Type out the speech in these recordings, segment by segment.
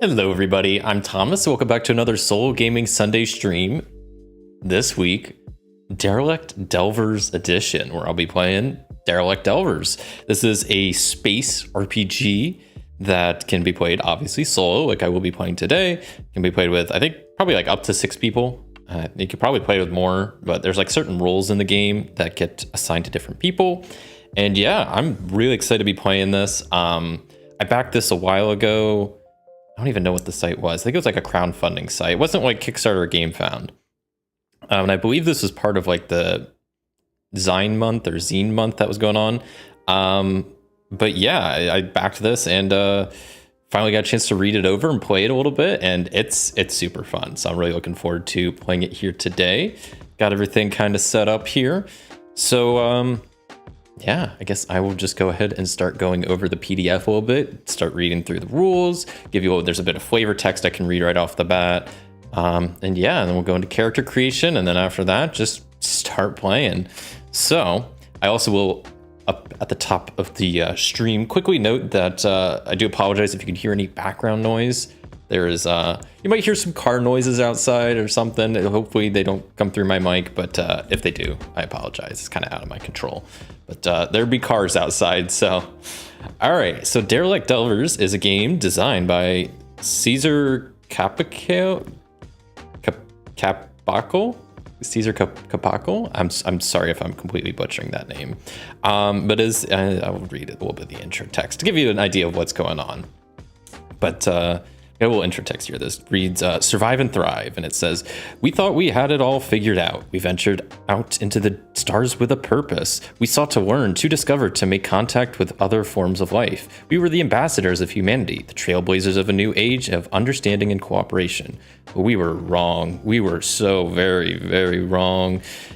Hello everybody, I'm Thomas. Welcome back to another Solo Gaming Sunday stream. This week, Derelict Delvers Edition, where I'll be playing Derelict Delvers. This is a space RPG that can be played obviously solo, like I will be playing today. It can be played with, I think, probably like up to 6 people. You could probably play with more, but there's like certain roles in the game that get assigned to different people. And yeah, I'm really excited to be playing this. I backed this a while ago. I don't even know what the site was. I think it was like a crowdfunding site. It wasn't like Kickstarter or GameFound. And I believe this was part of like the Zine month or Zine month that was going on. But yeah, I backed this and finally got a chance to read it over and play it a little bit. And it's super fun. So I'm really looking forward to playing it here today. Got everything kind of set up here. So yeah, I guess I will just go ahead and start going over the PDF a little bit, start reading through the rules, there's a bit of flavor text I can read right off the bat. And yeah, and then we'll go into character creation. And then after that, just start playing. So I also will, up at the top of the stream, quickly note that I do apologize if you can hear any background noise. There is, you might hear some car noises outside or something. Hopefully they don't come through my mic, but if they do, I apologize. It's kind of out of my control. But there'd be cars outside, so. All right, so Derelict Delvers is a game designed by Caesar Capaco? Caesar Capaco? I'm sorry if I'm completely butchering that name. But I will read a little bit of the intro text to give you an idea of what's going on. But a little intro text here. This reads, survive and thrive. And it says, we thought we had it all figured out. We ventured out into the stars with a purpose. We sought to learn, to discover, to make contact with other forms of life. We were the ambassadors of humanity, the trailblazers of a new age of understanding and cooperation. But we were wrong. We were so very, very wrong.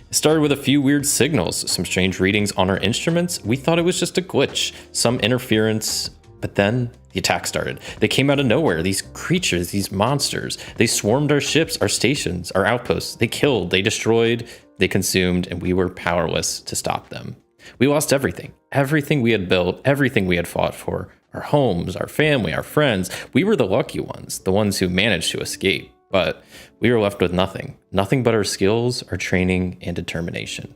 It started with a few weird signals, some strange readings on our instruments. We thought it was just a glitch, some interference. But then the attack started. They came out of nowhere. These creatures, these monsters, they swarmed our ships, our stations, our outposts. They killed, they destroyed, they consumed, and we were powerless to stop them. We lost everything we had built, everything we had fought for, our homes, our family, our friends. We were the lucky ones, the ones who managed to escape, but we were left with nothing but our skills, our training, and determination.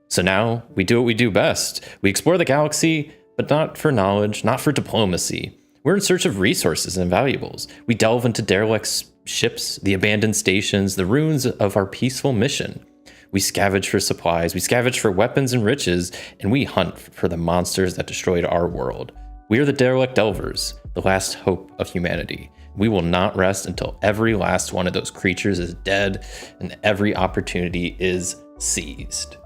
So now we do what we do best. We explore the galaxy, but not for knowledge, not for diplomacy. We're in search of resources and valuables. We delve into derelict ships, the abandoned stations, the ruins of our peaceful mission. We scavenge for supplies, we scavenge for weapons and riches, and we hunt for the monsters that destroyed our world. We are the Derelict Delvers, the last hope of humanity. We will not rest until every last one of those creatures is dead and every opportunity is seized.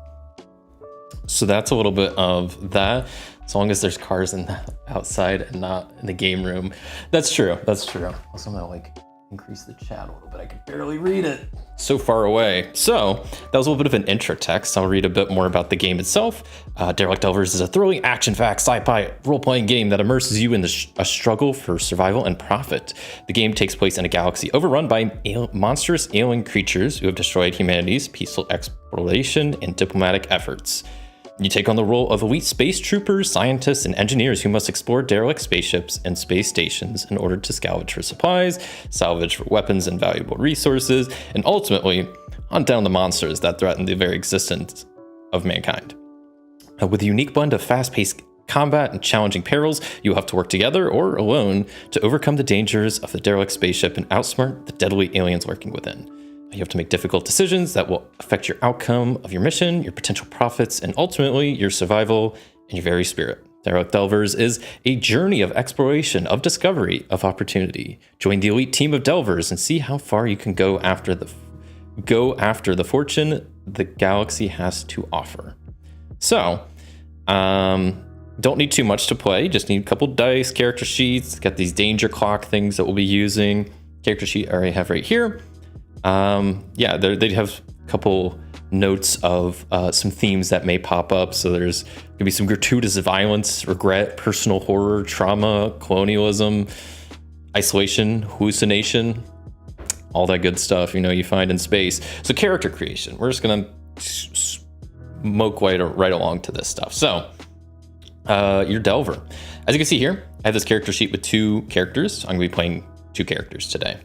So that's a little bit of that. As long as there's cars in the outside and not in the game room. That's true. Also, I'm gonna like increase the chat a little bit. I can barely read it. So far away. So that was a little bit of an intro text. I'll read a bit more about the game itself. Derelict Delvers is a thrilling action-packed sci-fi role-playing game that immerses you in a struggle for survival and profit. The game takes place in a galaxy overrun by monstrous alien creatures who have destroyed humanity's peaceful exploration and diplomatic efforts. You take on the role of elite space troopers, scientists, and engineers who must explore derelict spaceships and space stations in order to scavenge for supplies, salvage for weapons and valuable resources, and ultimately hunt down the monsters that threaten the very existence of mankind. With a unique blend of fast-paced combat and challenging perils, you will have to work together or alone to overcome the dangers of the derelict spaceship and outsmart the deadly aliens lurking within. You have to make difficult decisions that will affect your outcome of your mission, your potential profits, and ultimately your survival and your very spirit. Derelict Delvers is a journey of exploration, of discovery, of opportunity. Join the elite team of Delvers and see how far you can go after the fortune the galaxy has to offer. So, don't need too much to play. Just need a couple dice, character sheets. Got these danger clock things that we'll be using. Character sheet I already have right here. Yeah, they have a couple notes of some themes that may pop up. So there's gonna be some gratuitous violence, regret, personal horror, trauma, colonialism, isolation, hallucination, all that good stuff, you find in space. So character creation, we're just gonna smoke right along to this stuff. So your Delver, as you can see here, I have this character sheet with 2 characters. I'm gonna be playing 2 characters today.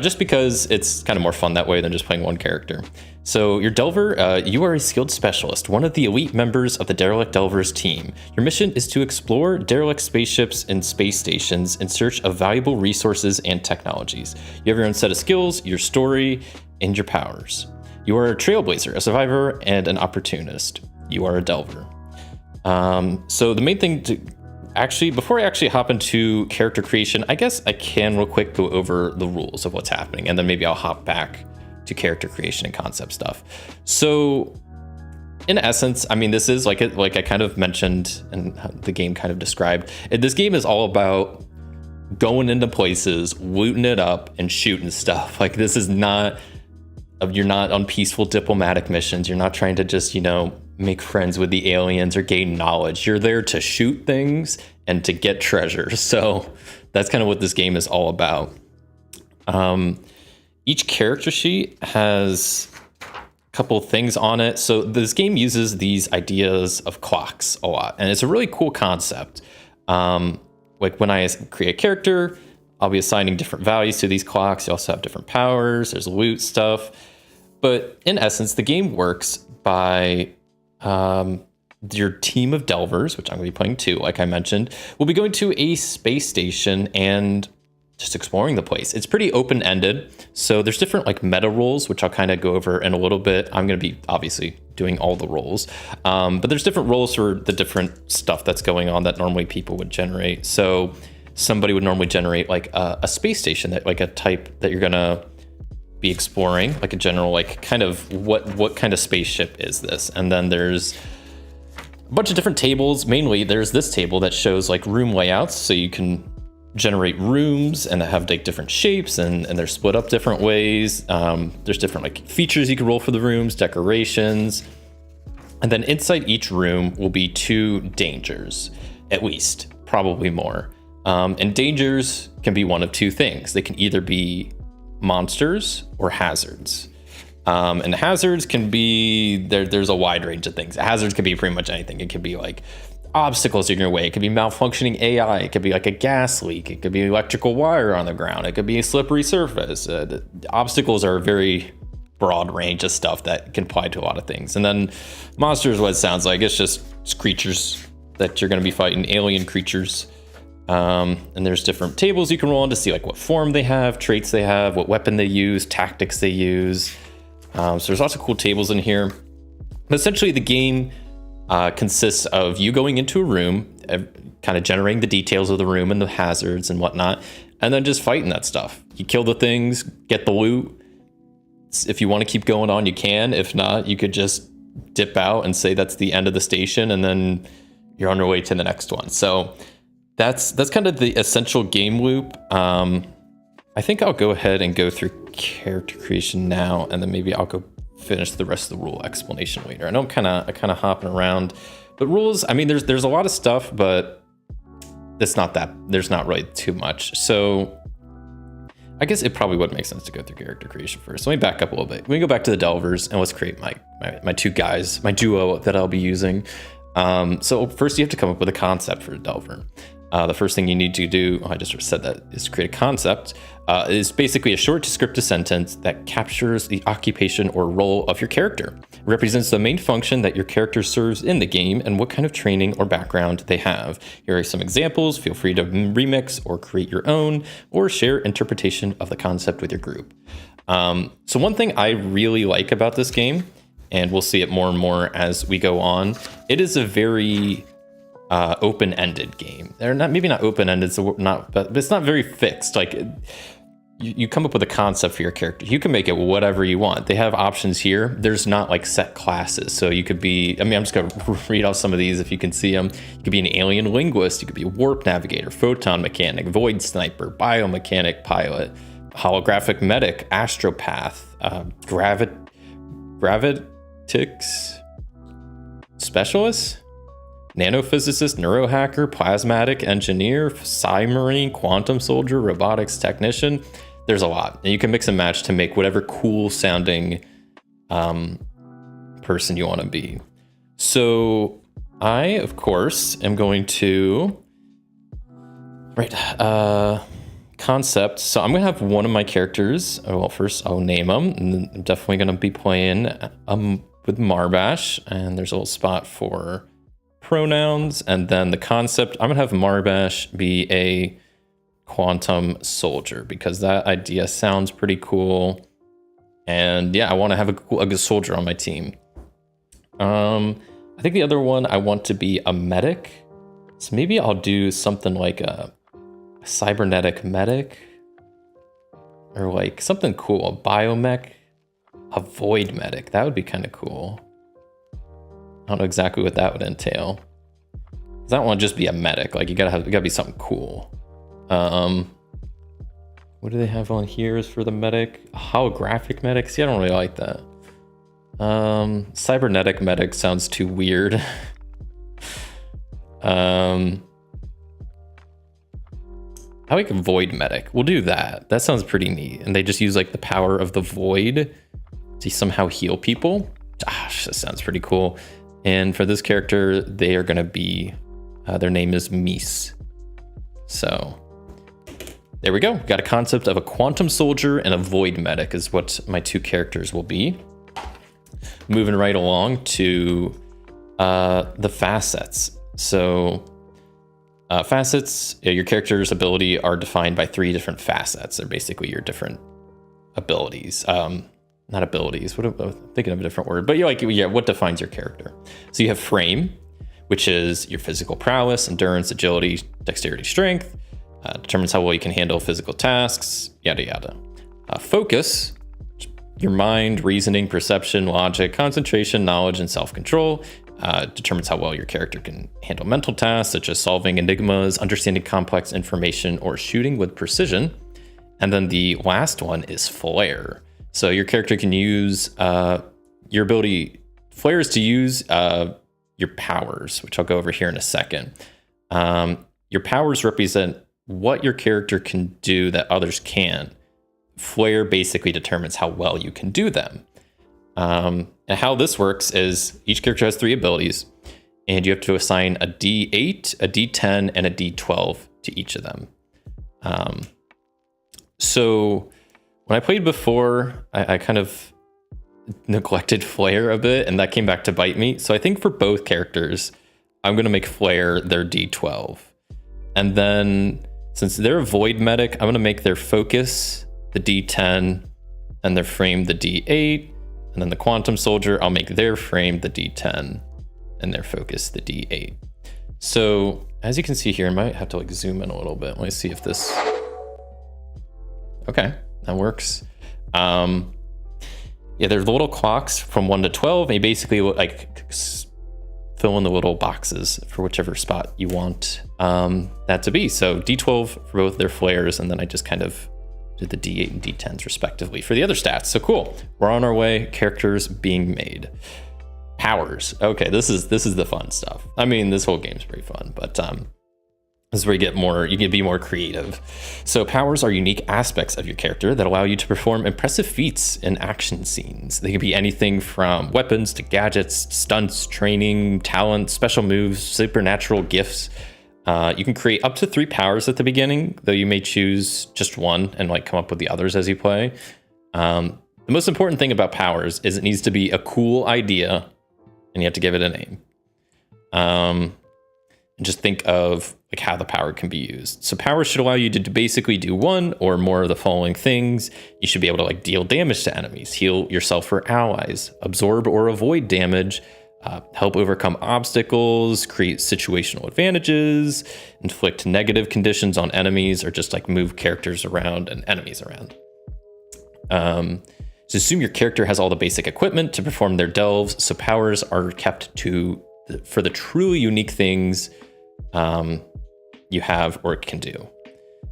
Just because it's kind of more fun that way than just playing one character. So your Delver, you are a skilled specialist, one of the elite members of the Derelict Delvers team. Your mission is to explore derelict spaceships and space stations in search of valuable resources and technologies. You have your own set of skills, your story, and your powers. You are a trailblazer, a survivor, and an opportunist. You are a Delver. So the main thing to... Actually, before I actually hop into character creation, I guess I can real quick go over the rules of what's happening, and then maybe I'll hop back to character creation and concept stuff. So in essence, I mean, this is like I kind of mentioned and the game kind of described. This game is all about going into places, looting it up, and shooting stuff. Like, this is not... You're not on peaceful diplomatic missions. You're not trying to just, make friends with the aliens or gain knowledge. You're there to shoot things and to get treasure. So that's kind of what this game is all about. Each character sheet has a couple of things on it. So this game uses these ideas of clocks a lot, and it's a really cool concept. Like when I create a character, I'll be assigning different values to these clocks. You also have different powers. There's loot stuff. But in essence, the game works by your team of Delvers, which I'm going to be playing 2, like I mentioned, will be going to a space station and just exploring the place. It's pretty open-ended. So there's different like meta roles, which I'll kind of go over in a little bit. I'm going to be obviously doing all the roles, but there's different roles for the different stuff that's going on that normally people would generate. So somebody would normally generate like a space station, that like a type that you're going to be exploring, like a general, like kind of what kind of spaceship is this? And then there's a bunch of different tables. Mainly there's this table that shows like room layouts, so you can generate rooms and have like different shapes, and they're split up different ways. There's different like features you can roll for the rooms, decorations, and then inside each room will be 2 dangers, at least, probably more. And dangers can be one of 2 things. They can either be monsters or hazards. And the hazards can be, there's a wide range of things. Hazards can be pretty much anything. It could be like obstacles in your way. It could be malfunctioning AI. It could be like a gas leak. It could be electrical wire on the ground. It could be a slippery surface. The obstacles are a very broad range of stuff that can apply to a lot of things. And then monsters, what it sounds like, it's just creatures that you're going to be fighting, alien creatures. And there's different tables you can roll on to see like what form they have, traits they have, what weapon they use, tactics they use. So there's lots of cool tables in here. But essentially the game consists of you going into a room, kind of generating the details of the room and the hazards and whatnot, and then just fighting that stuff. You kill the things, get the loot. If you want to keep going on, you can. If not, you could just dip out and say that's the end of the station, and then you're on your way to the next one. So that's kind of the essential game loop. I think I'll go ahead and go through character creation now, and then maybe I'll go finish the rest of the rule explanation later. I know I'm kind of hopping around, but rules, I mean, there's a lot of stuff, but there's not really too much. So I guess it probably would make sense to go through character creation first. Let me back up a little bit. Let me go back to the Delvers and let's create my 2 guys, my duo that I'll be using. So first you have to come up with a concept for a Delver. The first thing you need to do, I just said that, is create a concept. Is basically a short descriptive sentence that captures the occupation or role of your character. It represents the main function that your character serves in the game and what kind of training or background they have. Here are some examples. Feel free to remix or create your own, or share interpretation of the concept with your group. So one thing I really like about this game, and we'll see it more and more as we go on, it is a very open-ended game. They're maybe not open-ended, but it's not very fixed. Like you come up with a concept for your character. You can make it whatever you want. They have options here. There's not like set classes. So you could be, I'm just going to read off some of these if you can see them. You could be an alien linguist. You could be a warp navigator, photon mechanic, void sniper, biomechanic pilot, holographic medic, astropath, gravitics specialist, nanophysicist, neurohacker, plasmatic engineer, Psymarine, quantum soldier, robotics technician. There's a lot, and you can mix and match to make whatever cool sounding person you want to be. So I, of course, am going to concept. So I'm gonna have one of my characters. Well, first I'll name them, and then I'm definitely gonna be playing with Marbash, and there's a little spot for pronouns. And then the concept, I'm gonna have Marbash be a quantum soldier because that idea sounds pretty cool. And yeah, I want to have a good soldier on my team. I think the other one I want to be a medic. So maybe I'll do something like a cybernetic medic, or like something cool, a biomech, a void medic. That would be kind of cool. I don't know exactly what that would entail. I don't want to just be a medic. Like you gotta be something cool. What do they have on here is for the medic? A holographic medic? See, I don't really like that. Cybernetic medic sounds too weird. I like a void medic. We'll do that. That sounds pretty neat. And they just use like the power of the void to somehow heal people. Gosh, that sounds pretty cool. And for this character, they are gonna be, their name is Mies. So there we go. Got a concept of a quantum soldier and a void medic is what my two characters will be. Moving right along to the facets. So facets, your character's ability are defined by 3 different facets. They're basically your different abilities. Not abilities, I'm thinking of a different word, but what defines your character? So you have frame, which is your physical prowess, endurance, agility, dexterity, strength. Determines how well you can handle physical tasks, yada yada. Focus, your mind, reasoning, perception, logic, concentration, knowledge, and self-control. Determines how well your character can handle mental tasks, such as solving enigmas, understanding complex information, or shooting with precision. And then the last one is flair. So your character can use your ability. Flair is to use your powers, which I'll go over here in a second. Your powers represent what your character can do that others can't. Flair basically determines how well you can do them. And how this works is each character has 3 abilities, and you have to assign a D8, a D10, and a D12 to each of them. So when I played before, I kind of neglected Flair a bit, and that came back to bite me. So I think for both characters, I'm going to make Flair their D12. And then since they're a void medic, I'm going to make their focus the D10 and their frame the D8. And then the quantum soldier, I'll make their frame the D10 and their focus the D8. So as you can see here, I might have to like zoom in a little bit. Let me see if this, okay, that works. Yeah, there's the little clocks from 1 to 12. And you basically like fill in the little boxes for whichever spot you want that to be. So D12 for both their flares, and then I just kind of did the D8 and D10s respectively for the other stats. So cool, we're on our way. Characters being made. Powers. Okay, this is the fun stuff. I mean, this whole game's pretty fun, but this is where you can be more creative. So powers are unique aspects of your character that allow you to perform impressive feats in action scenes. They can be anything from weapons to gadgets, stunts, training, talent, special moves, supernatural gifts. You can create up to 3 powers at the beginning, though you may choose just one and like come up with the others as you play. The most important thing about powers is it needs to be a cool idea, and you have to give it a name. And just think of like how the power can be used. So powers should allow you to basically do one or more of the following things. You should be able to like deal damage to enemies, heal yourself or allies, absorb or avoid damage, help overcome obstacles, create situational advantages, inflict negative conditions on enemies, or just like move characters around and enemies around. So assume your character has all the basic equipment to perform their delves, so powers are kept for the truly unique things you have or can do.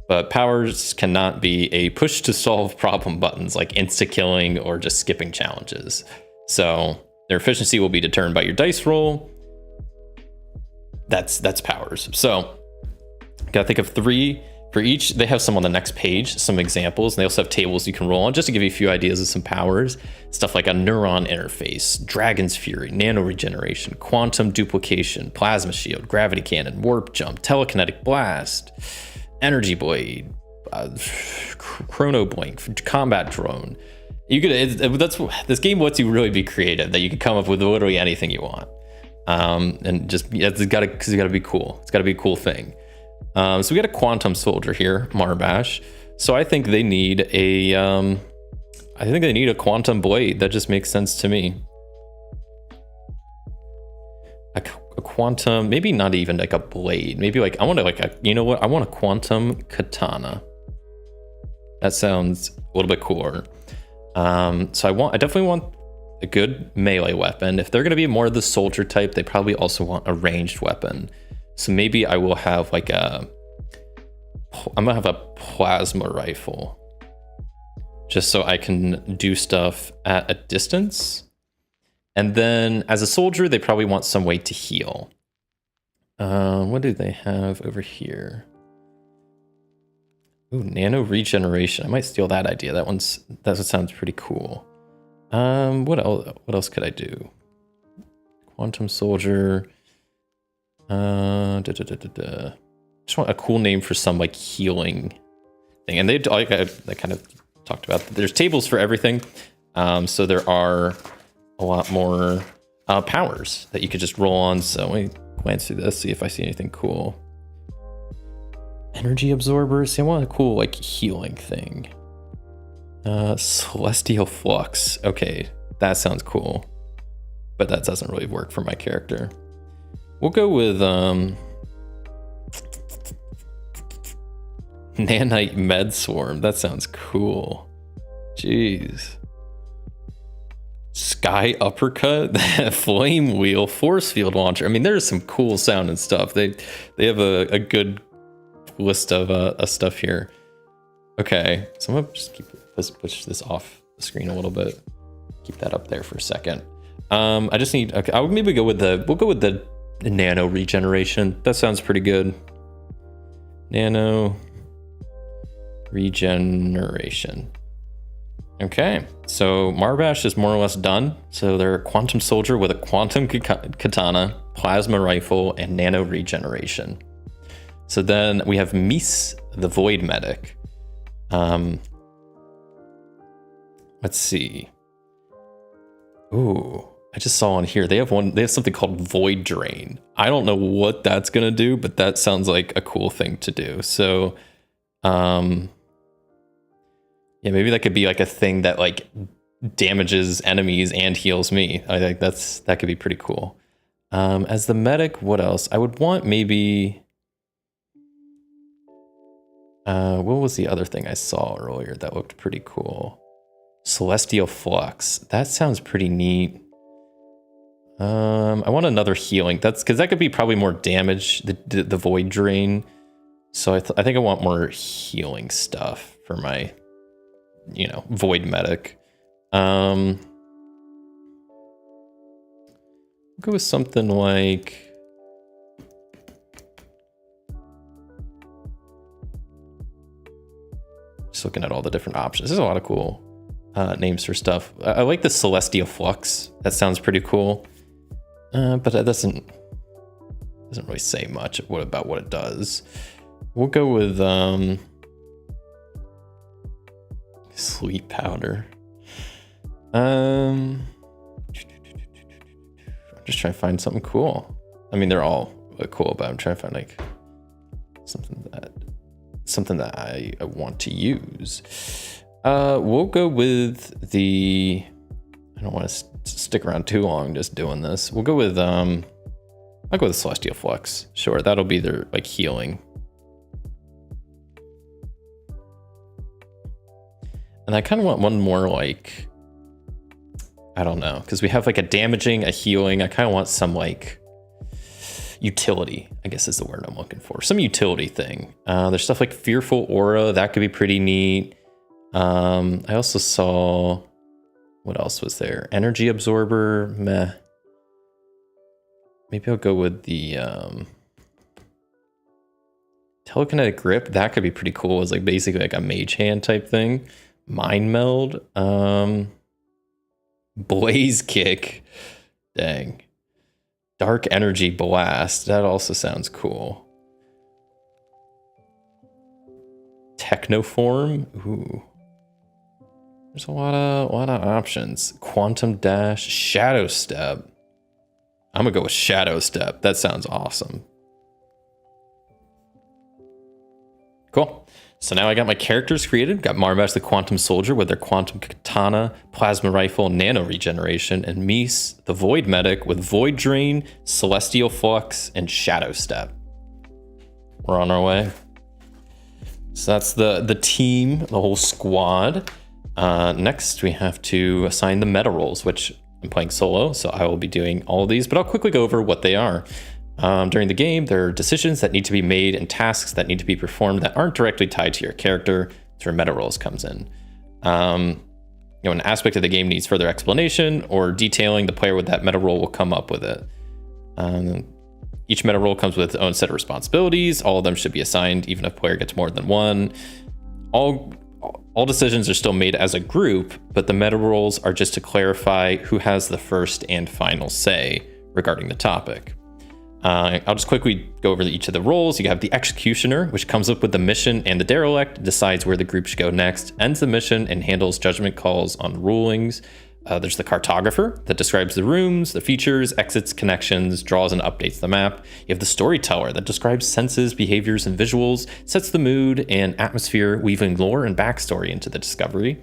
But powers cannot be a push to solve problem buttons like insta-killing or just skipping challenges. So their efficiency will be determined by your dice roll. That's powers. So gotta think of 3 for each. They have some on the next page, some examples, and they also have tables you can roll on just to give you a few ideas of some powers. Stuff like a neuron interface, dragon's fury, nano regeneration, quantum duplication, plasma shield, gravity cannon, warp jump, telekinetic blast, energy blade, chrono blink, combat drone. You could this game lets you really be creative, that you could come up with literally anything you want. And just it's got to be cool. It's got to be a cool thing. So we got a quantum soldier here, Marbash. So I think they need a quantum blade. That just makes sense to me. A quantum, maybe not even like a blade. Maybe like I want to like a, you know what? I want a quantum katana. That sounds a little bit cooler. So I definitely want a good melee weapon. If they're going to be more of the soldier type, they probably also want a ranged weapon. So maybe I will have like I'm gonna have a plasma rifle, just so I can do stuff at a distance. And then as a soldier, they probably want some way to heal. What do they have over here? Ooh, nano regeneration. I might steal that idea. That sounds pretty cool. What else could I do? Quantum soldier. Just want a cool name for some like healing thing. And they like I kind of talked about. There's tables for everything. So there are a lot more powers that you could just roll on. So let me glance through this, see if I see anything cool. Energy absorbers. See, I want a cool like healing thing. Celestial flux. Okay, that sounds cool, but that doesn't really work for my character. We'll go with nanite med swarm. That sounds cool. Jeez. Sky uppercut, flame wheel, force field launcher. I mean, there's some cool sounding stuff. They have a good list of stuff here. Okay, so I'm gonna just push this off the screen a little bit. Keep that up there for a second. I just need. Okay, I would maybe we'll go with the nano regeneration. That sounds pretty good. Nano regeneration. Okay, so Marbash is more or less done. So they're a quantum soldier with a quantum katana, plasma rifle, and nano regeneration. So then we have Mies, the void medic. Let's see. Ooh, I just saw on here they have something called void drain. I don't know what that's gonna do, but that sounds like a cool thing to do. So yeah, maybe that could be like a thing that like damages enemies and heals me. I think that could be pretty cool. As the medic, what else? I would want maybe what was the other thing I saw earlier that looked pretty cool? Celestial flux. That sounds pretty neat. I want another healing. That's because that could be probably more damage, the void drain. So I think I want more healing stuff for my, void medic. Go with something like just looking at all the different options. There's a lot of cool names for stuff. I like the Celestial Flux. That sounds pretty cool. But that doesn't really say much about what it does. We'll go with sleep powder. I'm just trying to find something cool. I mean, they're all cool, but I'm trying to find like something that I want to use. We'll go with the. I don't want to stick around too long just doing this. We'll go with I'll go with Celestial Flux. Sure, that'll be their like healing. And I kind of want one more like, I don't know, because we have like a damaging, a healing. I kind of want some like utility, I guess is the word I'm looking for. Some utility thing. There's stuff like Fearful Aura. That could be pretty neat. I also saw, what else was there? Energy Absorber, meh. Maybe I'll go with the Telekinetic Grip. That could be pretty cool. It's like basically like a mage hand type thing. Mind Meld. Blaze Kick. Dang. Dark Energy Blast. That also sounds cool. Technoform. Ooh. There's a lot of options. Quantum Dash, Shadow Step. I'm gonna go with Shadow Step. That sounds awesome. Cool. So now I got my characters created. Got Marbash the Quantum Soldier with their Quantum Katana, Plasma Rifle, Nano Regeneration, and Mies the Void Medic with Void Drain, Celestial Flux, and Shadow Step. We're on our way. So that's the team, the whole squad. Next, we have to assign the meta roles, which I'm playing solo, so I will be doing all of these, but I'll quickly go over what they are. During the game, there are decisions that need to be made and tasks that need to be performed that aren't directly tied to your character. That's where meta roles comes in. An aspect of the game needs further explanation or detailing, the player with that meta role will come up with it. Each meta role comes with its own set of responsibilities. All of them should be assigned, even if player gets more than one. All decisions are still made as a group, but the meta roles are just to clarify who has the first and final say regarding the topic. I'll just quickly go over each of the roles. You have the Executioner, which comes up with the mission and the Derelict, decides where the group should go next, ends the mission, and handles judgment calls on rulings. There's the Cartographer that describes the rooms, the features, exits, connections, draws and updates the map. You have the Storyteller that describes senses, behaviors, and visuals, sets the mood and atmosphere, weaving lore and backstory into the discovery.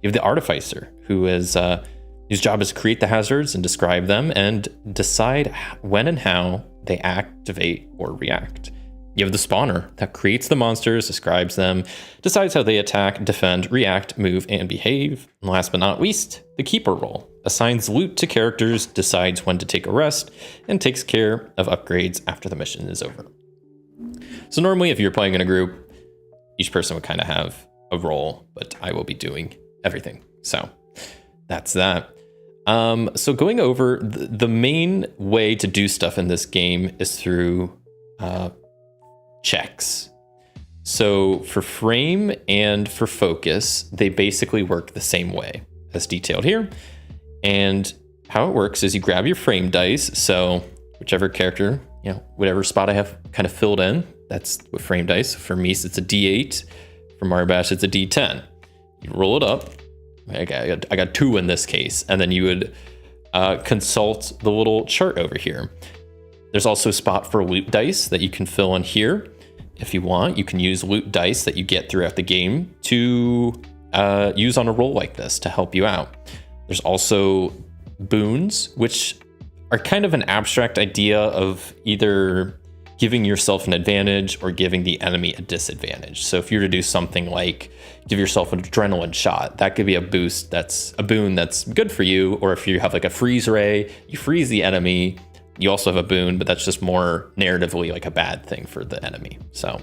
You have the Artificer, whose job is to create the hazards and describe them and decide when and how they activate or react. You have the Spawner that creates the monsters, describes them, decides how they attack, defend, react, move, and behave. And last but not least, the Keeper role assigns loot to characters, decides when to take a rest, and takes care of upgrades after the mission is over. So normally if you're playing in a group, each person would kind of have a role, but I will be doing everything. So that's that. So going over the main way to do stuff in this game is through checks. So for frame and for focus, they basically work the same way as detailed here. And how it works is you grab your frame dice. So whichever character, whatever spot I have kind of filled in, that's with frame dice. For Mies, it's a D8. For Marbash, it's a D10. You roll it up. I got 2 in this case. And then you would consult the little chart over here. There's also a spot for loot dice that you can fill in here. If you want, you can use loot dice that you get throughout the game to use on a roll like this to help you out. There's also boons, which are kind of an abstract idea of either giving yourself an advantage or giving the enemy a disadvantage. So if you were to do something like give yourself an adrenaline shot, that could be a boost, that's a boon that's good for you. Or if you have like a freeze ray, you freeze the enemy, you also have a boon, but that's just more narratively like a bad thing for the enemy. So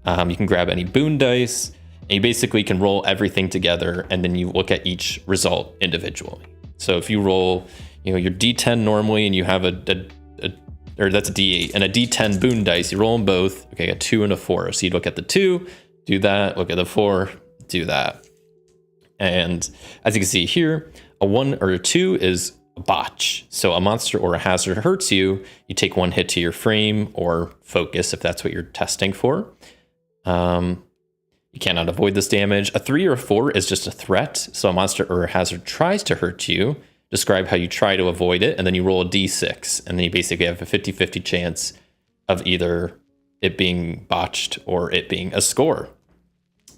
you can grab any boon dice and you basically can roll everything together and then you look at each result individually. So if you roll, your D10 normally and you have or that's a D8 and a D10 boon dice, you roll them both. Okay, a 2 and a 4. So you look at the 2, do that, look at the 4, do that. And as you can see here, a 1 or a 2 is a botch. So a monster or a hazard hurts you, you take 1 hit to your frame or focus if that's what you're testing for. You cannot avoid this damage. A 3 or a 4 is just a threat. So a monster or a hazard tries to hurt you, describe how you try to avoid it, and then you roll a D6, and then you basically have a 50-50 chance of either it being botched or it being a score.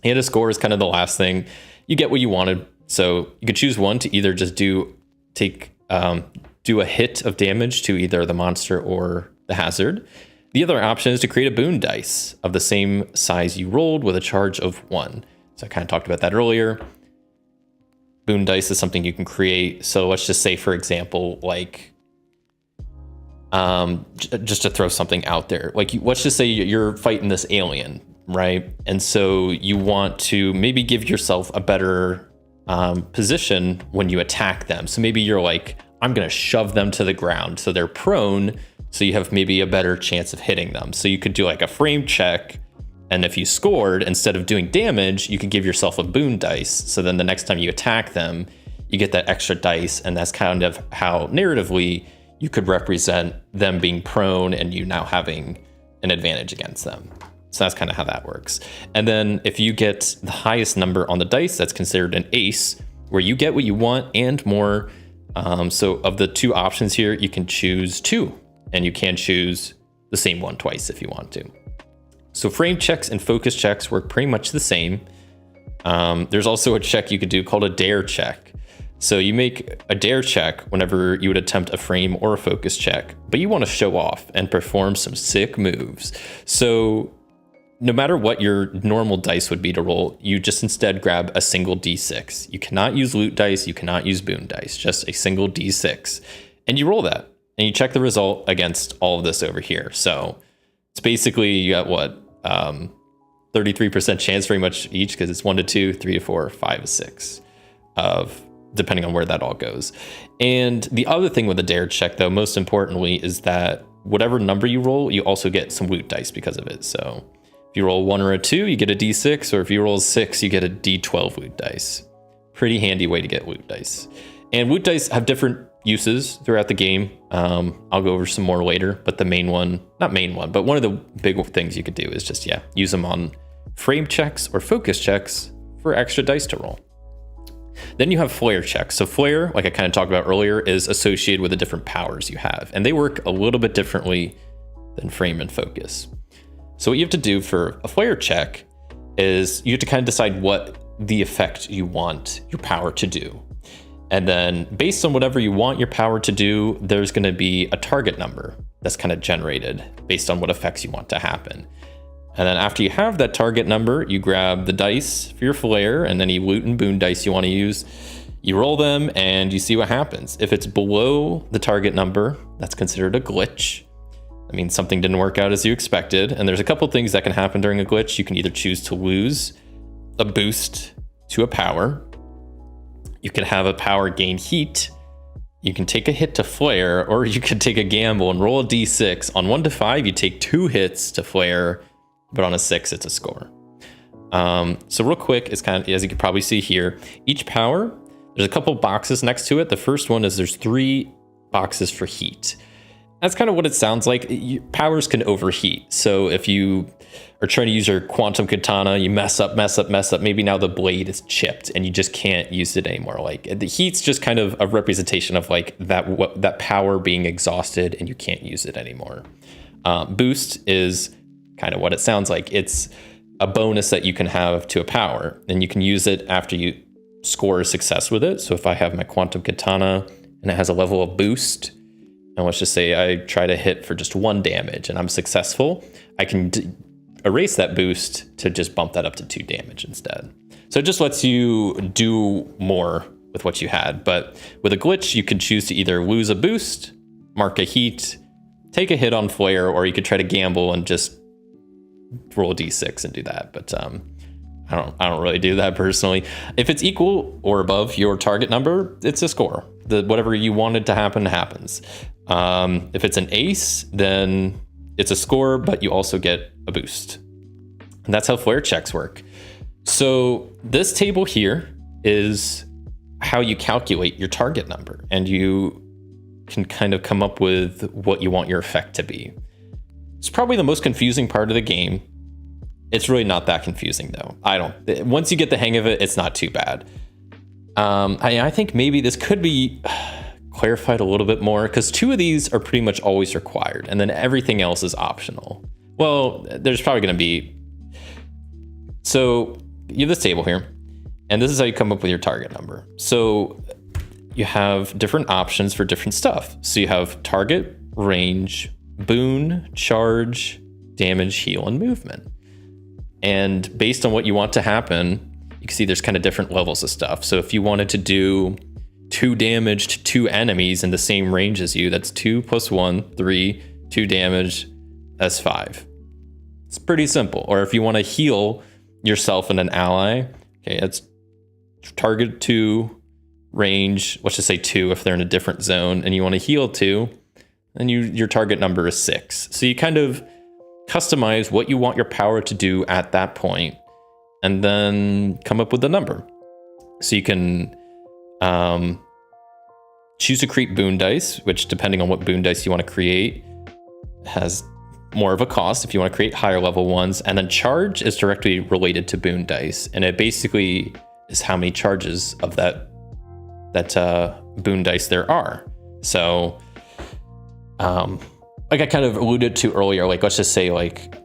And a score is kind of the last thing. You get what you wanted. So you could choose one to either just do a hit of damage to either the monster or the hazard. The other option is to create a boon dice of the same size you rolled with a charge of 1. So I kind of talked about that earlier. Boon dice is something you can create. So let's just say, for example, like, just to throw something out there, like let's just say you're fighting this alien, right? And so you want to maybe give yourself a better position when you attack them. So maybe you're like, I'm going to shove them to the ground so they're prone. So you have maybe a better chance of hitting them. So you could do like a frame check. And if you scored, instead of doing damage, you could give yourself a boon dice. So then the next time you attack them, you get that extra dice. And that's kind of how narratively you could represent them being prone and you now having an advantage against them. So that's kind of how that works. And then if you get the highest number on the dice, that's considered an ace, where you get what you want and more. So of the 2 options here, you can choose 2, and you can choose the same one twice if you want to. So frame checks and focus checks work pretty much the same. There's also a check you could do called a dare check. So you make a dare check whenever you would attempt a frame or a focus check, but you want to show off and perform some sick moves. So no matter what your normal dice would be to roll, you just instead grab a single D6. You cannot use loot dice, you cannot use boon dice, just a single D6. And you roll that, and you check the result against all of this over here. So it's basically, you got what, 33% chance very much each, because it's 1 to 2, 3 to 4, 5 to 6 of, depending on where that all goes. And the other thing with the dare check, though, most importantly, is that whatever number you roll, you also get some loot dice because of it. So if you roll a 1 or a 2, you get a D6, or if you roll a 6, you get a D12 loot dice. Pretty handy way to get loot dice. And loot dice have different uses throughout the game. I'll go over some more later, but the main one, not main one, but one of the big things you could do is just, use them on frame checks or focus checks for extra dice to roll. Then you have flare checks. So flare, like I kind of talked about earlier, is associated with the different powers you have, and they work a little bit differently than frame and focus. So what you have to do for a flare check is you have to kind of decide what the effect you want your power to do. And then based on whatever you want your power to do, there's going to be a target number that's kind of generated based on what effects you want to happen. And then after you have that target number, you grab the dice for your flare and any loot and boon dice you want to use. You roll them and you see what happens. If it's below the target number, that's considered a glitch. That means something didn't work out as you expected. And there's a couple things that can happen during a glitch. You can either choose to lose a boost to a power. You can have a power gain heat. You can take a hit to flare, or you could take a gamble and roll a d6. On 1 to 5, you take 2 hits to flare, but on a 6, it's a score. So real quick, it's kind of, as you can probably see here, each power, there's a couple boxes next to it. The first one is there's 3 boxes for heat. That's kind of what it sounds like. Powers can overheat. So if you are trying to use your quantum katana, you mess up. Maybe now the blade is chipped and you just can't use it anymore. Like the heat's just kind of a representation of like that power being exhausted and you can't use it anymore. Boost is kind of what it sounds like. It's a bonus that you can have to a power, and you can use it after you score a success with it. So if I have my quantum katana and it has a level of boost, and let's just say I try to hit for just 1 damage and I'm successful, I can erase that boost to just bump that up to 2 damage instead. So it just lets you do more with what you had. But with a glitch, you could choose to either lose a boost, mark a heat, take a hit on flare, or you could try to gamble and just roll a d6 and do that. But I don't really do that personally. If it's equal or above your target number, it's a score. Whatever you wanted to happen happens. If it's an ace, then it's a score, but you also get a boost. And that's how flare checks work. So this table here is how you calculate your target number, and you can kind of come up with what you want your effect to be. It's probably the most confusing part of the game. It's really not that confusing though. Once you get the hang of it, it's not too bad. I think maybe this could be clarified a little bit more, because 2 of these are pretty much always required, and then everything else is optional. Well, there's probably going to be. So you have this table here, and this is how you come up with your target number. So you have different options for different stuff. So you have target, range, boon, charge, damage, heal, and movement. And based on what you want to happen, you can see there's kind of different levels of stuff. So if you wanted to do 2 damage to 2 enemies in the same range as you, that's 2 + 1, 3, 2 damage, that's 5. It's pretty simple. Or if you want to heal yourself and an ally, okay, that's target 2, range, let's just say 2 if they're in a different zone, and you want to heal 2, then your target number is 6. So you kind of customize what you want your power to do at that point, and then come up with the number. So you can choose to create boon dice, which depending on what boon dice you want to create has more of a cost if you want to create higher level ones. And then charge is directly related to boon dice, and it basically is how many charges of that boon dice there are. So like I kind of alluded to earlier, like let's just say like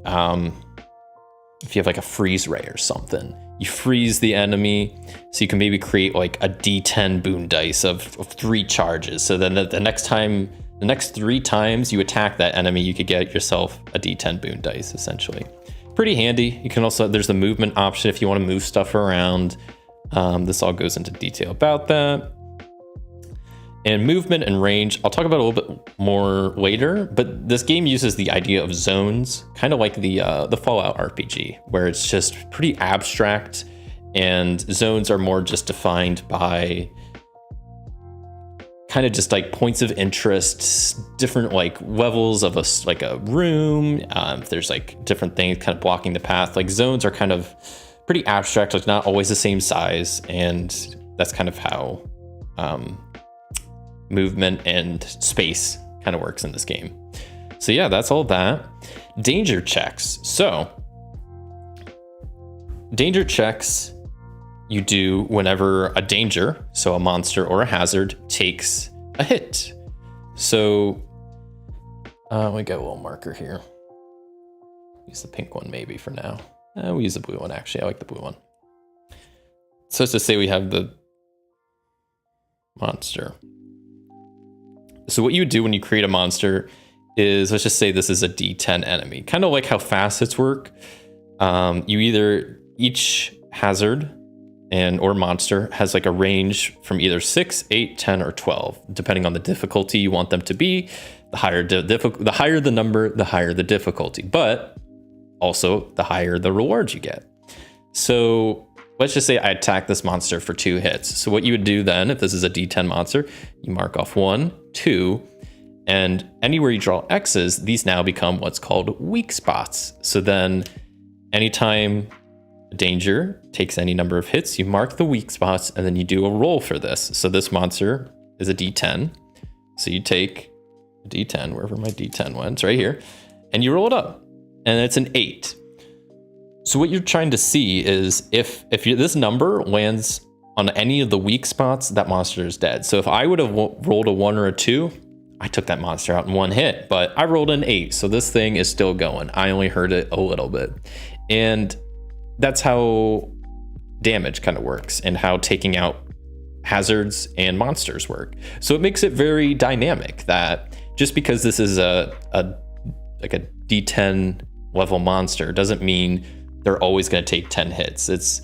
if you have like a freeze ray or something, you freeze the enemy, so you can maybe create like a D10 boon dice of 3 charges. So then the next 3 times you attack that enemy, you could get yourself a D10 boon dice, essentially. Pretty handy. You can also, there's the movement option if you want to move stuff around. This all goes into detail about that. And movement and range, I'll talk about a little bit more later, but this game uses the idea of zones, kind of like the Fallout RPG, where it's just pretty abstract, and zones are more just defined by kind of just like points of interest, different like levels of a room. If there's like different things kind of blocking the path, like zones are kind of pretty abstract, like not always the same size, and that's kind of how movement and space kind of works in this game. So yeah, that's all that. Danger checks. So danger checks you do whenever a danger, so a monster or a hazard, takes a hit. So we got a little marker here. Use the pink one maybe for now. We'll use the blue one, actually. I like the blue one. So let's just say we have the monster. So what you do when you create a monster is, let's just say this is a D10 enemy. Kind of like how facets work. Each hazard or monster has like a range from either 6, 8, 10, or 12, depending on the difficulty you want them to be. The higher the number, the higher the difficulty, but also the higher the rewards you get. So let's just say I attack this monster for 2 hits. So what you would do then, if this is a D10 monster, you mark off 1, 2, and anywhere you draw X's, these now become what's called weak spots. So then anytime a danger takes any number of hits, you mark the weak spots, and then you do a roll for this. So this monster is a D10. So you take a D10, wherever my D10 went, it's right here, and you roll it up, and it's an 8. So what you're trying to see is if this number lands on any of the weak spots, that monster is dead. So if I would have rolled a 1 or a 2, I took that monster out in 1 hit, but I rolled an 8. So this thing is still going. I only hurt it a little bit. And that's how damage kind of works, and how taking out hazards and monsters work. So it makes it very dynamic that just because this is a D10 level monster doesn't mean they're always going to take 10 hits. It's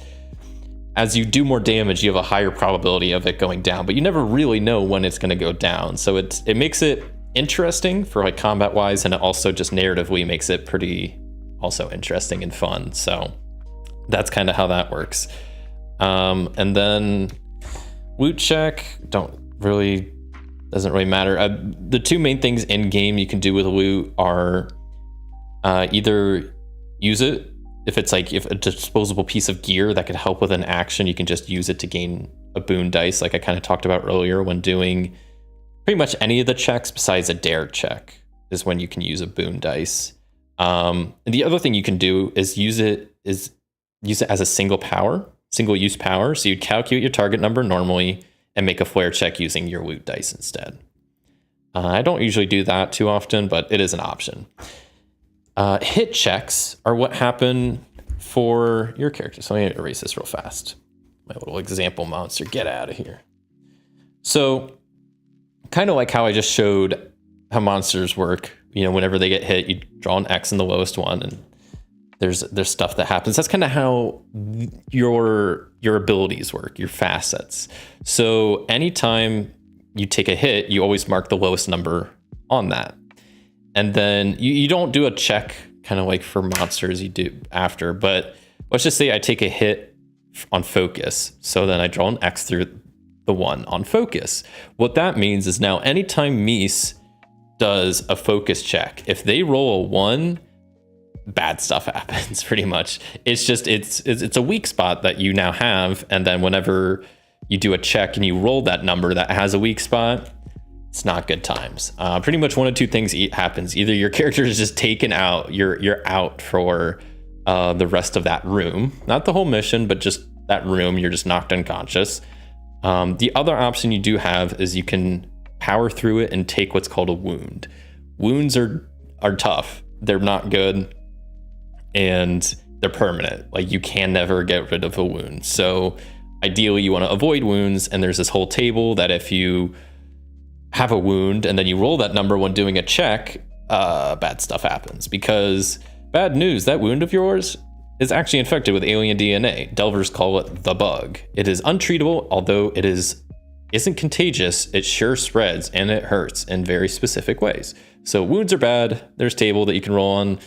as you do more damage, you have a higher probability of it going down, but you never really know when it's going to go down. So it makes it interesting for like combat wise, and it also just narratively makes it pretty also interesting and fun. So that's kind of how that works. And then loot check doesn't really matter. The 2 main things in game you can do with loot are either use it. If a disposable piece of gear that could help with an action, you can just use it to gain a boon dice, like I kind of talked about earlier when doing pretty much any of the checks besides a dare check is when you can use a boon dice. And the other thing you can do is use it as a single use power. So you'd calculate your target number normally and make a flare check using your loot dice instead. I don't usually do that too often, but it is an option. Hit checks are what happen for your character. So let me erase this real fast. My little example monster, get out of here. So kind of like how I just showed how monsters work, whenever they get hit, you draw an X in the lowest one, and there's stuff that happens. That's kind of how your abilities work, your facets. So anytime you take a hit, you always mark the lowest number on that. And then you don't do a check kind of like for monsters you do after, but let's just say I take a hit on focus. So then I draw an X through the 1 on focus. What that means is now anytime Mies does a focus check, if they roll a 1, bad stuff happens pretty much. It's just, it's a weak spot that you now have. And then whenever you do a check and you roll that number that has a weak spot, it's not good times. Pretty much one of two things happens. Either your character is just taken out, you're out for the rest of that room, not the whole mission, but just that room, you're just knocked unconscious. The other option you do have is you can power through it and take what's called a wound. Wounds are tough. They're not good, and they're permanent. Like, you can never get rid of a wound. So ideally you want to avoid wounds, and there's this whole table that if you have a wound and then you roll that number when doing a check, bad stuff happens. Because bad news, that wound of yours is actually infected with alien DNA. Delvers call it the bug. It is untreatable, although it isn't contagious. It sure spreads, and it hurts in very specific ways. So wounds are bad. There's table that you can roll on.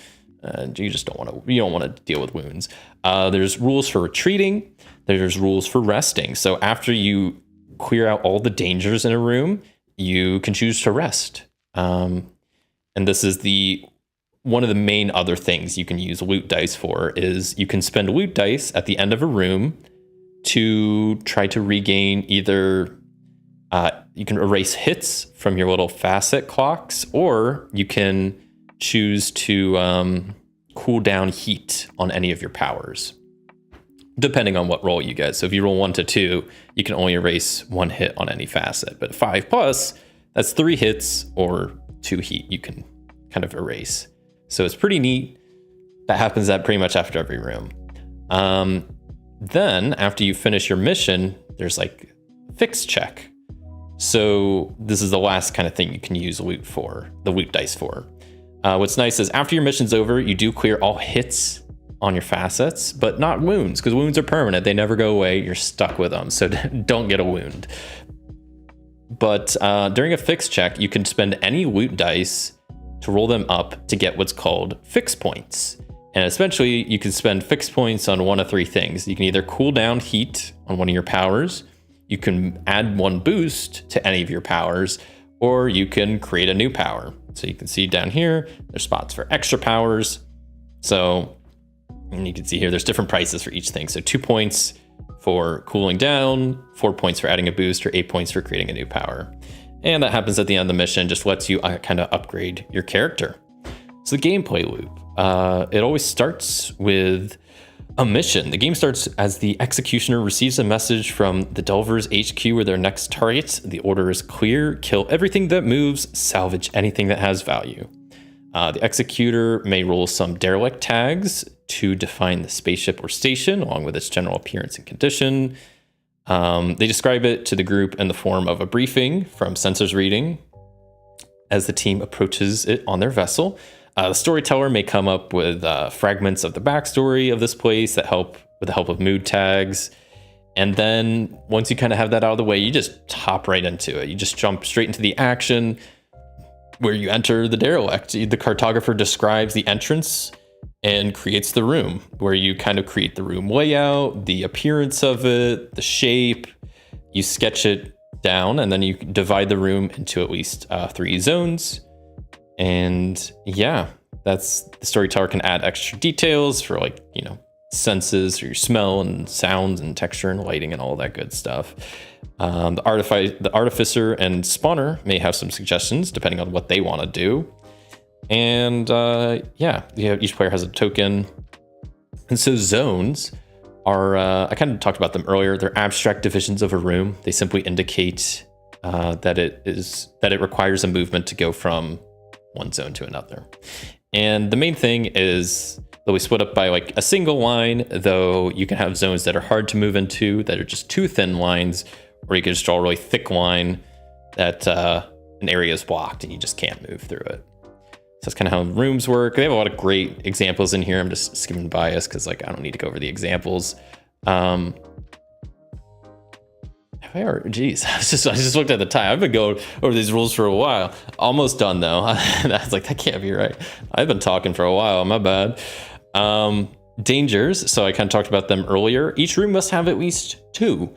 You just don't want to deal with wounds. There's rules for retreating. There's rules for resting. So after you clear out all the dangers in a room, you can choose to rest. And this is one of the main other things you can use loot dice for is you can spend loot dice at the end of a room to try to regain either you can erase hits from your little facet clocks, or you can choose to cool down heat on any of your powers, depending on what roll you get. So if you roll 1 to 2, you can only erase 1 hit on any facet, but 5+, that's 3 hits or 2 heat you can kind of erase. So it's pretty neat. That happens at pretty much after every room. Then after you finish your mission, there's like fix check. So this is the last kind of thing you can use the loot dice for. What's nice is after your mission's over, you do clear all hits on your facets, but not wounds, because wounds are permanent. They never go away. You're stuck with them. So don't get a wound. But during a fix check, you can spend any loot dice to roll them up to get what's called fix points. And essentially, you can spend fix points on one of 3 things. You can either cool down heat on one of your powers, you can add 1 boost to any of your powers, or you can create a new power. So you can see down here, there's spots for extra powers. So, and you can see here, there's different prices for each thing. So 2 points for cooling down, 4 points for adding a boost, or 8 points for creating a new power. And that happens at the end of the mission, just lets you kind of upgrade your character. So the gameplay loop, it always starts with a mission. The game starts as the executioner receives a message from the Delvers HQ with their next target. The order is clear: kill everything that moves, salvage anything that has value. The executor may roll some derelict tags to define the spaceship or station, along with its general appearance and condition. They describe it to the group in the form of a briefing from sensors reading as the team approaches it on their vessel. The storyteller may come up with fragments of the backstory of this place that help with the help of mood tags. And then once you kind of have that out of the way, you just hop right into it. You just jump straight into the action where you enter the derelict. The cartographer describes the entrance and creates the room, where you kind of create the room layout, the appearance of it, the shape. You sketch it down, and then you divide the room into at least 3 zones. And yeah, that's the storyteller can add extra details for, like, you know, senses or your smell and sounds and texture and lighting and all that good stuff. The artificer and spawner may have some suggestions depending on what they want to do. And yeah, each player has a token. And so zones are, I kind of talked about them earlier. They're abstract divisions of a room. They simply indicate that it requires a movement to go from one zone to another. And the main thing is they'll be split up by like a single line, though you can have zones that are hard to move into that are just 2 thin lines, or you can just draw a really thick line that an area is blocked and you just can't move through it. So that's kind of how rooms work. They have a lot of great examples in here. I'm just skimming by us because, like, I don't need to go over the examples. Geez, I just looked at the time. I've been going over these rules for a while. Almost done though. I was like, that can't be right. I've been talking for a while. My bad. Dangers. So I kind of talked about them earlier. Each room must have at least 2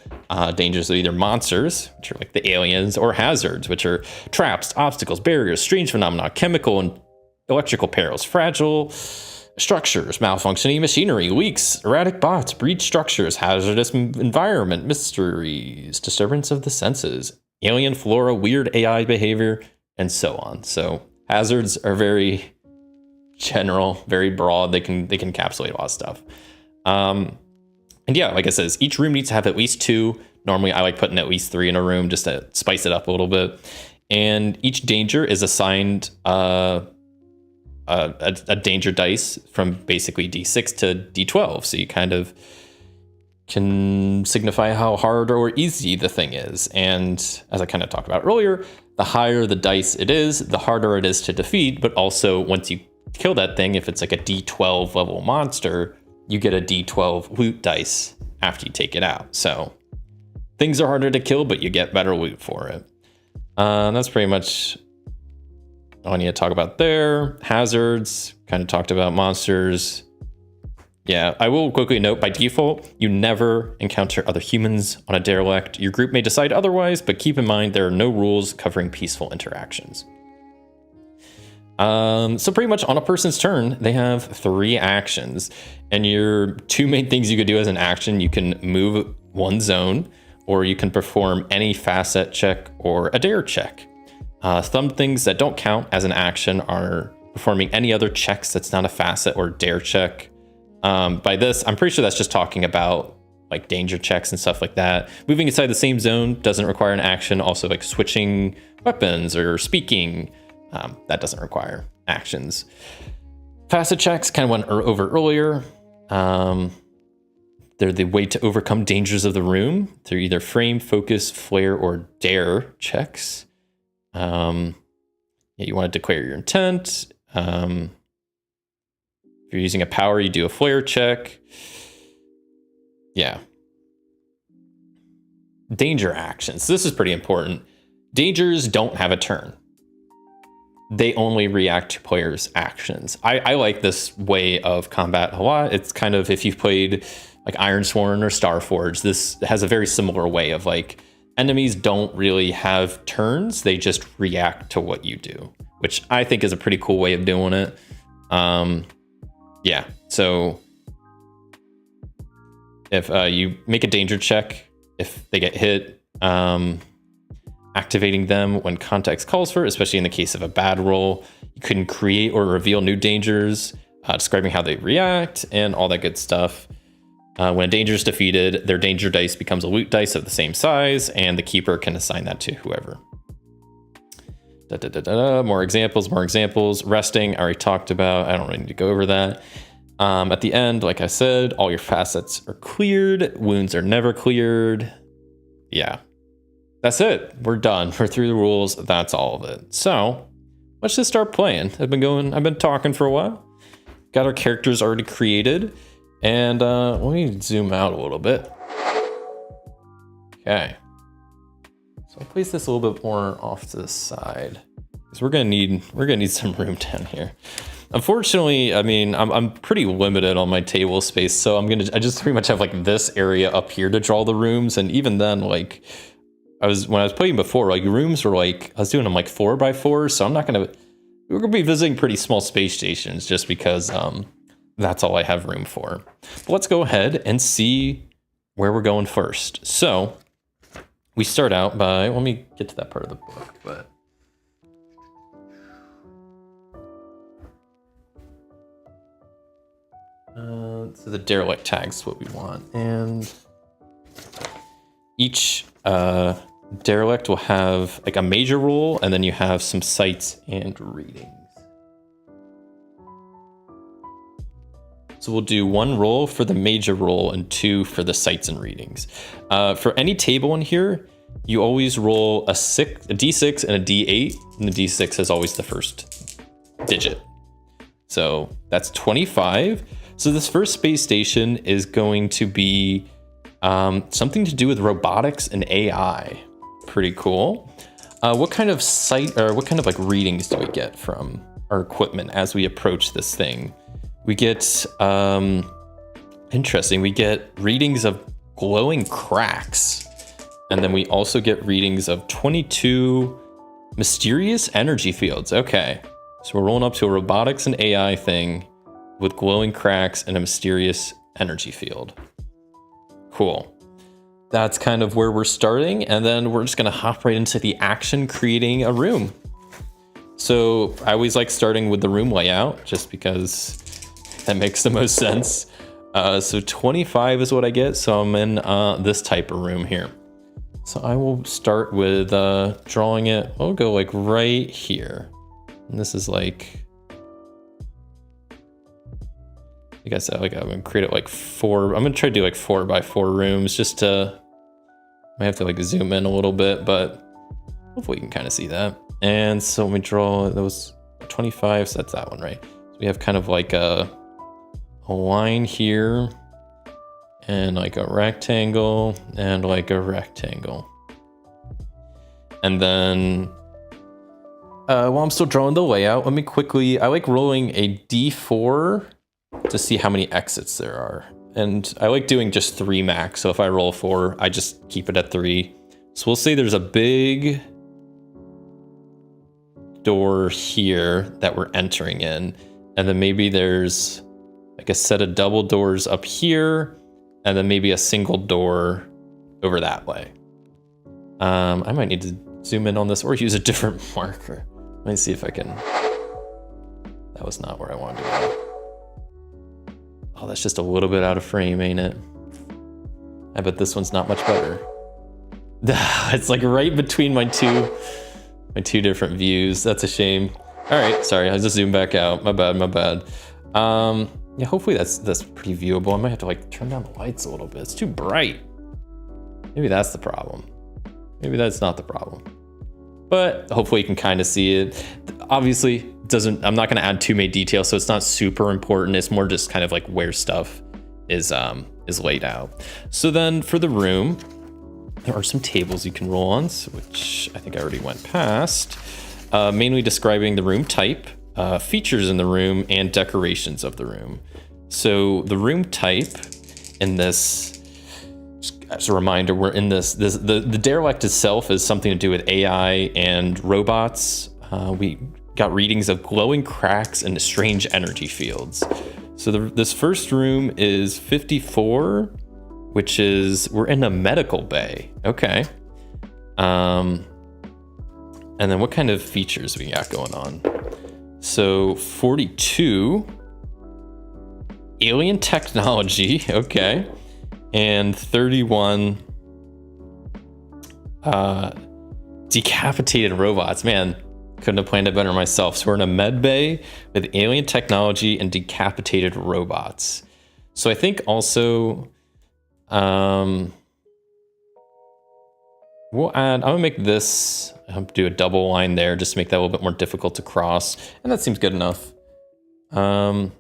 dangers. So either monsters, which are like the aliens, or hazards, which are traps, obstacles, barriers, strange phenomena, chemical and electrical perils, fragile structures, malfunctioning machinery, leaks, erratic bots, breach structures, hazardous environment, mysteries, disturbance of the senses, alien flora, weird AI behavior, and so on. So hazards are very general, very broad. They can encapsulate a lot of stuff. And yeah, like I said, each room needs to have at least 2. Normally, I like putting at least 3 in a room just to spice it up a little bit. And each danger is assigned a danger dice from basically D6 to D12. So you kind of can signify how hard or easy the thing is. And as I kind of talked about earlier, the higher the dice it is, the harder it is to defeat. But also, once you kill that thing, if it's like a D12 level monster, you get a D12 loot dice after you take it out. So things are harder to kill, but you get better loot for it. That's pretty much all I need to talk about there. Hazards, kind of talked about monsters. Yeah, I will quickly note, by default, you never encounter other humans on a derelict. Your group may decide otherwise, but keep in mind there are no rules covering peaceful interactions. So pretty much on a person's turn, they have 3 actions. And your 2 main things you could do as an action, you can move 1 zone, or you can perform any facet check or a dare check. Some things that don't count as an action are performing any other checks that's not a facet or dare check. By this, I'm pretty sure that's just talking about like danger checks and stuff like that. Moving inside the same zone doesn't require an action. Also, like switching weapons or speaking, that doesn't require actions. Facet checks kind of went over earlier. They're the way to overcome dangers of the room. They're either frame, focus, flare, or dare checks. Yeah, you want to declare your intent. If you're using a power, you do a flare check. Yeah. Danger actions. This is pretty important. Dangers don't have a turn. They only react to players' actions. I like this way of combat a lot. It's kind of, if you've played like Ironsworn or Starforge, this has a very similar way of like, enemies don't really have turns. They just react to what you do, which I think is a pretty cool way of doing it. Yeah, so if you make a danger check, if they get hit, activating them when context calls for, especially in the case of a bad roll, you can create or reveal new dangers, describing how they react and all that good stuff. When a danger is defeated, their danger dice becomes a loot dice of the same size, and the keeper can assign that to whoever. More examples. Resting, I already talked about. I don't really need to go over that. At the end, like I said, all your facets are cleared. Wounds are never cleared. Yeah, that's it. We're done. We're through the rules. That's all of it. So let's just start playing. I've been talking for a while. Got our characters already created. And let me zoom out a little bit. Okay. So I'll place this a little bit more off to the side, because we're gonna need some room down here. Unfortunately, I mean, I'm pretty limited on my table space, so I just pretty much have like this area up here to draw the rooms, and even then, like when I was playing before, like rooms were like, I was doing them like 4x4, so we're gonna be visiting pretty small space stations just because that's all I have room for. But let's go ahead and see where we're going first. So we start out by, let me get to that part of the book, but so the derelict tags is what we want, and each derelict will have like a major role, and then you have some sights and readings. So we'll do 1 roll for the major role and 2 for the sights and readings. For any table in here, you always roll a D6 and a D8, and the D6 is always the first digit. So that's 25. So this first space station is going to be something to do with robotics and AI. Pretty cool. What kind of sight, or what kind of like readings do we get from our equipment as we approach this thing? We get, interesting, we get readings of glowing cracks. And then we also get readings of 22 mysterious energy fields. Okay, so we're rolling up to a robotics and AI thing with glowing cracks and a mysterious energy field. Cool. that's kind of where we're starting. And then we're just gonna hop right into the action creating a room. So I always like starting with the room layout just because that makes the most sense. So 25 is what I get. So I'm in this type of room here. So I will start with drawing it. I'll go like right here. And this is like, I said, like I'm gonna create it like I'm gonna try to do like 4x4 rooms just to, I have to like zoom in a little bit, but hopefully you can kind of see that. And so let me draw those 25, so that's that one, right? So we have kind of like a line here and like a rectangle and like a rectangle. And then while I'm still drawing the layout, let me quickly, I like rolling a D4 to see how many exits there are. And I like doing just 3 max. So if I roll 4, I just keep it at 3. So we'll say there's a big door here that we're entering in. And then maybe there's like a set of double doors up here. And then maybe a single door over that way. I might need to zoom in on this or use a different marker. Let me see if I can. That was not where I wanted to go. Oh, that's just a little bit out of frame, ain't it? I bet this one's not much better. It's like right between my two different views. That's a shame. All right, sorry, I just zoomed back out. My bad. Yeah, hopefully that's pretty viewable. I might have to like turn down the lights a little bit. It's too bright. Maybe that's the problem. Maybe that's not the problem. But hopefully you can kind of see it. Obviously, I'm not gonna add too many details, so it's not super important. It's more just kind of like where stuff is laid out. So then for the room, there are some tables you can roll on, which I think I already went past, mainly describing the room type, features in the room, and decorations of the room. So the room type in this, just as a reminder, we're in the derelict itself is something to do with AI and robots. We got readings of glowing cracks and strange energy fields. So this first room is 54, which is, we're in a medical bay. Okay. And then what kind of features we got going on? So 42, alien technology. Okay. And 31, decapitated robots. Man, couldn't have planned it better myself. So we're in a med bay with alien technology and decapitated robots. So I think also, we'll add, I'm gonna make this, do a double line there, just to make that a little bit more difficult to cross. And that seems good enough. I'm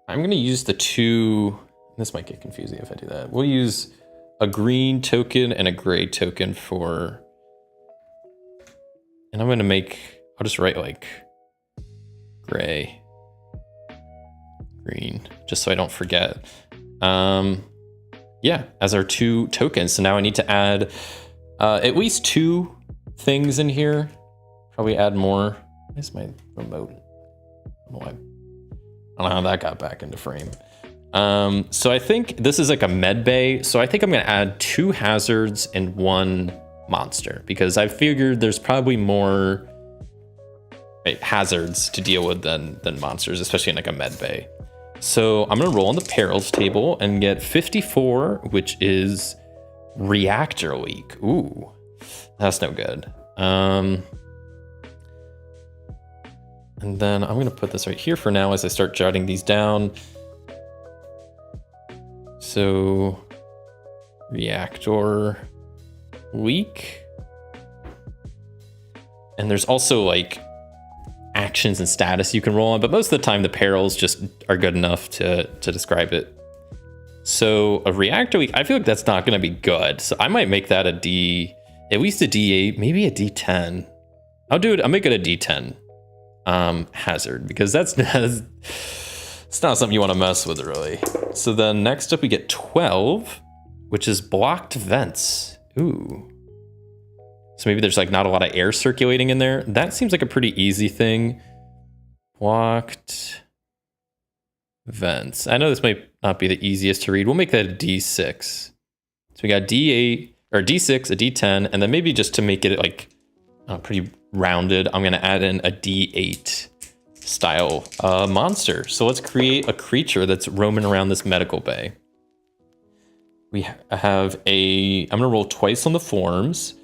gonna use the 2, this might get confusing if I do that. We'll use a green token and a gray token for, and I'm gonna make, I'll just write like gray, green, just so I don't forget. Yeah, as our 2 tokens. So now I need to add at least 2 things in here. Probably add more. Where's my remote? I don't know how that got back into frame. So I think this is like a med bay. So I think I'm gonna add 2 hazards and 1 monster, because I figured there's probably more hazards to deal with than monsters, especially in like a med bay. So I'm gonna roll on the perils table and get 54, which is reactor leak. Ooh, that's no good. And then I'm gonna put this right here for now as I start jotting these down. So reactor leak. And there's also like actions and status you can roll on, but most of the time the perils just are good enough to describe it. So a reactor leak, I feel like that's not gonna be good. So I might make that a D, at least a D8, maybe a D10. I'll make it a D10 hazard, because that's it's not something you want to mess with really. So then next up we get 12, which is blocked vents. Ooh. So maybe there's like not a lot of air circulating in there. That seems like a pretty easy thing. Blocked vents. I know this might not be the easiest to read. We'll make that a D6. So we got D8 or D6, a D10, and then maybe just to make it like pretty rounded, I'm gonna add in a D8 style monster. So let's create a creature that's roaming around this medical bay. We have I'm gonna roll twice on the forms.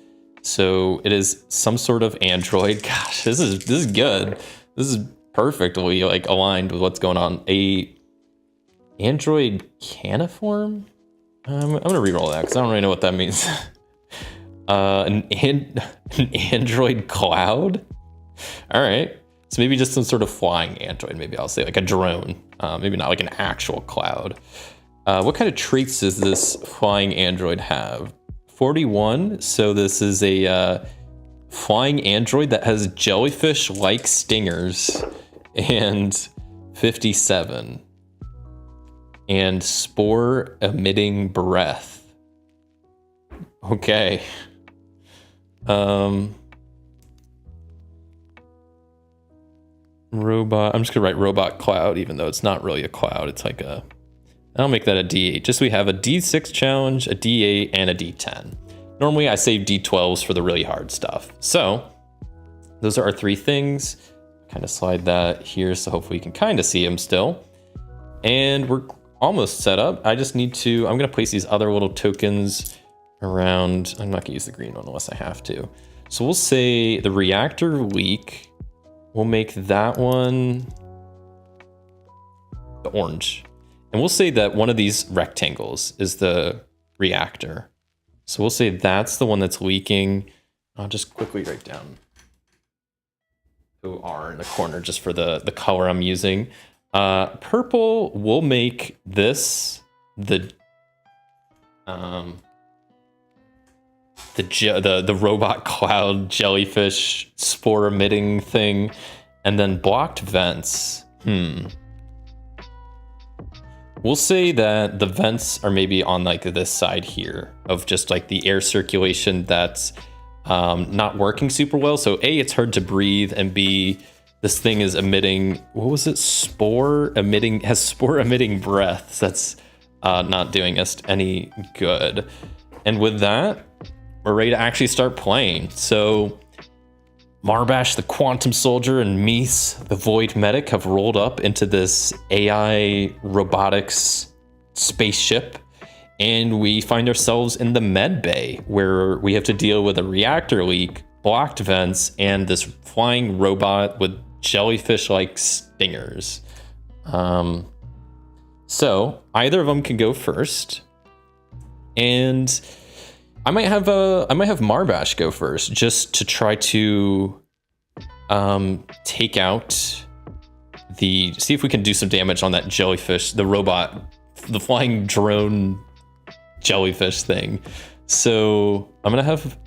So it is some sort of android. Gosh, this is good. This is perfectly like aligned with what's going on. A android caniform? I'm gonna re-roll that because I don't really know what that means. An android cloud? All right. So maybe just some sort of flying android. Maybe I'll say like a drone. Maybe not like an actual cloud. What kind of traits does this flying android have? 41. So this is a flying android that has jellyfish-like stingers. And 57. And spore-emitting breath. Okay. Robot. I'm just gonna write robot cloud, even though it's not really a cloud. It's like I'll make that a D8. Just so we have a D6 challenge, a D8, and a D10. Normally I save D12s for the really hard stuff. So those are our three things. Kind of slide that here so hopefully you can kind of see them still. And we're almost set up. I just need to, I'm gonna place these other little tokens around. I'm not gonna use the green one unless I have to. So we'll say the reactor leak. We'll make that one the orange. And we'll say that one of these rectangles is the reactor. So we'll say that's the one that's leaking. I'll just quickly write down OR in the corner just for the color I'm using. Purple, we'll make this the robot cloud jellyfish spore emitting thing, and then blocked vents. We'll say that the vents are maybe on like this side here of just like the air circulation that's not working super well. So A, it's hard to breathe, and B, this thing is emitting, what was it? Has spore emitting breath. That's not doing us any good. And with that, we're ready to actually start playing. So Marbash, the Quantum Soldier, and Mies, the Void Medic, have rolled up into this AI robotics spaceship, and we find ourselves in the med bay where we have to deal with a reactor leak, blocked vents, and this flying robot with jellyfish-like stingers. So either of them can go first, and I might have Marbash go first just to try to take out see if we can do some damage on that jellyfish, the robot, the flying drone jellyfish thing. So I'm gonna have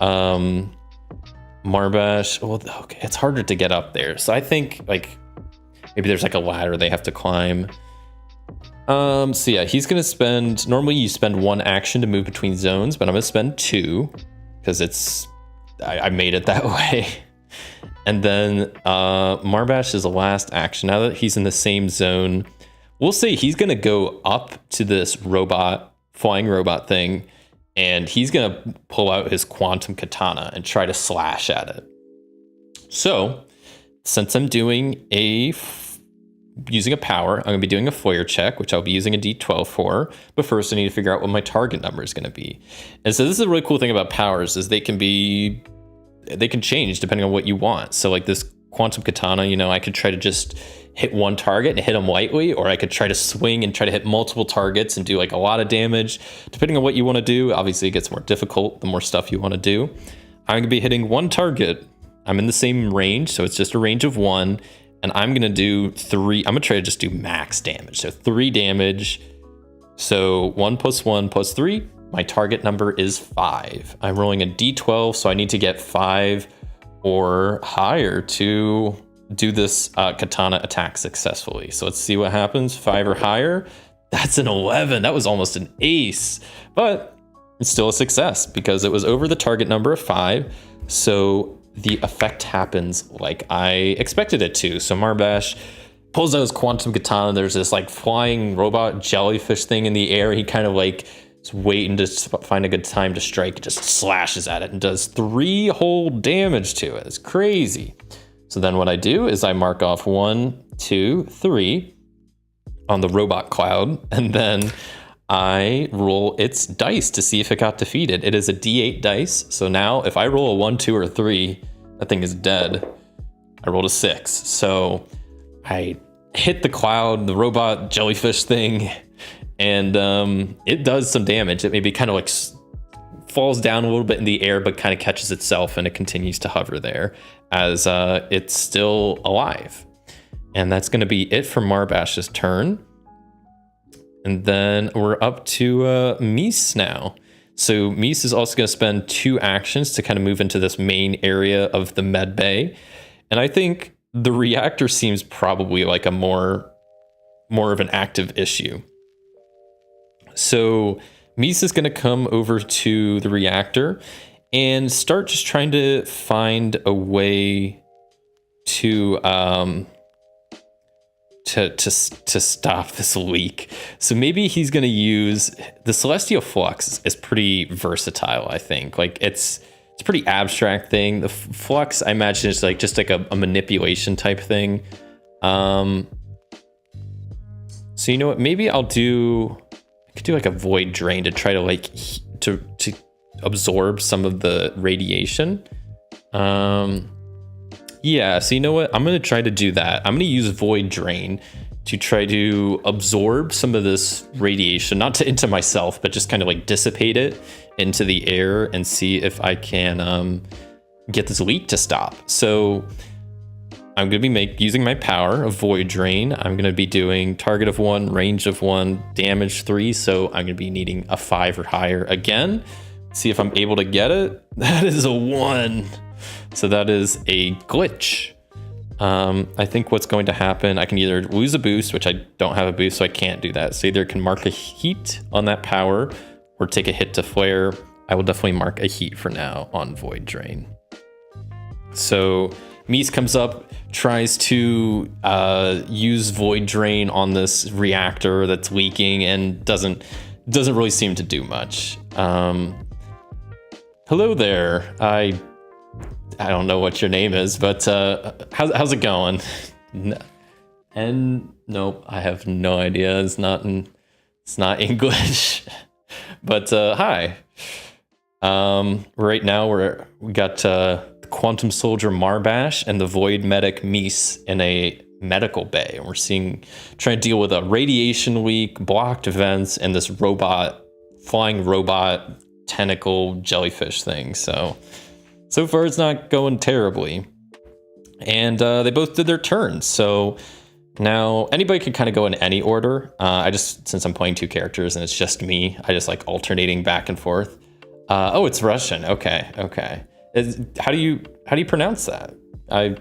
Marbash. Well, okay, it's harder to get up there. So I think like maybe there's like a ladder they have to climb. So yeah, he's gonna spend, normally you spend one action to move between zones, but I'm gonna spend two because I made it that way. And then Marbash is the last action. Now that he's in the same zone, we'll say he's gonna go up to this flying robot thing, and he's gonna pull out his quantum katana and try to slash at it. So since I'm doing using a power, I'm gonna be doing a foyer check, which I'll be using a D12 for, but first I need to figure out what my target number is gonna be. And so this is a really cool thing about powers, is they can change depending on what you want. So like this quantum katana, I could try to just hit one target and hit them lightly, or I could try to swing and try to hit multiple targets and do like a lot of damage. Depending on what you want to do, obviously it gets more difficult the more stuff you want to do. I'm gonna be hitting one target. I'm in the same range, so it's just a range of 1. And I'm gonna do 3. I'm gonna try to just do max damage. So 3 damage. So 1 + 1 + 3. My target number is 5. I'm rolling a D12, so I need to get 5 or higher to do this katana attack successfully. So let's see what happens. 5 or higher. That's an 11. That was almost an ace, but it's still a success because it was over the target number of 5. So the effect happens like I expected it to. So Marbash pulls out his quantum katana. There's this like flying robot jellyfish thing in the air. He kind of like Just waiting to find a good time to strike. It just slashes at it and does 3 whole damage to it. It's crazy. So then what I do is I mark off 1, 2, 3 on the robot cloud, and then I roll its dice to see if it got defeated. It is a D8 dice. So now if I roll a 1, 2, or 3, that thing is dead. I rolled a 6. So I hit the cloud, the robot jellyfish thing, and it does some damage. It maybe kind of like falls down a little bit in the air, but kind of catches itself, and it continues to hover there as it's still alive. And that's going to be it for Marbash's turn. And then we're up to Mies now. So Mies is also going to spend 2 actions to kind of move into this main area of the med bay. And I think the reactor seems probably like a more of an active issue. So Mies is going to come over to the reactor and start just trying to find a way to stop this leak. So maybe he's going to use the Celestial Flux is pretty versatile, I think. Like it's a pretty abstract thing. The flux, I imagine, is like just like a manipulation type thing. So you know what? Maybe I could do like a void drain to try to like to absorb some of the radiation. Yeah, so you know what? I'm going to try to do that. I'm going to use Void Drain to try to absorb some of this radiation, not into myself, but just kind of like dissipate it into the air and see if I can get this leak to stop. So I'm going to be using my power of Void Drain. I'm going to be doing target of 1, range of 1, damage 3. So I'm going to be needing a 5 or higher again. See if I'm able to get it. That is a 1. So that is a glitch. I think what's going to happen, I can either lose a boost, which I don't have a boost, so I can't do that. So either can mark a heat on that power or take a hit to flare. I will definitely mark a heat for now on Void Drain. So Mies comes up, tries to use Void Drain on this reactor that's leaking and doesn't really seem to do much. Hello there. I don't know what your name is, but how's it going? And nope, I have no idea. It's not English. But hi. Right now we got the Quantum Soldier Marbash and the Void Medic Mies in a medical bay, and we're trying to deal with a radiation leak, blocked vents, and this flying robot tentacle jellyfish thing. So far, it's not going terribly. And they both did their turns. So now anybody can kind of go in any order. Since I'm playing 2 characters and it's just me, I just like alternating back and forth. Oh, it's Russian. Okay. How do you pronounce that? I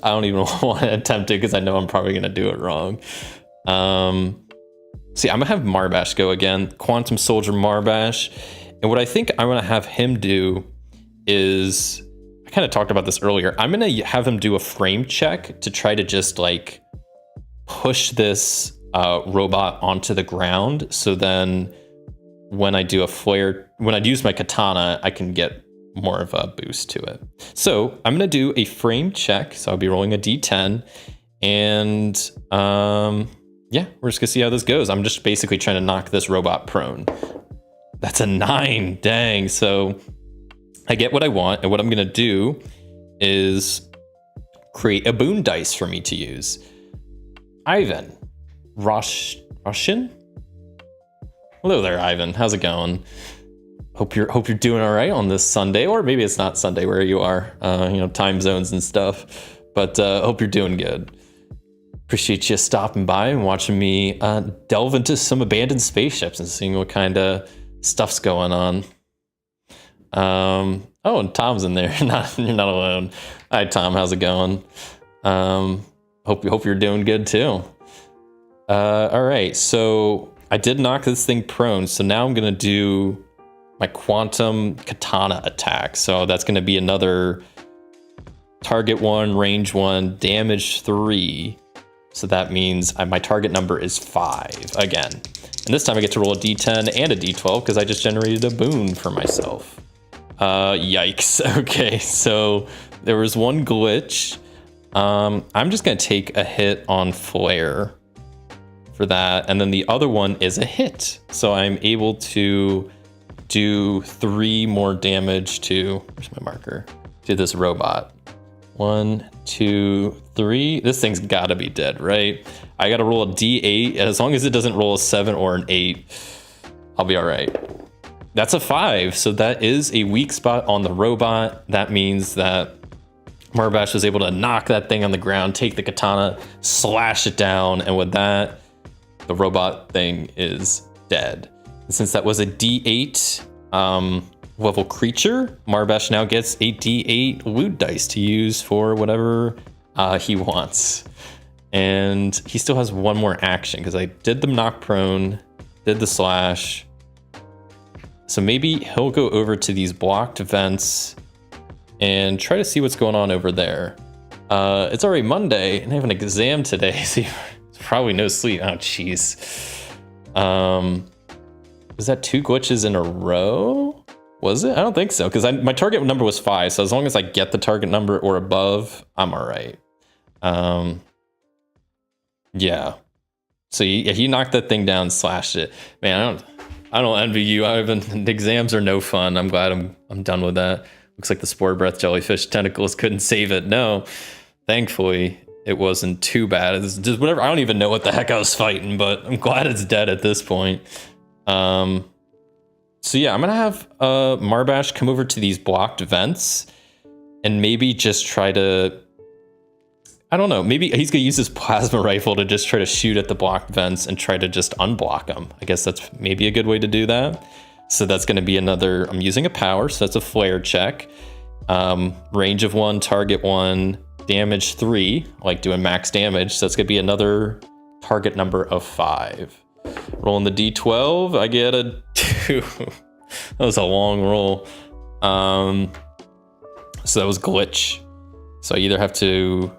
don't even want to attempt it because I know I'm probably going to do it wrong. See, I'm going to have Marbash go again. Quantum Soldier Marbash. And what I think I'm going to have him do is, I kind of talked about this earlier, I'm going to have him do a frame check to try to just like push this robot onto the ground. So then when I do when I use my katana, I can get more of a boost to it. So I'm going to do a frame check. So I'll be rolling a D10 and yeah, we're just gonna see how this goes. I'm just basically trying to knock this robot prone. That's a 9, dang. So I get what I want, and what I'm gonna do is create a boon dice for me to use. Ivan, Russian? Hello there, Ivan. How's it going? Hope you're doing all right on this Sunday, or maybe it's not Sunday where you are. Time zones and stuff. But hope you're doing good. Appreciate you stopping by and watching me delve into some abandoned spaceships and seeing what kind of stuff's going on. Oh, and Tom's in there. You're not alone. Hi, Tom. How's it going? Hope you're doing good too. All right. So I did knock this thing prone. So now I'm gonna do my quantum katana attack. So that's gonna be another target 1, range 1, damage 3. So that means my target number is 5 again. And this time I get to roll a d10 and a d12 because I just generated a boon for myself. Yikes. Okay, so there was one glitch. I'm just gonna take a hit on flare for that, and then the other one is a hit. So I'm able to do 3 more damage to, where's my marker? To this robot. 1, 2, 3. This thing's gotta be dead, right? I gotta roll a d8. As long as it doesn't roll a 7 or an 8, I'll be all right. That's a 5, so that is a weak spot on the robot. That means that Marbash was able to knock that thing on the ground, take the katana, slash it down, and with that, the robot thing is dead. And since that was a d8 level creature, Marbash now gets a d8 loot dice to use for whatever he wants. And he still has one more action because I did the knock prone, did the slash. So maybe he'll go over to these blocked vents and try to see what's going on over there. It's already Monday and I have an exam today, so it's probably no sleep. Oh, jeez. Was that 2 glitches in a row? Was it? I don't think so, because my target number was 5, so as long as I get the target number or above, I'm all right. Yeah. So he knocked that thing down, slashed it. Man, I don't envy you. The exams are no fun. I'm glad I'm done with that. Looks like the spore breath jellyfish tentacles couldn't save it. No, thankfully it wasn't too bad. It's just whatever. I don't even know what the heck I was fighting, but I'm glad it's dead at this point. So yeah, I'm gonna have Marbash come over to these blocked vents and maybe just try to, I don't know, maybe he's gonna use his plasma rifle to just try to shoot at the blocked vents and try to just unblock them. I guess that's maybe a good way to do that. So that's gonna be another, I'm using a power, so that's a flare check. Range of 1, target 1, damage 3, like doing max damage. So that's gonna be another target number of 5. Rolling the d12, I get a 2. That was a long roll. So that was glitch. So I either have to,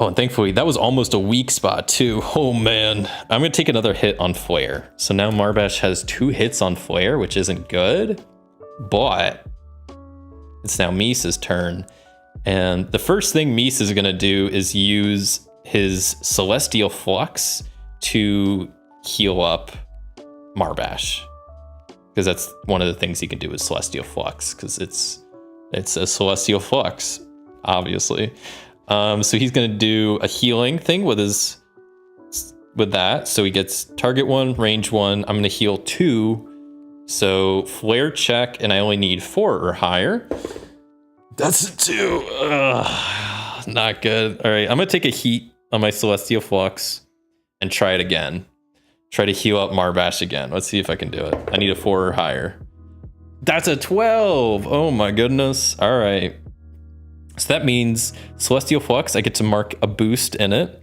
oh, and thankfully that was almost a weak spot too. Oh man, I'm gonna take another hit on flare. So now Marbash has 2 hits on flare, which isn't good, but it's now Misa's turn. And the first thing Misa is gonna do is use his Celestial Flux to heal up Marbash, because that's one of the things he can do is Celestial Flux, because it's a Celestial Flux, obviously. So he's gonna do a healing thing with that. So he gets target 1, range 1. I'm gonna heal 2. So flare check, and I only need 4 or higher. That's a 2. Ugh, not good. All right, I'm gonna take a heat on my Celestial Flux and try it again. Try to heal up Marbash again. Let's see if I can do it. I need a 4 or higher. That's a 12. Oh my goodness. All right. So that means Celestial Flux, I get to mark a boost in it.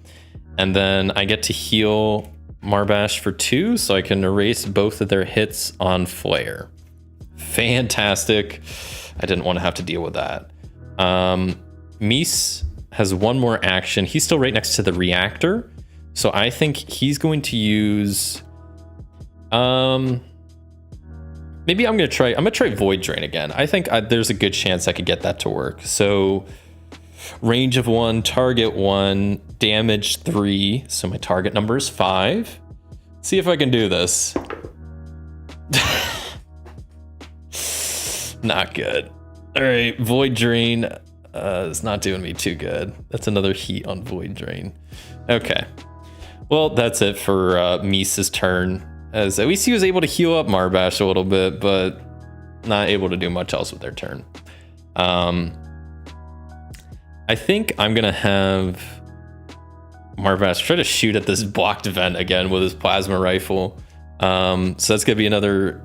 And then I get to heal Marbash for 2, so I can erase both of their hits on flare. Fantastic. I didn't want to have to deal with that. Mies has 1 more action. He's still right next to the reactor. So I think he's going to use, maybe I'm gonna try Void Drain again. I think there's a good chance I could get that to work. So range of 1, target 1, damage 3. So my target number is 5. See if I can do this. Not good. All right, Void Drain is not doing me too good. That's another heat on Void Drain. Okay. Well, that's it for Misa's turn. As at least he was able to heal up Marbash a little bit, but not able to do much else with their turn. I think I'm gonna have Marbash try to shoot at this blocked vent again with his plasma rifle. So that's gonna be another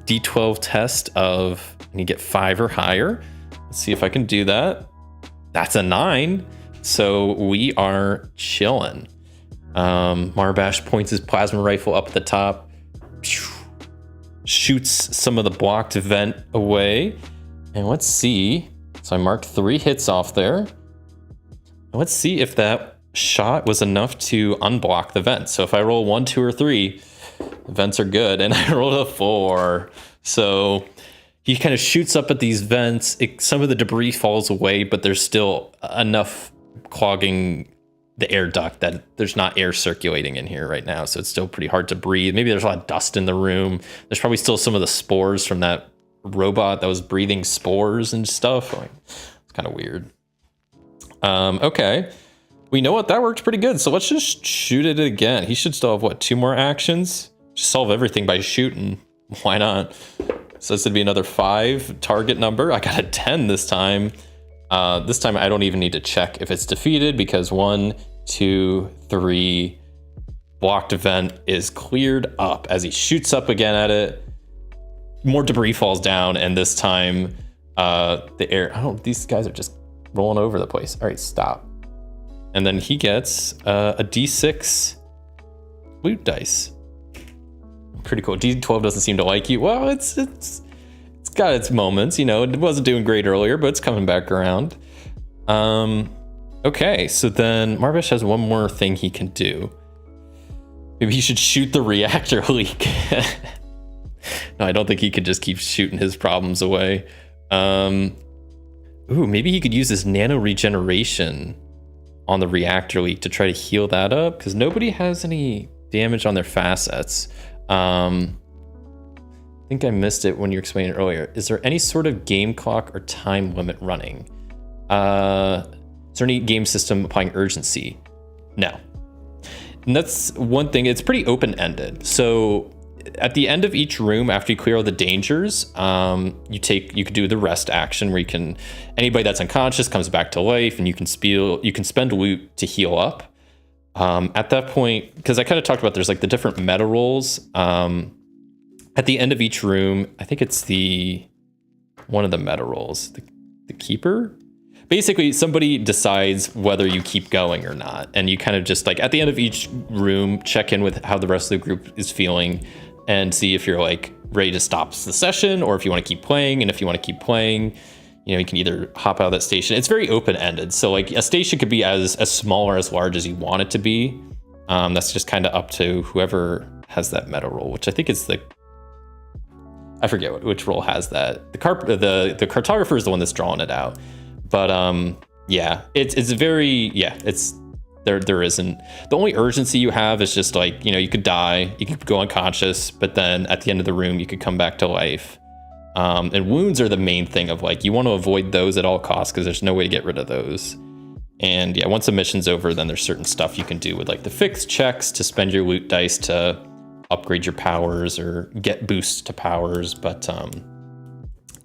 D12 test of, I need to get 5 or higher. Let's see if I can do that. That's a 9. So we are chilling. Marbash points his plasma rifle up at the top, shoots some of the blocked vent away, and let's see. So I marked 3 hits off there. Let's see if that shot was enough to unblock the vents. So if I roll 1, 2, or 3, the vents are good. And I rolled a 4. So he kind of shoots up at these vents. Some of the debris falls away, but there's still enough clogging the air duct that there's not air circulating in here right now. So it's still pretty hard to breathe. Maybe there's a lot of dust in the room. There's probably still some of the spores from that robot that was breathing spores and stuff. Like, it's kind of weird. Okay. We know what that worked pretty good. So let's just shoot it again. He should still have, what, 2 more actions? Just solve everything by shooting. Why not? So this would be another 5 target number. I got a 10 this time. This time I don't even need to check if it's defeated because 1, 2, 3, blocked event is cleared up. As he shoots up again at it, more debris falls down, and this time the air, these guys are just rolling over the place. All right, stop. And then he gets a D6 loot dice. Pretty cool. D12 doesn't seem to like you. Well, it's got its moments, you know. It wasn't doing great earlier, but it's coming back around. Okay, so then Marbesh has one more thing he can do. Maybe he should shoot the reactor leak. No, I don't think he could just keep shooting his problems away. Ooh, maybe he could use this nano regeneration on the reactor leak to try to heal that up, because nobody has any damage on their facets. I think I missed it when you were explaining it earlier. Is there any sort of game clock or time limit running? Is there any game system applying urgency? No. And that's one thing. It's pretty open-ended. So at the end of each room, after you clear all the dangers, you could do the rest action where anybody that's unconscious comes back to life, and you can spend loot to heal up. At that point, because I kind of talked about there's like the different meta roles. At the end of each room, I think it's one of the meta roles, the keeper. Basically, somebody decides whether you keep going or not, and you kind of just like at the end of each room check in with how the rest of the group is feeling and see if you're like ready to stop the session or if you want to keep playing. And if you want to keep playing, you know, you can either hop out of that station. It's very open-ended. So like a station could be as small or as large as you want it to be. That's just kind of up to whoever has that meta role, which I think is I forget which role has that. The cartographer is the one that's drawing it out. But yeah, it's very, it's there isn't. The only urgency you have is just like, you know, you could die, you could go unconscious, but then at the end of the room, you could come back to life. And wounds are the main thing of like, you want to avoid those at all costs because there's no way to get rid of those. And yeah, once the mission's over, then there's certain stuff you can do with like the fixed checks to spend your loot dice to upgrade your powers or get boosts to powers. But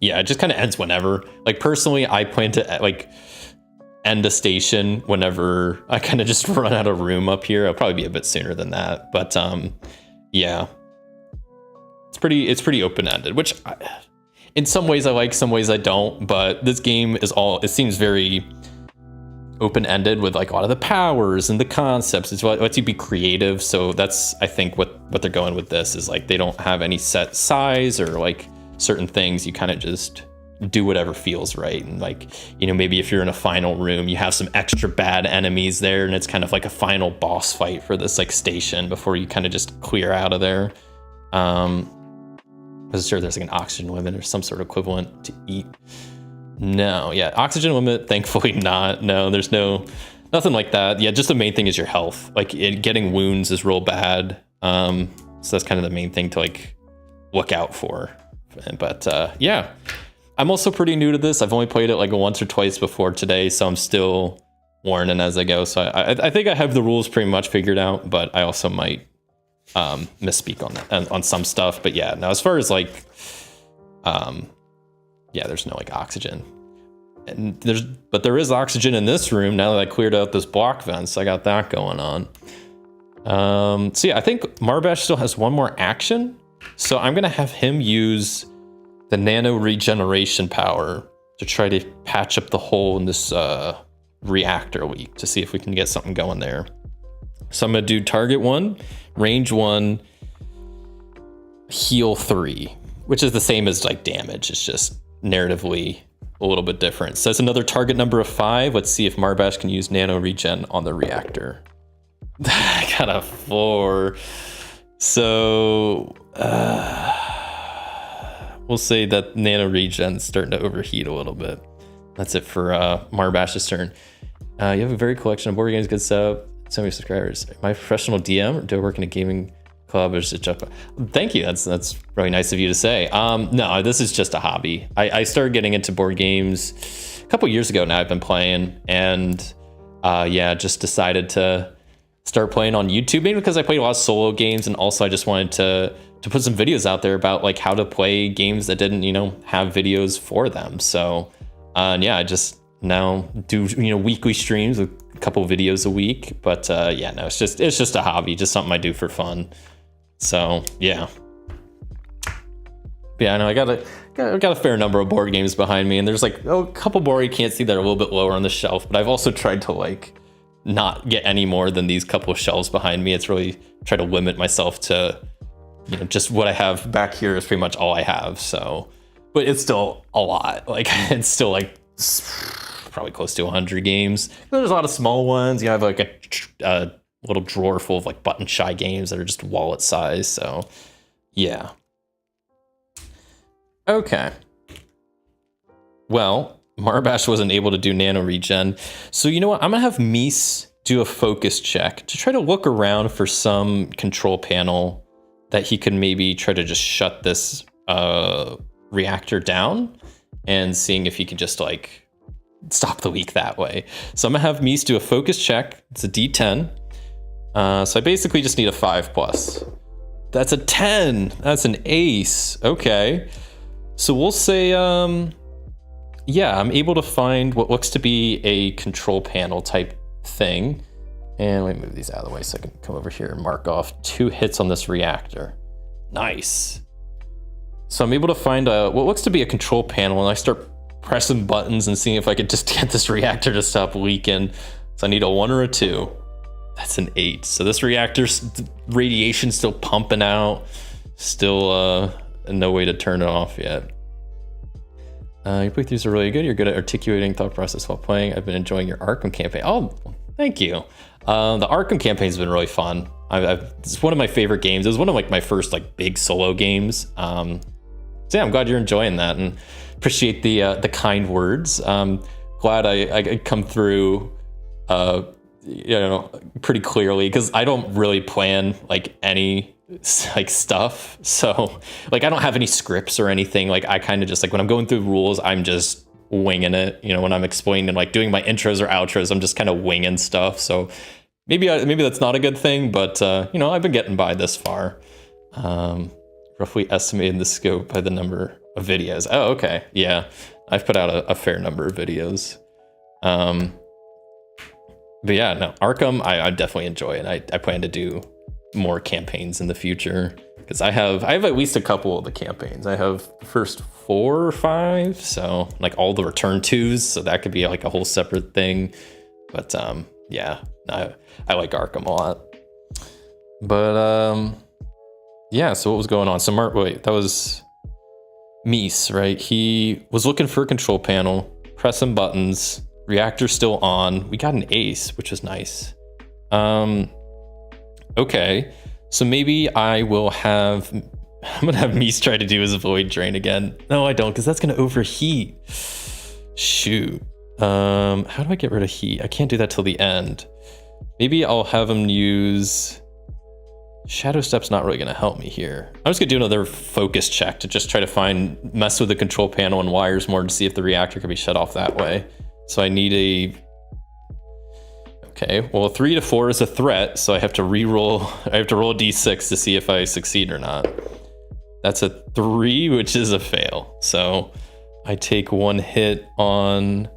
yeah, it just kind of ends whenever. Like personally, I plan to like end a station whenever I kind of just run out of room up here. I'll probably be a bit sooner than that. But yeah, it's pretty open-ended, which in some ways I like, some ways I don't. But this game it seems very open-ended with like a lot of the powers and the concepts. It's what lets you be creative. So that's, I think, what they're going with this is like they don't have any set size or like certain things. You kind of just do whatever feels right. And like, you know, maybe if you're in a final room, you have some extra bad enemies there and it's kind of like a final boss fight for this like station before you kind of just clear out of there. I'm sure there's like an oxygen limit or some sort of equivalent to eat. No, yeah, oxygen limit, thankfully not. No, there's nothing like that. Yeah, just the main thing is your health. Like getting wounds is real bad. So that's kind of the main thing to like look out for. But yeah, I'm also pretty new to this. I've only played it like once or twice before today, so I'm still learning as I go. So I think I have the rules pretty much figured out, but I also might misspeak on that, on some stuff. But yeah, now as far as like, yeah, there's no like oxygen, and there is oxygen in this room now that I cleared out this block vent, so I got that going on. So yeah, I think Marbesh still has one more action, so I'm gonna have him use the nano regeneration power to try to patch up the hole in this reactor leak to see if we can get something going there. So I'm gonna do target 1, range 1, heal 3, which is the same as like damage. It's just narratively a little bit different. So it's another target number of 5. Let's see if Marbash can use nano regen on the reactor. I got a 4. So we'll say that nano regen's starting to overheat a little bit. That's it for Marbash's turn. You have a very collection of board games, good setup. So many subscribers. Am I a professional DM or do I work in a gaming club or just a Thank you. That's really nice of you to say. No, this is just a hobby. I started getting into board games a couple years ago now. I've been playing, and yeah, just decided to start playing on YouTube, maybe because I played a lot of solo games, and also I just wanted to put some videos out there about like how to play games that didn't, have videos for them. So yeah, I just now do weekly streams with a couple videos a week. But yeah, no, it's just a hobby, just something I do for fun. So yeah. Yeah, I know I got a fair number of board games behind me, and there's like a couple more you can't see that are a little bit lower on the shelf, but I've also tried to like not get any more than these couple of shelves behind me. It's really try to limit myself to just what I have back here is pretty much all I have. So, but it's still a lot. Like it's still like probably close to 100 games. There's a lot of small ones. You have like a little drawer full of like button shy games that are just wallet size. So yeah. Okay. Well, Marbash wasn't able to do nano regen. So you know what? I'm gonna have Mies do a focus check to try to look around for some control panel that he could maybe try to just shut this reactor down, and seeing if he can just like stop the leak that way. So I'm gonna have Mies do a focus check. It's a D10. So I basically just need a 5+. That's a 10. That's an ace. Okay. So we'll say, yeah, I'm able to find what looks to be a control panel type thing. And let me move these out of the way so I can come over here and mark off 2 hits on this reactor. Nice. So I'm able to find what looks to be a control panel, and I start pressing buttons and seeing if I could just get this reactor to stop leaking. So I need a 1 or a 2. That's an 8. So this reactor's radiation's still pumping out. Still no way to turn it off yet. Your playthroughs are really good. You're good at articulating thought process while playing. I've been enjoying your Arkham campaign. Oh, thank you. The Arkham campaign's been really fun. It's one of my favorite games. It was one of like my first like big solo games. So yeah, I'm glad you're enjoying that, and appreciate the kind words. Glad I come through pretty clearly, because I don't really plan like any like stuff. So like I don't have any scripts or anything. Like I kind of just like when I'm going through rules, I'm just winging it. When I'm explaining like doing my intros or outros, I'm just kind of winging stuff. So maybe that's not a good thing, but I've been getting by this far. Roughly estimated the scope by the number of videos. Oh, okay. Yeah, I've put out a fair number of videos. But yeah, no, Arkham, I definitely enjoy it. I plan to do more campaigns in the future, because I have at least a couple of the campaigns. I have the first 4 or 5, so like all the return 2s, so that could be like a whole separate thing. But yeah, I like Arkham a lot. But yeah, so what was going on? So that was Mies, right? He was looking for a control panel, pressing buttons, reactor still on. We got an ace, which was nice. Okay, so maybe I'm gonna have Mies try to do his void drain again. No, I don't, because that's gonna overheat. Shoot. How do I get rid of heat? I can't do that till the end. Maybe I'll have him use Shadow Step's not really gonna help me here. I'm just gonna do another focus check to just try to mess with the control panel and wires more to see if the reactor can be shut off that way. So I need okay, well, a 3 to 4 is a threat, so I have to roll a d6 to see if I succeed or not. That's a 3, which is a fail. So I take 1 hit on,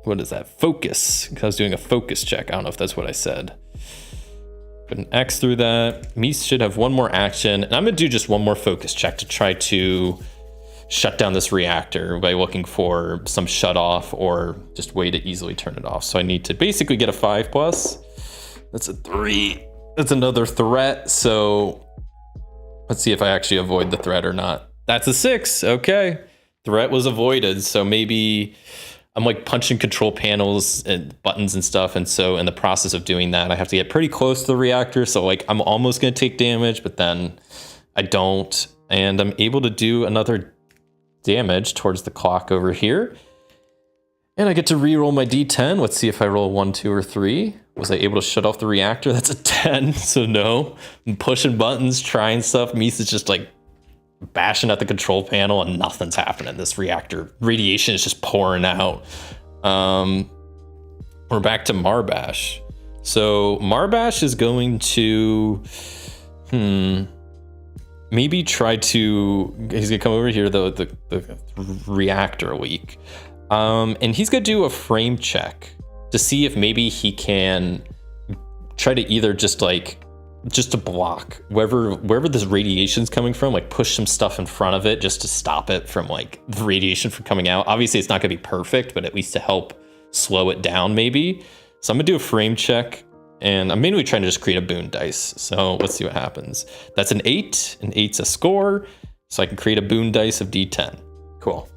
what is that? Focus, because I was doing a focus check. I don't know if that's what I said. Put an X through that. Mies should have 1 more action, and I'm gonna do just 1 more focus check to try to shut down this reactor by looking for some shut off or just way to easily turn it off. So I need to basically get a 5+. That's a 3. That's another threat. So let's see if I actually avoid the threat or not. That's a 6. Okay. threat was avoided. So maybe I'm like punching control panels and buttons and stuff. And so in the process of doing that, I have to get pretty close to the reactor. So like I'm almost going to take damage, but then I don't. And I'm able to do another damage towards the clock over here. And I get to re-roll my D10. Let's see if I roll 1, 2, or 3. Was I able to shut off the reactor? That's a 10, so no. I'm pushing buttons, trying stuff. Misa's just like bashing at the control panel and nothing's happening. This reactor radiation is just pouring out. We're back to Marbash. So Marbash is going to maybe try to, he's gonna come over here, the reactor weak. And he's gonna do a frame check to see if maybe he can try to either just to block wherever this radiation's coming from, like push some stuff in front of it just to stop it from like the radiation from coming out. Obviously it's not gonna be perfect, but at least to help slow it down maybe. So I'm gonna do a frame check, and I'm mainly trying to just create a boon dice. So let's see what happens. That's an 8. An 8's a score, so I can create a boon dice of D10. Cool.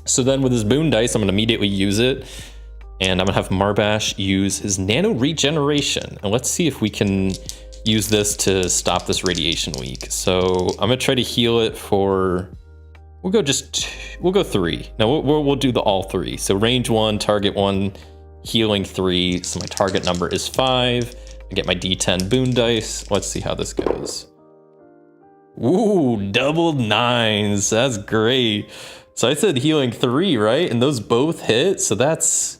So then with this boon dice, I'm gonna immediately use it, and I'm gonna have Marbash use his nano regeneration. And let's see if we can use this to stop this radiation weak. So I'm gonna try to heal it for, we'll go 3. No, we'll do the all 3. So range 1, target 1, healing 3. So my target number is 5. I get my D10 boon dice. Let's see how this goes. Ooh, double 9s. That's great. So I said healing 3, right? And those both hit. So that's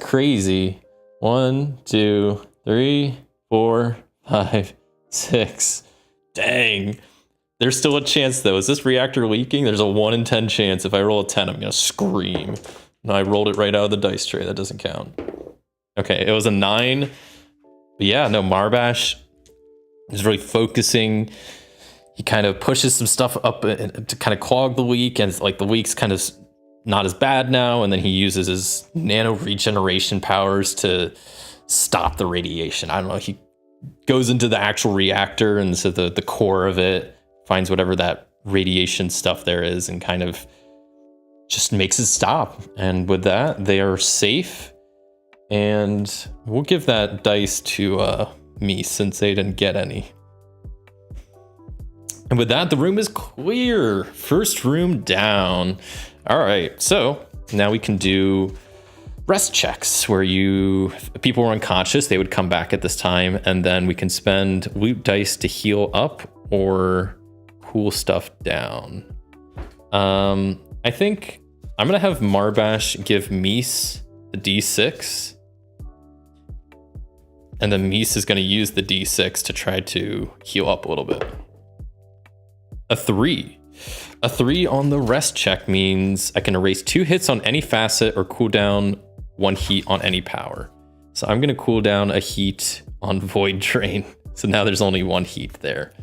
crazy. 1, 2, 3, 4, 5, 6. Dang. There's still a chance though. Is this reactor leaking? There's a 1 in 10 chance. If I roll a 10, I'm gonna scream. No, I rolled it right out of the dice tray. That doesn't count. Okay, it was a 9. But yeah, no, Marbash is really focusing. He kind of pushes some stuff up to kind of clog the leak, and like the leak's kind of not as bad now. And then he uses his nano regeneration powers to stop the radiation. I don't know. He goes into the actual reactor and so the core of it, finds whatever that radiation stuff there is, and kind of just makes it stop. And with that, they are safe. And we'll give that dice to me since they didn't get any. And with that, the room is clear. First room down. All right, so now we can do rest checks where if people were unconscious, they would come back at this time, and then we can spend loot dice to heal up or cool stuff down. I think I'm gonna have Marbash give Mies the D6, and then Mies is gonna use the D6 to try to heal up a little bit. A 3. A 3 on the rest check means I can erase 2 hits on any facet or cool down 1 heat on any power. So I'm gonna cool down a heat on Void Drain. So now there's only 1 heat there.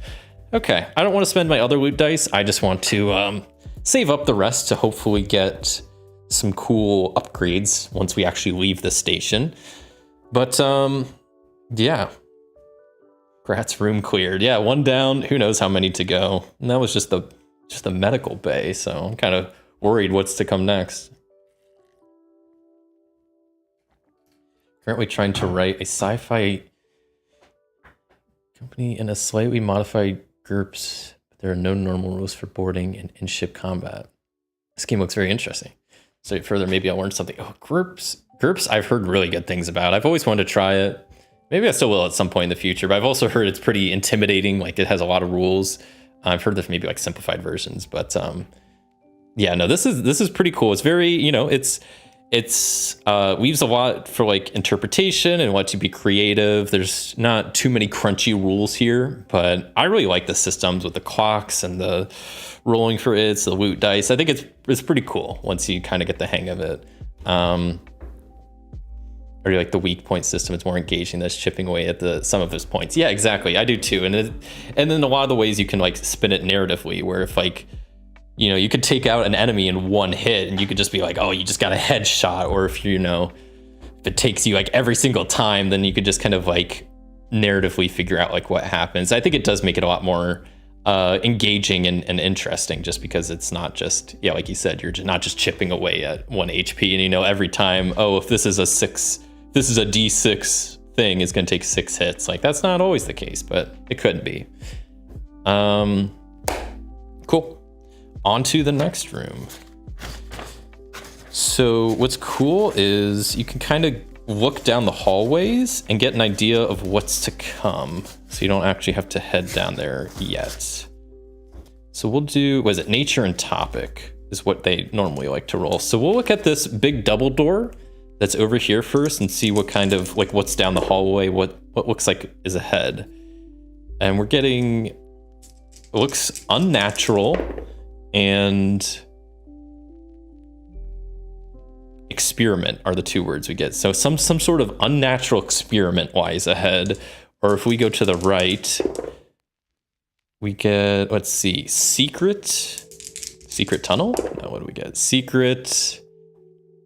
Okay, I don't want to spend my other loot dice. I just want to save up the rest to hopefully get some cool upgrades once we actually leave the station. But yeah. Grat's room cleared. Yeah, 1 down. Who knows how many to go? And that was just the medical bay. So I'm kind of worried what's to come next. Currently trying to write a sci-fi company in a slightly modified GURPS. But there are no normal rules for boarding and in-ship combat. This game looks very interesting. So further, maybe I'll learn something. Oh, GURPS I've heard really good things about. I've always wanted to try it. Maybe I still will at some point in the future, but I've also heard it's pretty intimidating. Like it has a lot of rules. I've heard there's maybe like simplified versions, but yeah, no, this is pretty cool. It's very, it's leaves a lot for like interpretation and lets you be creative. There's not too many crunchy rules here, but I really like the systems with the clocks and the rolling for the loot dice. I think it's pretty cool once you kind of get the hang of it. Or like the weak point system, it's more engaging. That's chipping away at some of those points. Yeah, exactly. I do too. And then a lot of the ways you can like spin it narratively, where if like, you could take out an enemy in 1 hit and you could just be like, oh, you just got a headshot. Or if if it takes you like every single time, then you could just kind of like narratively figure out like what happens. I think it does make it a lot more engaging and interesting, just because it's not just, yeah, like you said, you're not just chipping away at 1 HP, and you know every time, oh, if this is a D6 thing, it's going to take 6 hits. Like, that's not always the case, but it could be. Cool. On to the next room. So what's cool is you can kind of look down the hallways and get an idea of what's to come. So you don't actually have to head down there yet. So we'll do, was it nature and topic is what they normally like to roll. So we'll look at this big double door that's over here first and see what kind of, like, what's down the hallway, what looks like is ahead. And we're getting, it looks unnatural and experiment are the 2 words we get. So some sort of unnatural experiment lies ahead. Or if we go to the right, we get, let's see, secret tunnel? No, what do we get? Secret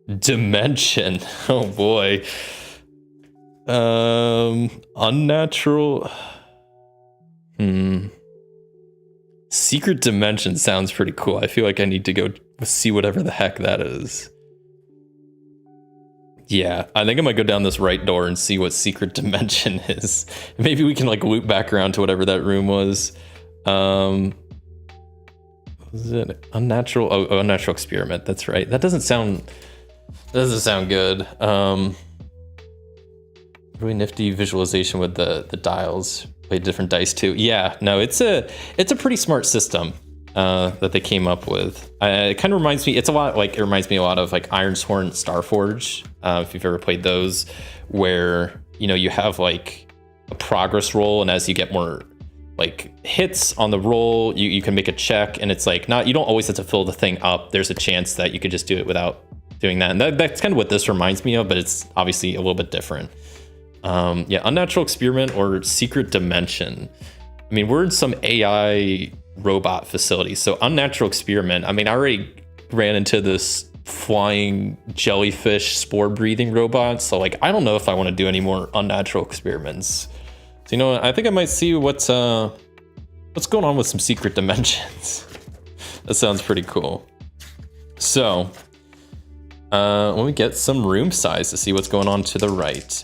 dimension. Oh boy. Unnatural. Secret dimension sounds pretty cool. I feel like I need to go see whatever the heck that is. Yeah, I think I might go down this right door and see what secret dimension is. Maybe we can like loop back around to whatever that room was. Was it unnatural? Oh, unnatural experiment. That's right. That doesn't sound good. Really nifty visualization with the dials. Play different dice too. Yeah, no, it's a pretty smart system that they came up with. It kind of reminds me. It reminds me a lot of like Ironsworn, Starforge. If you've ever played those, where you know you have like a progress roll, and as you get more like hits on the roll, you can make a check, and it's like you don't always have to fill the thing up. There's a chance that you could just do it without doing that, and that's kind of what this reminds me of, but it's obviously a little bit different. Yeah, unnatural experiment or secret dimension. I mean, we're in some AI robot facility, so unnatural experiment. I mean, I already ran into this flying jellyfish spore breathing robot, so like I don't know if I want to do any more unnatural experiments. So you know what? I think I might see what's going on with some secret dimensions. That sounds pretty cool. So let me get some room size to see what's going on to the right.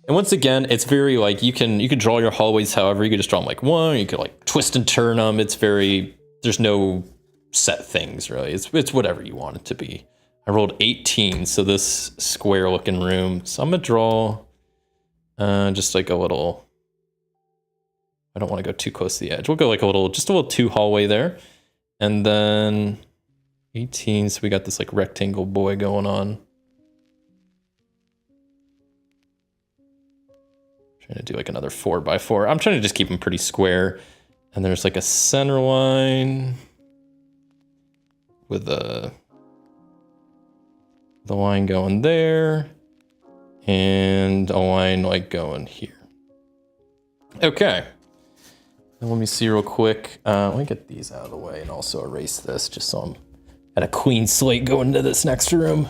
And once again, it's very like you can draw your hallways however. You could just draw them like one, you could like twist and turn them. It's very, there's no set things really. It's whatever you want it to be. I rolled 18, so this square looking room. So I'm gonna draw just like a little, I don't want to go too close to the edge. We'll go like just a little 2 hallway there. And then 18, so we got this like rectangle boy going on. Trying to do like another 4x4. I'm trying to just keep them pretty square. And there's like a center line with the line going there and a line like going here. Okay. And let me see real quick. Let me get these out of the way and also erase this just so I'm at a clean slate going into this next room.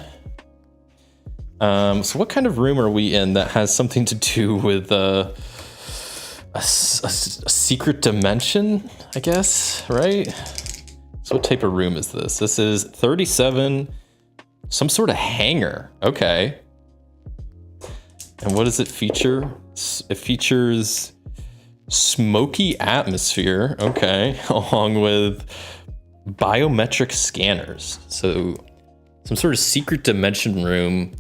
So what kind of room are we in that has something to do with a secret dimension, I guess, right? So what type of room is this? This is 37, some sort of hangar. Okay. And what does it feature? It features smoky atmosphere, okay, along with biometric scanners. So some sort of secret dimension room,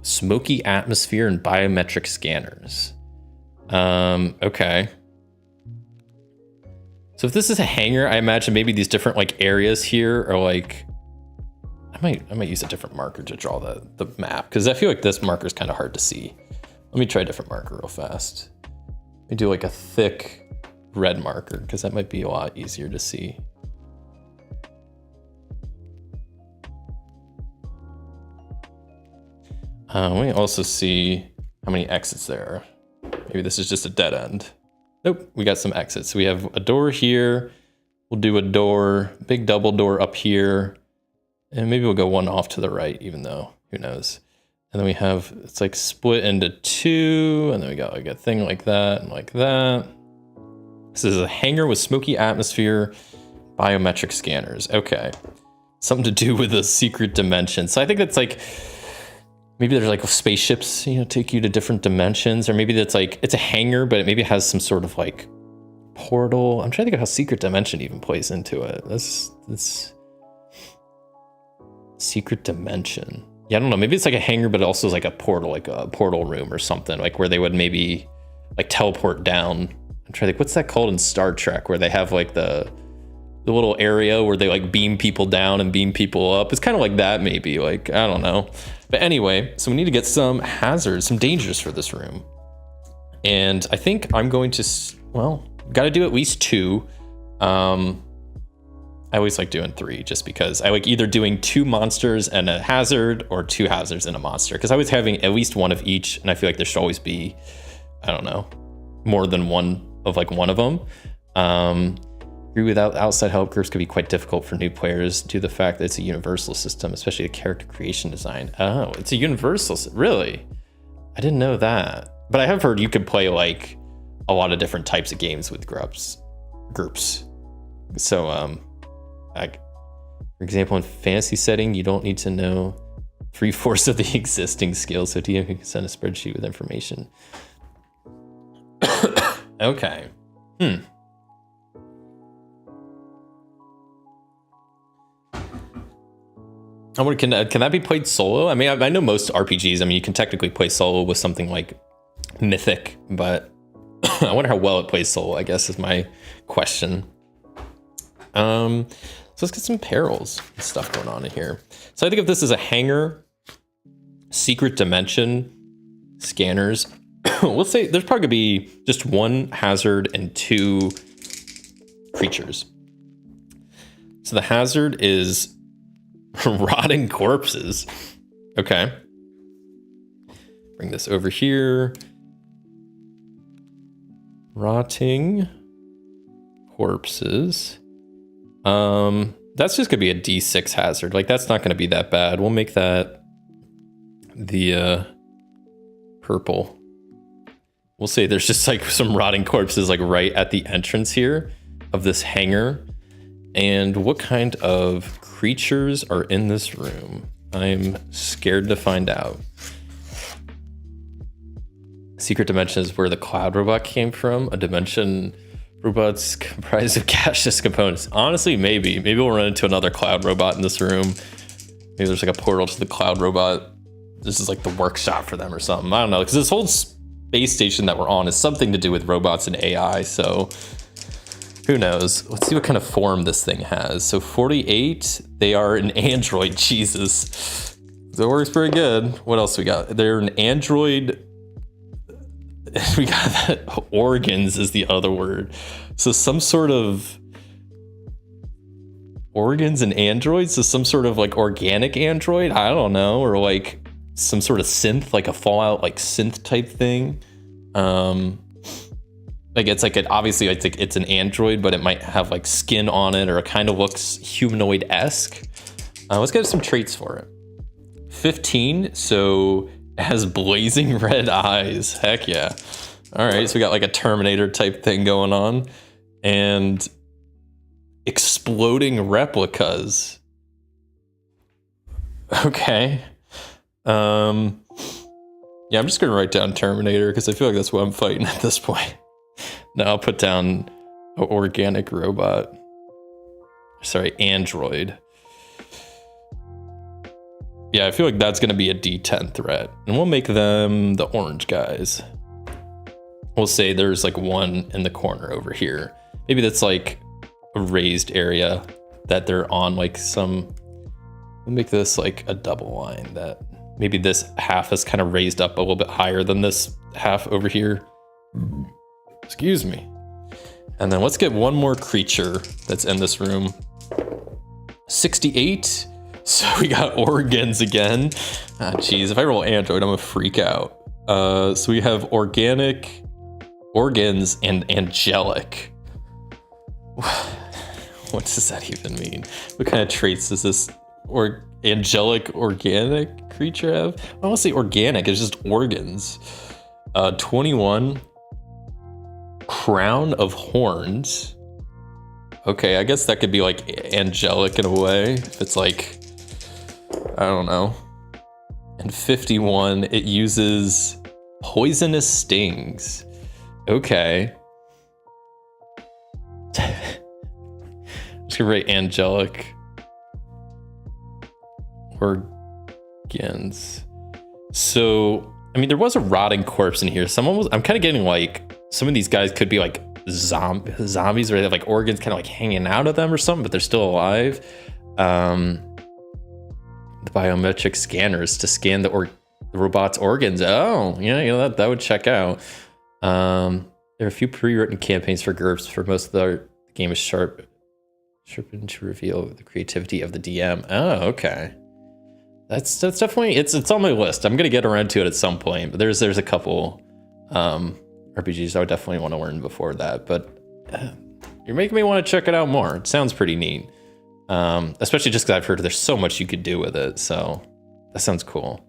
smoky atmosphere and biometric scanners. Okay. So if this is a hangar, I imagine maybe these different like areas here are like, I might use a different marker to draw the map, because I feel like this marker is kind of hard to see. Let me try a different marker real fast. Let me do like a thick red marker, because that might be a lot easier to see. We also see how many exits there are. Maybe this is just a dead end. Nope, we got some exits. So we have a door here. We'll do a door, big double door up here. And maybe we'll go one off to the right, even though, who knows. And then we have, it's like split into 2. And then we got like a thing like that and like that. This is a hangar with smoky atmosphere, biometric scanners. Okay. Something to do with a secret dimension. So I think that's like, maybe there's like spaceships, you know, take you to different dimensions, or maybe that's like, it's a hangar, but it maybe has some sort of like portal. I'm trying to think of how secret dimension even plays into it. That's secret dimension. Yeah, I don't know. Maybe it's like a hangar, but it also is like a portal, like a portal room or something, like where they would maybe like teleport down. I'm trying to think, what's that called in Star Trek, where they have like the little area where they like beam people down and beam people up. It's kind of like that, maybe, like, I don't know. But anyway, so we need to get some hazards, some dangers for this room. And I think I'm going to, well, got to do at least 2. I always like doing 3 just because I like either doing 2 monsters and a hazard or 2 hazards and a monster. Because I was having at least one of each, and I feel like there should always be, I don't know, more than one of like one of them. Agree, without outside help, groups could be quite difficult for new players due to the fact that it's a universal system, especially the character creation design. Oh, it's a universal, really? I didn't know that. But I have heard you could play like a lot of different types of games with groups. So, like, for example, in fantasy setting, you don't need to know 3/4 of the existing skills, so DM can send a spreadsheet with information. Okay. I wonder, can that be played solo? I mean, I know most RPGs, I mean, you can technically play solo with something like Mythic, but I wonder how well it plays solo, I guess, is my question. So let's get some perils and stuff going on in here. So I think if this is a hangar, secret dimension, scanners, we'll say there's probably gonna be just 1 hazard and 2 creatures. So the hazard is rotting corpses. Okay. Bring this over here. Rotting corpses. That's just gonna be a D6 hazard. Like, that's not gonna be that bad. We'll make that the purple. We'll say there's just like some rotting corpses like right at the entrance here of this hangar. And what kind of creatures are in this room? I'm scared to find out. Secret dimension is where the cloud robot came from. A dimension robot's comprised of gaseous components. Honestly, maybe we'll run into another cloud robot in this room. Maybe there's like a portal to the cloud robot. This is like the workshop for them or something. I don't know, because this whole space station that we're on is something to do with robots and AI, so who knows? Let's see what kind of form this thing has. So 48, they are an android. Jesus, that works pretty good. What else we got? They're an android. We got that. Organs is the other word. So some sort of organs and androids. So some sort of like organic android. I don't know, or like some sort of synth, like a Fallout like synth type thing. Like it's like obviously it's an android, but it might have like skin on it, or it kind of looks humanoid-esque. Let's get some traits for it. 15, so it has blazing red eyes. Heck yeah. All right, so we got like a Terminator type thing going on, and exploding replicas. Okay. Yeah, I'm just gonna write down Terminator because I feel like that's what I'm fighting at this point. No, I'll put down an organic robot. Sorry, android. Yeah, I feel like that's gonna be a D10 threat. And we'll make them the orange guys. We'll say there's like one in the corner over here. Maybe that's like a raised area that they're on, like some, we'll make this like a double line that maybe this half is kind of raised up a little bit higher than this half over here. Excuse me. And then let's get one more creature that's in this room. 68. So we got organs again. Ah, geez, if I roll android, I'm gonna freak out. So we have organic, organs, and angelic. What does that even mean? What kind of traits does this angelic organic creature have? I don't want to say organic, it's just organs. 21. Crown of Horns. Okay, I guess that could be like angelic in a way. If it's like, I don't know. And 51, it uses poisonous stings. Okay. I'm just gonna write angelic organs. So, I mean, there was a rotting corpse in here. I'm kind of getting like, some of these guys could be like zombies where they have like organs kind of like hanging out of them or something, but they're still alive. The biometric scanners to scan the robot's organs. Oh, yeah, that would check out. There are a few pre-written campaigns for GURPS. For most of the game is sharpened to reveal the creativity of the DM. Oh, okay. That's definitely, it's on my list. I'm gonna get around to it at some point, but there's a couple RPGs I would definitely want to learn before that, but you're making me want to check it out more. It sounds pretty neat. Especially just because I've heard there's so much you could do with it, so that sounds cool.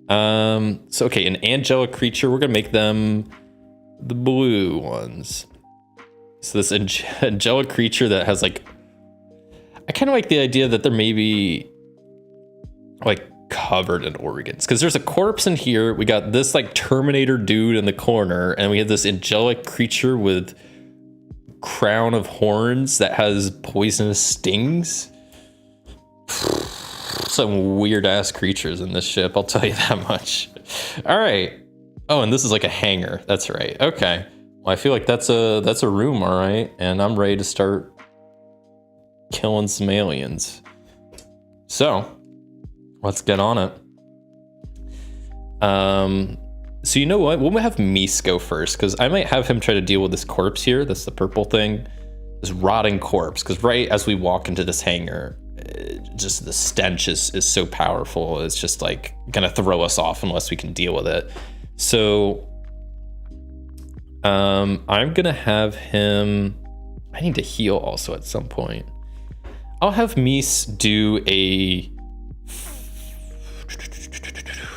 So okay, an angelic creature, we're gonna make them the blue ones. So this angelic creature that has like, I kind of like the idea that they're maybe like covered in organs, because there's a corpse in here. We got this like Terminator dude in the corner, and we have this angelic creature with crown of horns that has poisonous stings. Some weird ass creatures in this ship, I'll tell you that much. All right. Oh, and this is like a hangar. That's right. Okay. Well, I feel like that's a room, all right. And I'm ready to start killing some aliens. So let's get on it. So you know what? We'll have Mies go first, because I might have him try to deal with this corpse here. That's the purple thing. This rotting corpse. Because right as we walk into this hangar, just the stench is so powerful. It's just like gonna throw us off unless we can deal with it. So I'm gonna have him, I need to heal also at some point. I'll have Mies do a,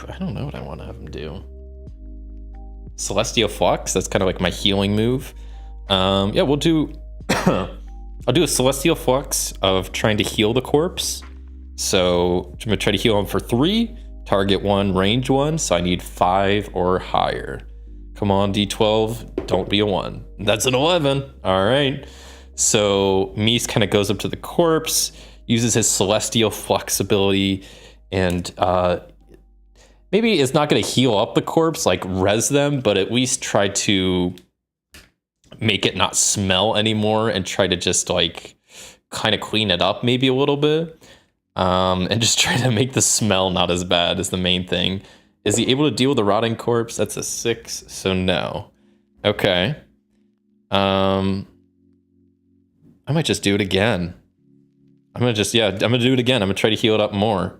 I don't know what I want to have him do. Celestial Flux, that's kind of like my healing move. Yeah, we'll do, I'll do a Celestial Flux of trying to heal the corpse. So I'm gonna try to heal him for 3, target 1, range 1, so I need 5 or higher. Come on, D12, don't be a 1. That's an 11, all right. So Mies kind of goes up to the corpse, uses his Celestial Flux ability, and maybe it's not going to heal up the corpse, like res them, but at least try to make it not smell anymore and try to just like kind of clean it up maybe a little bit. And just try to make the smell not as bad is the main thing. Is he able to deal with the rotting corpse? That's a 6, so no. Okay. I might just do it again. I'm gonna do it again. I'm gonna try to heal it up more.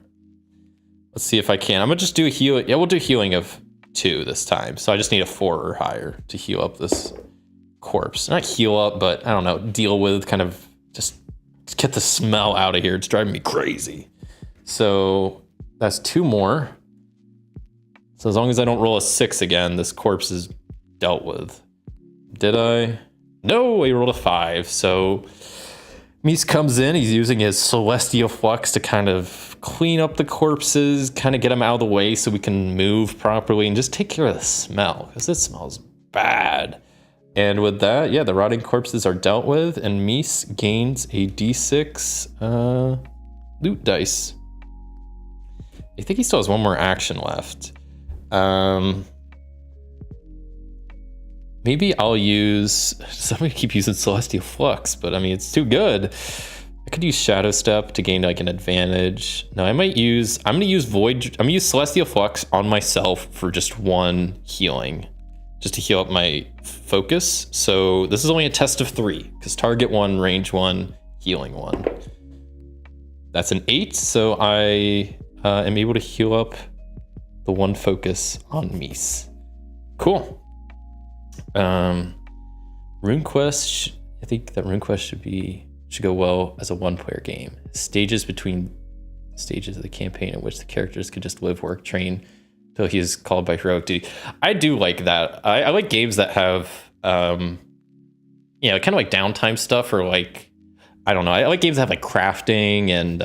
Let's see if I can. I'm gonna just do a heal. Yeah, we'll do healing of 2 this time. So I just need a 4 or higher to heal up this corpse. Not heal up, but I don't know, deal with, kind of just get the smell out of here. It's driving me crazy. So that's 2 more. So as long as I don't roll a 6 again, this corpse is dealt with. Did I? No, I rolled a 5. So Mies comes in, he's using his Celestial Flux to kind of clean up the corpses, kind of get them out of the way so we can move properly and just take care of the smell, because it smells bad. And with that, yeah, the rotting corpses are dealt with, and Mies gains a d6 loot dice. I think he still has 1 more action left. Maybe I'll use, somebody keep using Celestial Flux, but I mean, it's too good. I could use Shadow Step to gain like an advantage. No, I'm gonna use Celestial Flux on myself for just 1 healing, just to heal up my focus. So this is only a test of 3, because target 1, range 1, healing 1. That's an 8, so I am able to heal up the 1 focus on Mies. Cool. RuneQuest, I think that RuneQuest should go well as a 1-player game. Stages between stages of the campaign in which the characters could just live, work, train until he is called by heroic duty. I do like that. I like games that have you know, kind of like downtime stuff, or like, I don't know. I like games that have like crafting and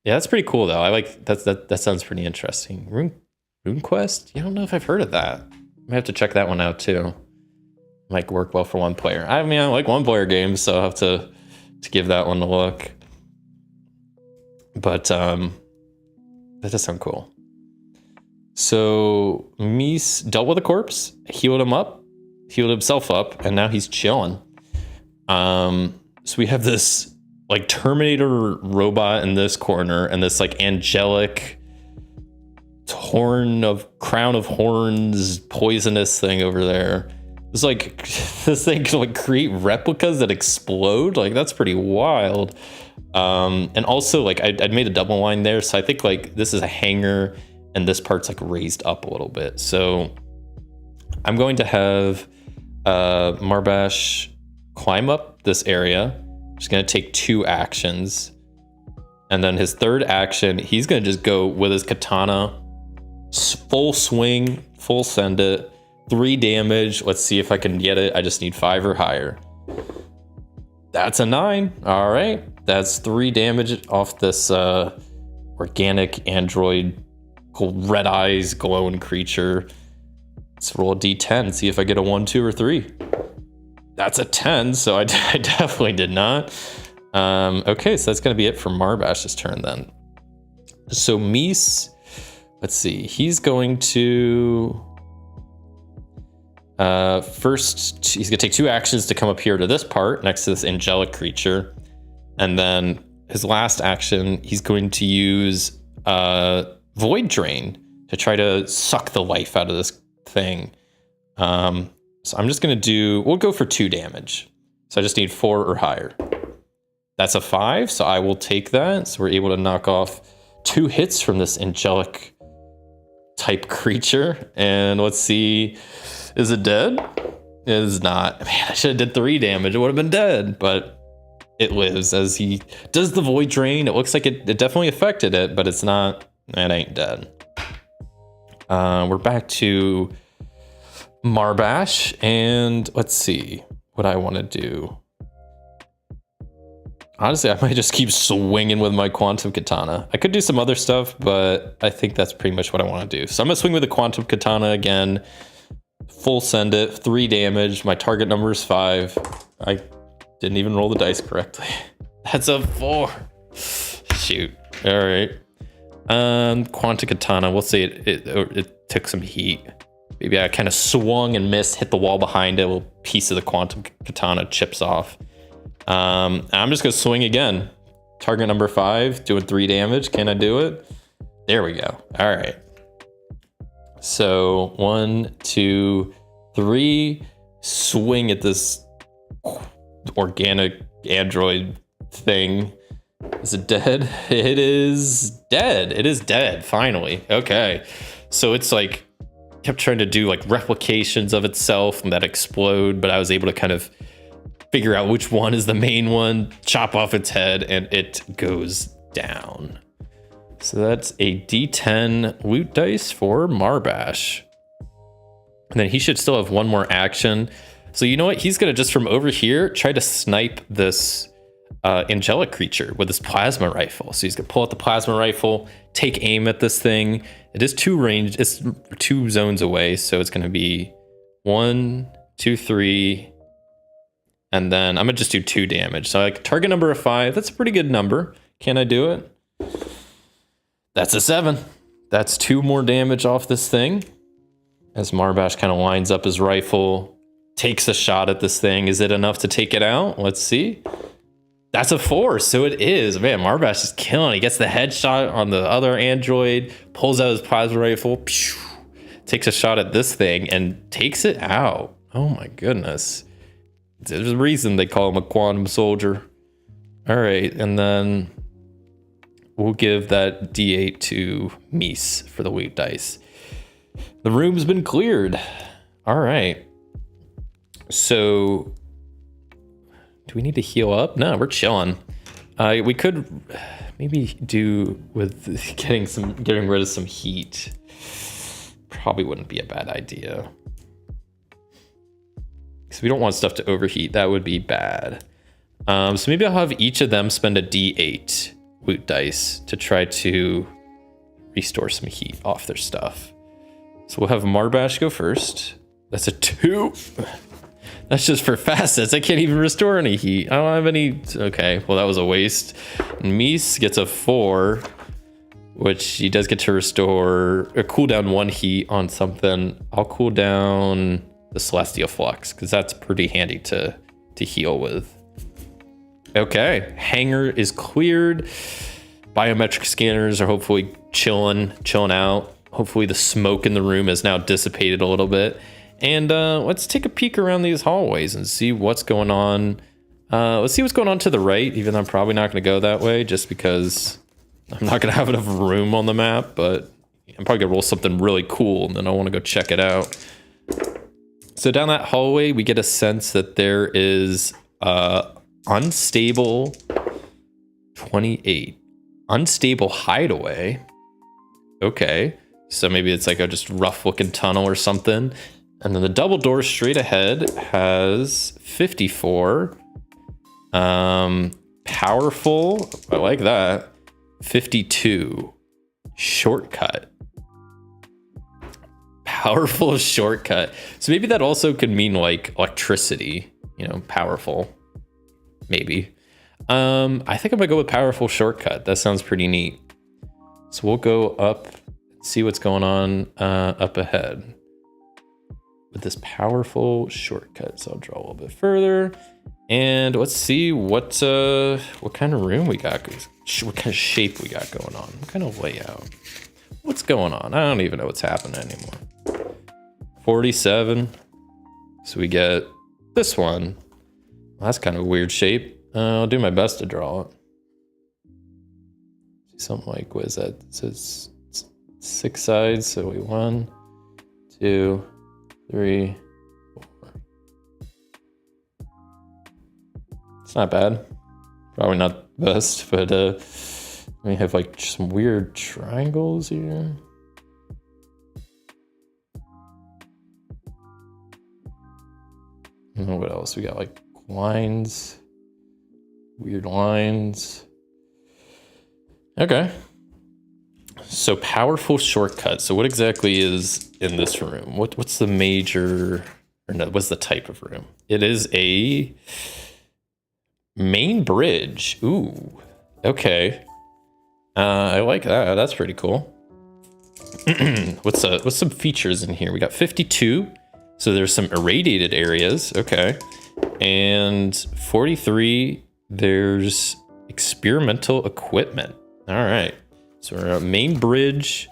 yeah, that's pretty cool though. I like that sounds pretty interesting. Rune Quest? Yeah, I don't know if I've heard of that. I might have to check that one out too. Might work well for one player. I mean, I like one player games, so I'll have to give that one a look. But that does sound cool. So Mies dealt with a corpse, healed him up, healed himself up, and now he's chilling. So we have this like Terminator robot in this corner, and this like angelic crown of horns poisonous thing over there. It's like this thing can like create replicas that explode. Like that's pretty wild. And also like I'd made a double line there, so I think like this is a hangar and this part's like raised up a little bit. So I'm going to have Marbash climb up this area. Just gonna take 2 actions, and then his third action, he's gonna just go with his katana, full swing, full send it, 3 damage. Let's see if I can get it. I just need 5 or higher. That's a 9. All right, that's 3 damage off this organic android, red eyes, glowing creature. Let's roll a d10, see if I get a 1, 2, or 3. That's a 10, so I definitely did not. Okay, so that's going to be it for Marbash's turn then. So Mies, let's see, he's going to... first, he's going to take 2 actions to come up here to this part, next to this angelic creature. And then his last action, he's going to use Void Drain to try to suck the life out of this thing. So I'm just going to we'll go for 2 damage. So I just need 4 or higher. That's a 5, so I will take that. So we're able to knock off 2 hits from this angelic type creature. And let's see, is it dead? It is not. Man, I should have did 3 damage. It would have been dead, but it lives as he does the Void Drain. It looks like it definitely affected it, but it's not, it ain't dead. We're back to Marbash, and let's see what I want to do. Honestly, I might just keep swinging with my Quantum Katana. I could do some other stuff, but I think that's pretty much what I want to do. So I'm going to swing with the Quantum Katana again. Full send it, 3 damage. My target number is 5. I didn't even roll the dice correctly. That's a 4. Shoot. All right. Quantum Katana, we'll see it took some heat. Maybe I kind of swung and missed, hit the wall behind it. A little piece of the Quantum Katana chips off. I'm just going to swing again. Target number 5, doing 3 damage. Can I do it? There we go. All right. So 1, 2, 3. Swing at this organic android thing. Is it dead? It is dead. It is dead, finally. Okay. So it's like, kept trying to do like replications of itself and that explode, but I was able to kind of figure out which one is the main one, chop off its head, and it goes down. So that's a D10 loot dice for Marbash. And then he should still have 1 more action. So you know what? He's going to just from over here try to snipe this angelic creature with his plasma rifle. So he's going to pull out the plasma rifle, take aim at this thing. It is 2 range. It's 2 zones away. So it's going to be 1, 2, 3. And then I'm going to just do 2 damage. So like target number of 5. That's a pretty good number. Can I do it? That's a 7. That's 2 more damage off this thing. As Marbash kind of lines up his rifle, takes a shot at this thing. Is it enough to take it out? Let's see. That's a 4, so it is. Man, Marbash is killing. He gets the headshot on the other android, pulls out his plasma rifle, pew, takes a shot at this thing, and takes it out. Oh my goodness. There's a reason they call him a quantum soldier. All right, and then we'll give that D8 to Mies for the loot dice. The room's been cleared. All right. So, do we need to heal up? No, we're chilling. We could maybe do with getting rid of some heat. Probably wouldn't be a bad idea. because we don't want stuff to overheat. That would be bad. So maybe I'll have each of them spend a D8 loot dice to try to restore some heat off their stuff. So we'll have Marbash go first. That's a 2. That's just for fastest. I can't even restore any heat. I don't have any. Okay, well, that was a waste. Mies gets a 4, which he does get to restore or cool down 1 heat on something. I'll cool down the Celestial Flux because that's pretty handy to heal with. Okay, hangar is cleared. Biometric scanners are hopefully chilling out. Hopefully the smoke in the room has now dissipated a little bit. And let's take a peek around these hallways and see what's going on. Let's see what's going on to the right, even though I'm probably not going to go that way just because I'm not going to have enough room on the map, but I'm probably going to roll something really cool and then I want to go check it out. So down that hallway, we get a sense that there is unstable 28. Unstable hideaway. Okay. So maybe it's like a just rough looking tunnel or something. And then the double door straight ahead has 54. Powerful. I like that. 52. Shortcut. Powerful shortcut. So maybe that also could mean like electricity, you know, powerful. Maybe. I think I'm gonna go with powerful shortcut. That sounds pretty neat. So we'll go up, see what's going on up ahead with this powerful shortcut. So I'll draw a little bit further, and let's see what kind of room we got, what kind of shape we got going on, what kind of layout, what's going on. I don't even know what's happening anymore. 47. So we get this one. Well, that's kind of a weird shape. I'll do my best to draw it. Something like, what is that? It says 6 sides, so we 1, 2, 3, 4. It's not bad. Probably not the best, but we have like some weird triangles here. I don't know what else we got, like lines, weird lines. Okay. So powerful shortcut. So what exactly is in this room? What's the major, or no, what's the type of room? It is a main bridge. Ooh, okay. I like that. That's pretty cool. What's some features in here? We got 52. So there's some irradiated areas. Okay. And 43, there's experimental equipment. All right. So we're at main bridge,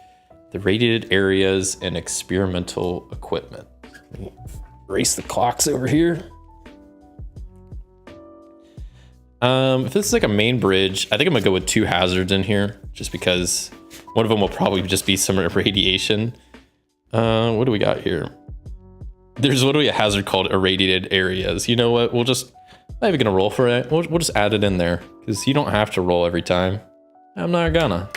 the radiated areas, and experimental equipment. Let me erase the clocks over here. If this is like a main bridge, I think I'm gonna go with 2 hazards in here, just because one of them will probably just be some irradiation. What do we got here? There's literally a hazard called irradiated areas. You know what? We'll just, I'm not even gonna roll for it. We'll just add it in there because you don't have to roll every time. I'm not gonna.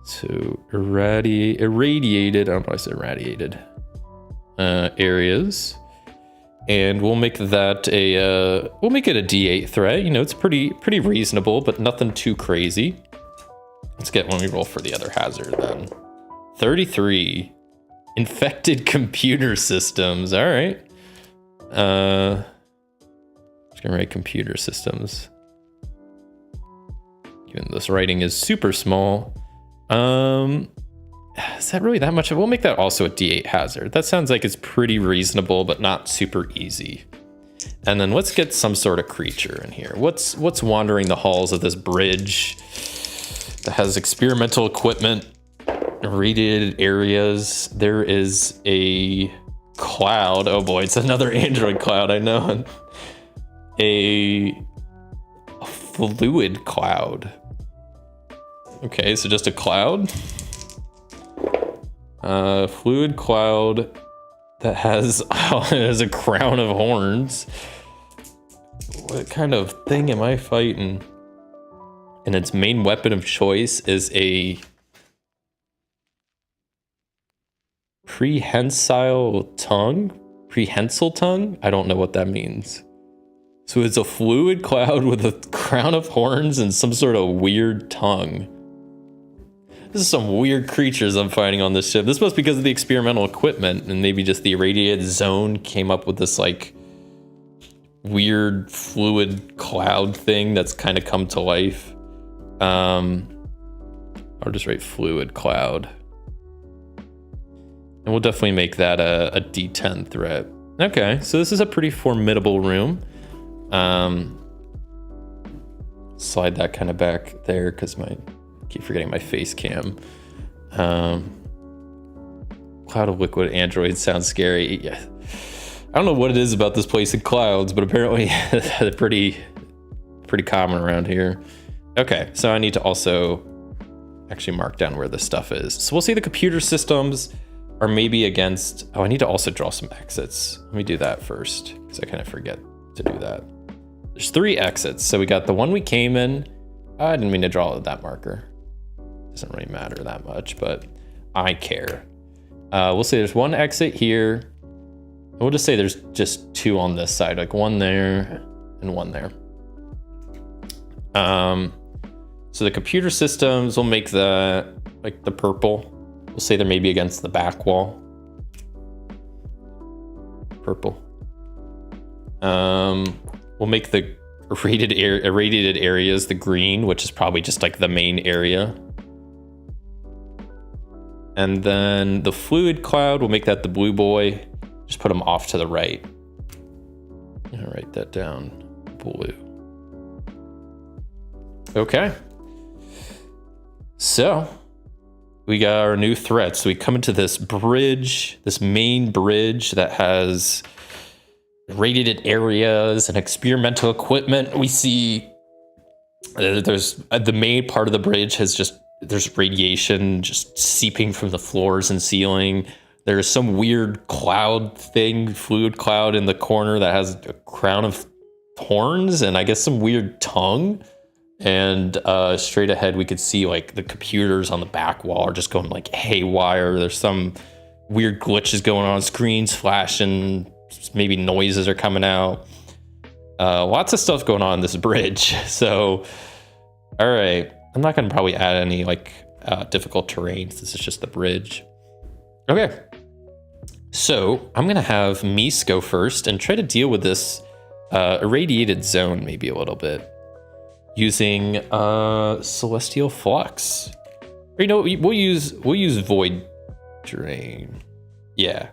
So irradiated, I don't know why I said irradiated areas. And we'll make that we'll make it a D8 threat. You know, it's pretty reasonable, but nothing too crazy. Let's get when we roll for the other hazard then. 33. Infected computer systems. All right. Just gonna write computer systems. Even this writing is super small. Is that really that much? We'll make that also a D8 hazard. That sounds like it's pretty reasonable, but not super easy. And then let's get some sort of creature in here. What's wandering the halls of this bridge that has experimental equipment, irradiated areas? There is a cloud. Oh boy, it's another android cloud, I know. A fluid cloud. Okay, so just a cloud. Fluid cloud that has, oh, it has a crown of horns. What kind of thing am I fighting? And its main weapon of choice is a prehensile tongue? Prehensile tongue? I don't know what that means. So it's a fluid cloud with a crown of horns and some sort of weird tongue. This is some weird creatures I'm fighting on this ship. This must be because of the experimental equipment, and maybe just the irradiated zone came up with this like weird fluid cloud thing that's kind of come to life. I'll just write fluid cloud. And we'll definitely make that a D10 threat. Okay, so this is a pretty formidable room. Slide that kind of back there because I keep forgetting my face cam. Cloud of liquid androids sounds scary. Yeah. I don't know what it is about this place in clouds, but apparently they're pretty common around here. Okay, so I need to also actually mark down where this stuff is. So we'll see the computer systems are maybe against... Oh, I need to also draw some exits. Let me do that first, because I kind of forget to do that. There's 3 exits. So we got the one we came in. I didn't mean to draw that marker. Doesn't really matter that much, but I care. We'll say there's 1 exit here. We'll just say there's just 2 on this side, like 1 there and 1 there. So the computer systems will make the purple. We'll say they're maybe against the back wall. Purple. We'll make the irradiated areas the green, which is probably just like the main area. And then the fluid cloud, we'll make that the blue boy. Just put them off to the right. I'll write that down. Blue. Okay. So we got our new threats. So we come into this bridge, this main bridge that has radiated areas and experimental equipment. We see there's the main part of the bridge there's radiation just seeping from the floors and ceiling. There's some weird cloud thing, fluid cloud in the corner that has a crown of horns and I guess some weird tongue. And straight ahead, we could see like the computers on the back wall are just going like haywire. There's some weird glitches going on, screens flashing, maybe noises are coming out. Lots of stuff going on in this bridge. So, all right. I'm not going to probably add any like difficult terrains. This is just the bridge. Okay. So I'm going to have Mies go first and try to deal with this irradiated zone maybe a little bit. Using celestial flux. Or, you know, we'll use void drain. Yeah,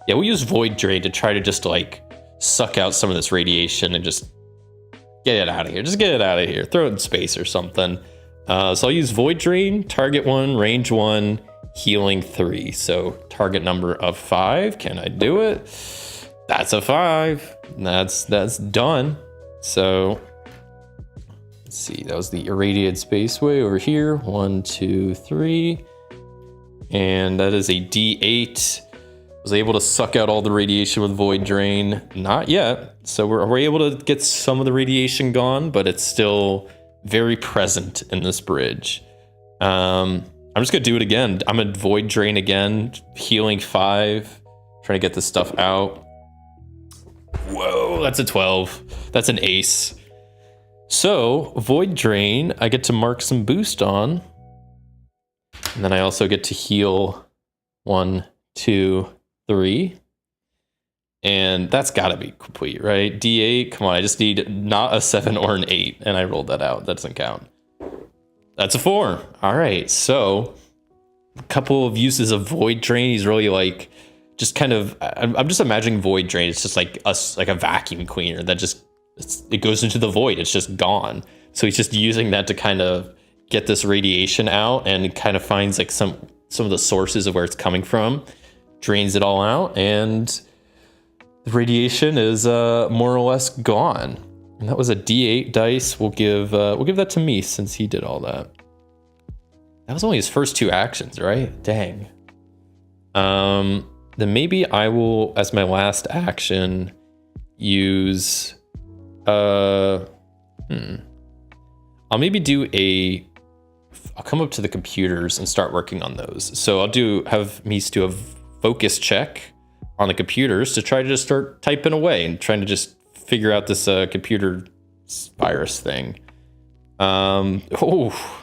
we'll use void drain to try to just like suck out some of this radiation and just get it out of here. Just get it out of here. Throw it in space or something. So I'll use void drain. Target 1, range 1, healing 3. So target number of 5. Can I do it? That's a 5. That's done. So. Let's see, that was the irradiated spaceway over here. 1, 2, 3. And that is a D8. Was able to suck out all the radiation with void drain. Not yet. So we're able to get some of the radiation gone, but it's still very present in this bridge. I'm just gonna do it again. I'm gonna void drain again, healing 5, trying to get this stuff out. Whoa, that's a 12. That's an ace. So, Void Drain, I get to mark some boost on. And then I also get to heal 1, 2, 3. And that's gotta be complete, right? D8, come on, I just need not a 7 or an 8. And I rolled that out, that doesn't count. That's a 4. All right, so a couple of uses of Void Drain. He's really like, just kind of, I'm just imagining Void Drain. It's just like a vacuum cleaner that just, it goes into the void. It's just gone. So he's just using that to kind of get this radiation out and kind of finds like some of the sources of where it's coming from, drains it all out, and the radiation is more or less gone. And that was a D8 dice. We'll give that to me since he did all that. That was only his first 2 actions, right? Dang. Then maybe I will, as my last action, use I'll maybe I'll come up to the computers and start working on those. So I'll have Mies do a focus check on the computers to try to just start typing away and trying to just figure out this computer virus thing. Oh,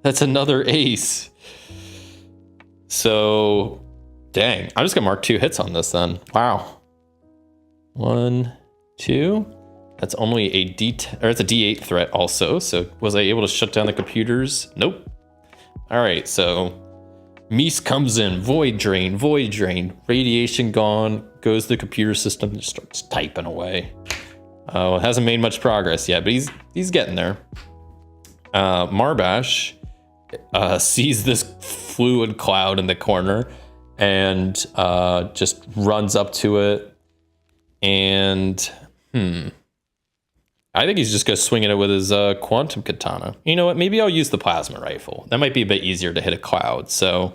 that's another ace. So, dang, I'm just gonna mark 2 hits on this then. Wow. 1, 2. That's only a D10, or it's a D8 threat also. So was I able to shut down the computers? Nope. All right, so Mies comes in, void drain, radiation gone, goes to the computer system, just starts typing away. It hasn't made much progress yet, but he's getting there. Marbash sees this fluid cloud in the corner and just runs up to it, and I think he's just gonna swing at it with his quantum katana. You know what? Maybe I'll use the plasma rifle. That might be a bit easier to hit a cloud. So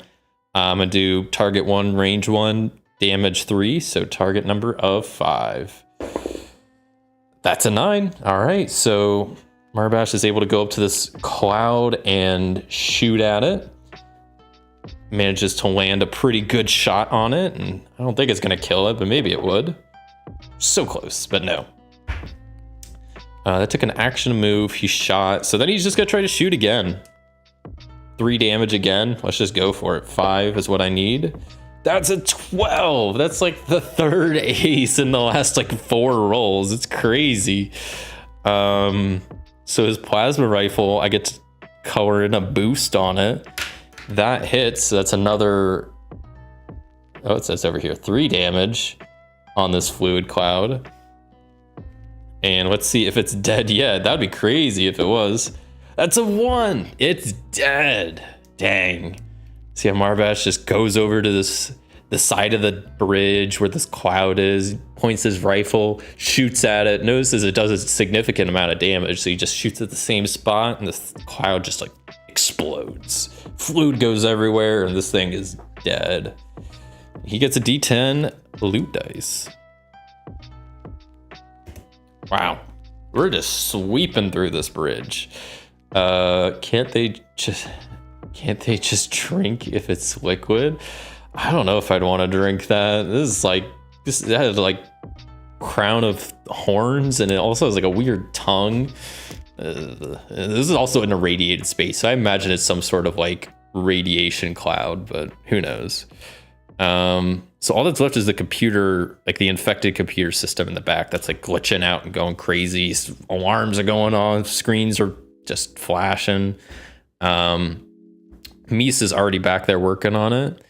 I'm gonna do target 1, range 1, damage 3. So target number of 5. That's a 9. All right. So Marbash is able to go up to this cloud and shoot at it. Manages to land a pretty good shot on it, and I don't think it's gonna kill it, but maybe it would. So close, but no. That took an action move. He shot. So then he's just going to try to shoot again. 3 damage again. Let's just go for it. 5 is what I need. That's a 12. That's like the 3rd ace in the last like 4 rolls. It's crazy. So his plasma rifle, I get to color in a boost on it. That hits. So that's another... Oh, it says over here 3 damage on this fluid cloud. And let's see if it's dead yet. That'd be crazy if it was. That's a 1. It's dead. Dang. See how Marbash just goes over to the side of the bridge where this cloud is, points his rifle, shoots at it, notices it does a significant amount of damage, so he just shoots at the same spot, and the cloud just like explodes. Fluid goes everywhere, and this thing is dead. He gets a D10 loot dice. Wow, we're just sweeping through this bridge. Can't they just drink if it's liquid? I don't know if I'd want to drink that. This has like crown of horns, and it also has like a weird tongue. This is also in a radiated space, so I imagine it's some sort of like radiation cloud, but who knows? So all that's left is the computer, like the infected computer system in the back that's like glitching out and going crazy. Alarms are going on, screens are just flashing. Mies is already back there working on it.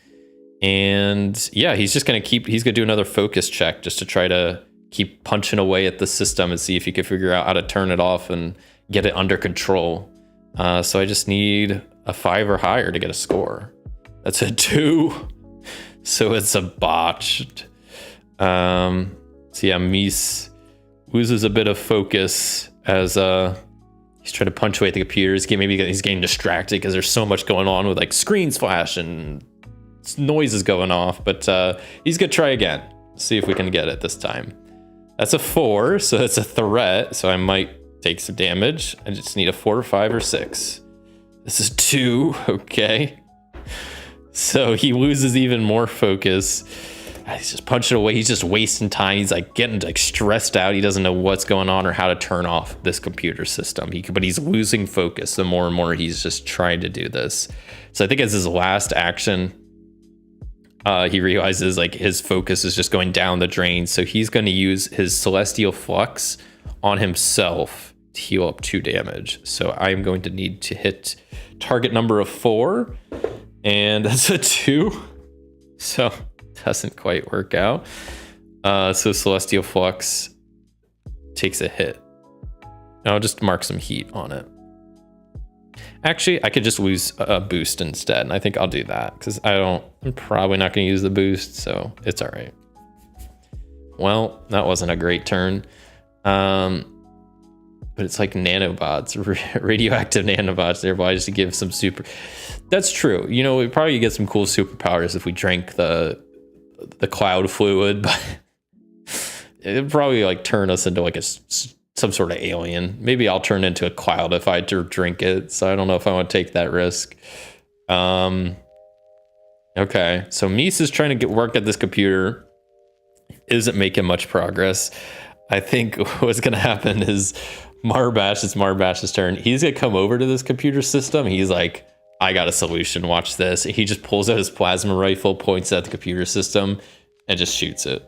And yeah, he's gonna do another focus check just to try to keep punching away at the system and see if he can figure out how to turn it off and get it under control. So I just need a 5 or higher to get a score. That's a 2. So it's a botched. So yeah, Mies loses a bit of focus as he's trying to punch away at the computers. Maybe he's getting distracted because there's so much going on with like screens flashing, noises going off. But he's gonna try again. See if we can get it this time. That's a 4, so that's a threat. So I might take some damage. I just need a 4, 5, or 6. This is 2. Okay. So he loses even more focus. He's just punching away. He's just wasting time. He's like getting like stressed out. He doesn't know what's going on or how to turn off this computer system. But he's losing focus the more and more he's just trying to do this. So I think as his last action, he realizes like his focus is just going down the drain. So he's going to use his Celestial Flux on himself to heal up 2 damage. So I'm going to need to hit target number of 4. And that's a 2, so doesn't quite work out. So Celestial Flux takes a hit. I'll just mark some heat on it. Actually, I could just lose a boost instead, and I think I'll do that because I'm probably not going to use the boost, so it's all right. Well, that wasn't a great turn. But it's like nanobots, radioactive nanobots. They're obliged to give some super. That's true. You know, we probably get some cool superpowers if we drank the cloud fluid, but it'd probably like turn us into like some sort of alien. Maybe I'll turn into a cloud if I drink it. So I don't know if I want to take that risk. Okay, so Mies is trying to get work at this computer. Isn't making much progress. I think what's gonna happen is it's Marbash's turn. He's gonna come over to this computer system. He's like, I got a solution, watch this. He just pulls out his plasma rifle, points at the computer system, and just shoots it.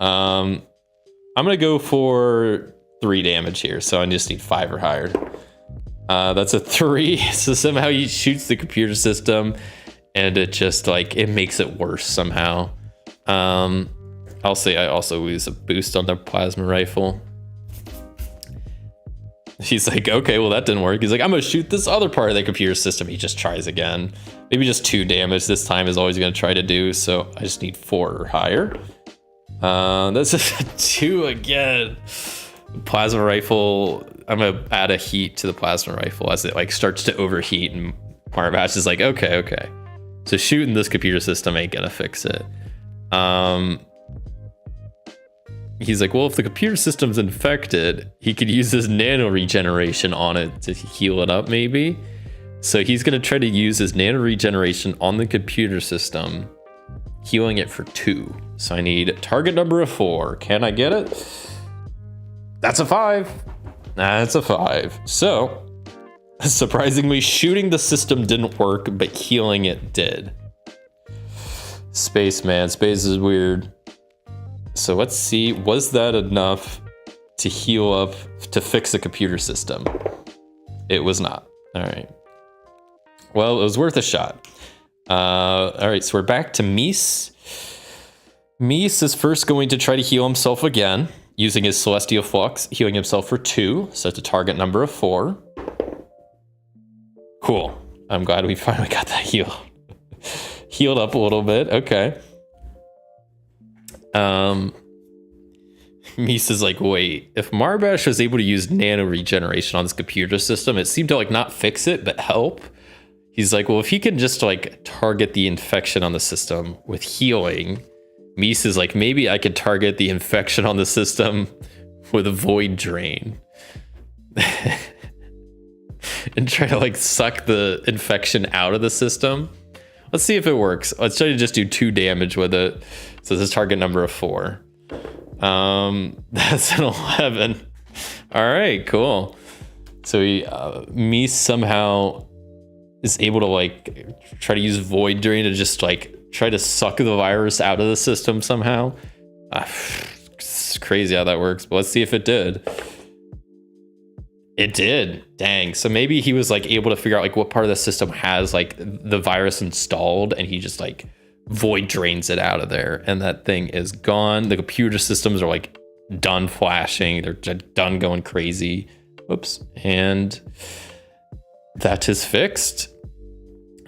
I'm gonna go for 3 damage here, so I just need 5 or higher. That's a 3. So somehow he shoots the computer system, and it just like it makes it worse somehow. I'll say I also lose a boost on the plasma rifle. He's like, okay, well that didn't work. He's like, I'm gonna shoot this other part of the computer system. He just tries again. Maybe just 2 damage this time is all he's gonna try to do. So I just need 4 or higher. This is a 2 again. Plasma rifle. I'm gonna add a heat to the plasma rifle as it like starts to overheat, and Marbash is like, okay. So shooting this computer system ain't gonna fix it. He's like, well, if the computer system's infected, he could use his nano regeneration on it to heal it up, maybe. So he's gonna try to use his nano regeneration on the computer system, healing it for 2. So I need target number of 4. Can I get it? That's a 5. That's a 5. So surprisingly, shooting the system didn't work, but healing it did. Space, man. Space is weird. So let's see, was that enough to heal up, to fix the computer system? It was not. All right. Well, it was worth a shot. All right, so we're back to Mies. Mies is first going to try to heal himself again, using his Celestial Flux, healing himself for 2, so it's a target number of 4. Cool. I'm glad we finally got that heal. Healed up a little bit, okay. Mies is like, wait, if Marbash was able to use nano regeneration on this computer system, it seemed to like not fix it, but help. He's like, well, if he can just like target the infection on the system with healing, Mies is like, maybe I could target the infection on the system with a void drain. And try to like suck the infection out of the system. Let's see if it works. Let's try to just do 2 damage with it. So this is target number of 4. That's an 11. All right, cool. So Mies somehow is able to like try to use Void Drain to just like try to suck the virus out of the system somehow. It's crazy how that works, but let's see if it did. It did. Dang. So maybe he was like able to figure out like what part of the system has like the virus installed, and he just like void drains it out of there, and that thing is gone. The computer systems are like done flashing. They're done going crazy. Oops. And that is fixed.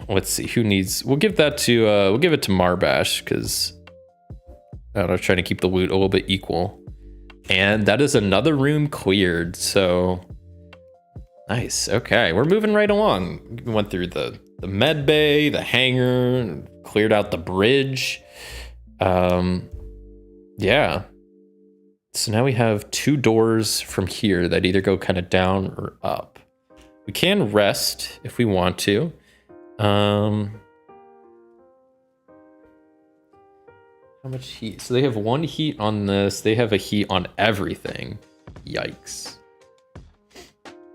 Let's see who needs. We'll give that to. We'll give it to Marbash because I don't know, trying to keep the loot a little bit equal. And that is another room cleared. So. Nice. Okay, we're moving right along. We went through the med bay, the hangar, cleared out the bridge. Yeah. So now we have 2 doors from here that either go kind of down or up. We can rest if we want to. How much heat? So they have 1 heat on this. They have a heat on everything. Yikes.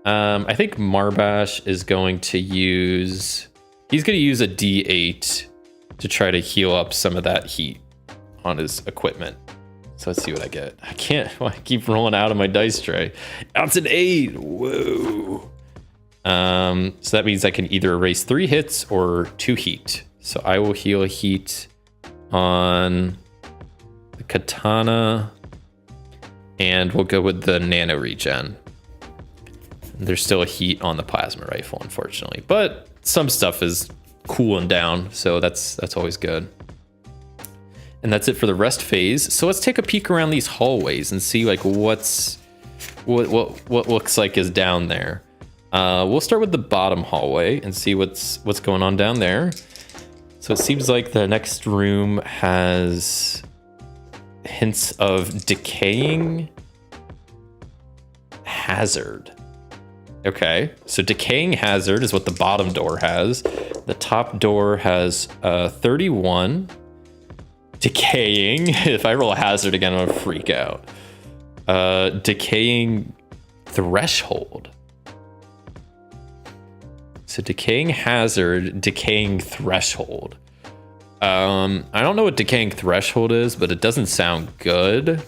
I think Marbash is going to use... He's going to use a D8 to try to heal up some of that heat on his equipment. So let's see what I get. I can't... I keep rolling out of my dice tray. That's an 8! Whoa! So that means I can either erase 3 hits or 2 heat. So I will heal a heat on the katana. And we'll go with the nano regen. There's still a heat on the plasma rifle, unfortunately, but some stuff is cooling down, so that's always good. And that's it for the rest phase. So let's take a peek around these hallways and see like what looks like is down there. We'll start with the bottom hallway and see what's going on down there. So it seems like the next room has hints of decaying hazard. Okay, so decaying hazard is what the bottom door has. The top door has 31. Decaying. If I roll a hazard again, I'm gonna freak out. Decaying threshold. So decaying hazard, decaying threshold. I don't know what decaying threshold is, but it doesn't sound good.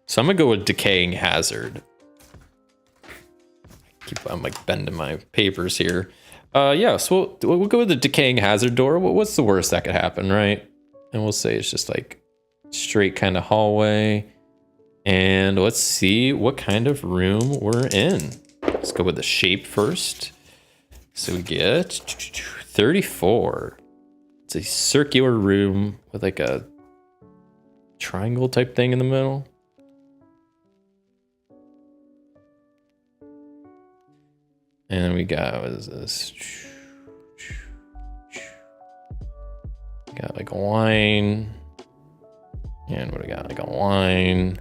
So I'm gonna go with decaying hazard. I'm like bending my papers here. Yeah, so we'll go with the decaying hazard door. What's the worst that could happen, right? And we'll say it's just like straight kind of hallway. And let's see what kind of room we're in. Let's go with the shape first. So we get 34. It's a circular room with like a triangle type thing in the middle. And then we got, what is this? We got like a line. And what do we got? Like a line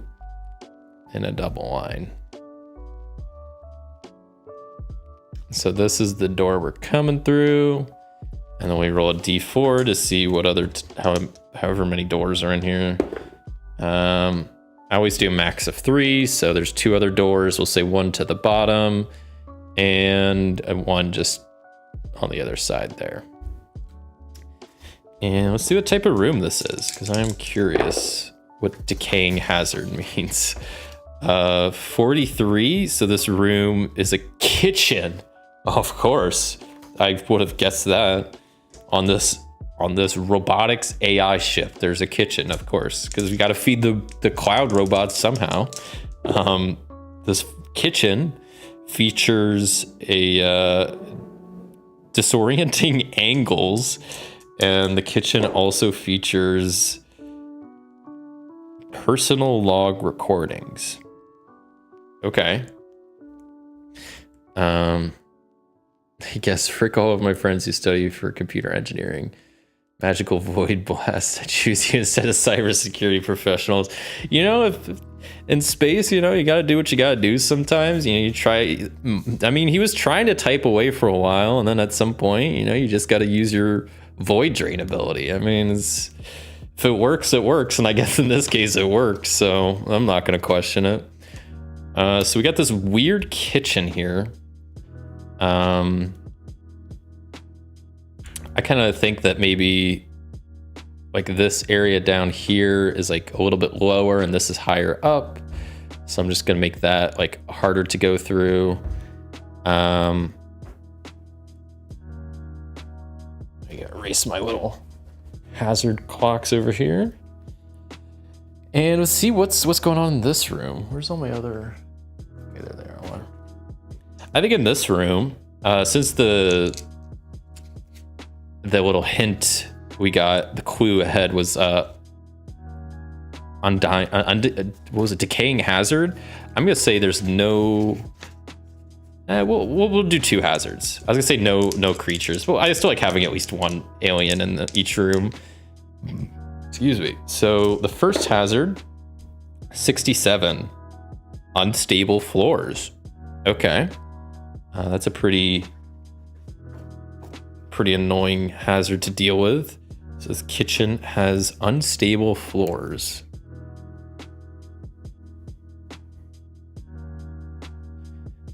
and a double line. So this is the door we're coming through. And then we roll a D4 to see what other, however many doors are in here. I always do a max of 3. So there's 2 other doors. We'll say 1 to the bottom and 1 just on the other side there. And let's see what type of room this is, because I'm curious what decaying hazard means. 43, so this room is a kitchen. Of course, I would have guessed that. On this robotics AI ship, there's a kitchen, of course, because we got to feed the cloud robots somehow. This kitchen features a disorienting angles, and the kitchen also features personal log recordings. Okay. I guess frick all of my friends who study for computer engineering. Magical void blast. I choose you instead of cybersecurity professionals. You know, if in space, you know, you got to do what you got to do sometimes. You know, you try. I mean, he was trying to type away for a while, and then at some point, you know, you just got to use your void drain ability. I mean, if it works, it works. And I guess in this case, it works. So I'm not going to question it. So we got this weird kitchen here. I kind of think that maybe like this area down here is like a little bit lower and this is higher up. So I'm just going to make that like harder to go through. I gotta erase my little hazard clocks over here. And let's see what's going on in this room. Where's all my other... Okay, there. I think in this room, since the little hint we got, the clue ahead was what was it, decaying hazard? I'm gonna say there's no. We'll do 2 hazards. I was gonna say no creatures. Well, I still like having at least 1 alien in each room. Excuse me. So the first hazard, 67, unstable floors. Okay. That's a pretty annoying hazard to deal with. So this kitchen has unstable floors.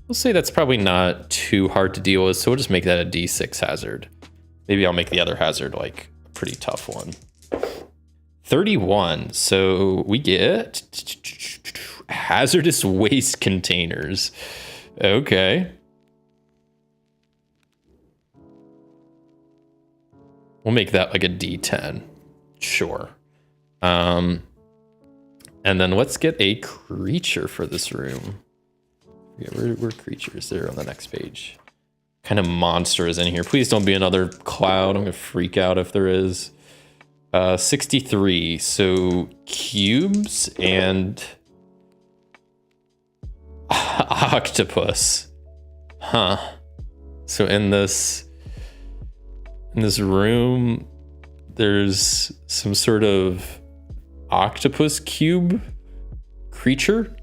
We'll say that's probably not too hard to deal with, so we'll just make that a D6 hazard. Maybe I'll make the other hazard like a pretty tough one. 31, so we get hazardous waste containers. Okay. We'll make that like a D10. Sure. And then let's get a creature for this room. Yeah, where creatures? They're on the next page. Kind of monster is in here. Please don't be another cloud. I'm gonna freak out if there is. 63. So cubes and octopus. Huh. So in this room, there's some sort of octopus cube creature.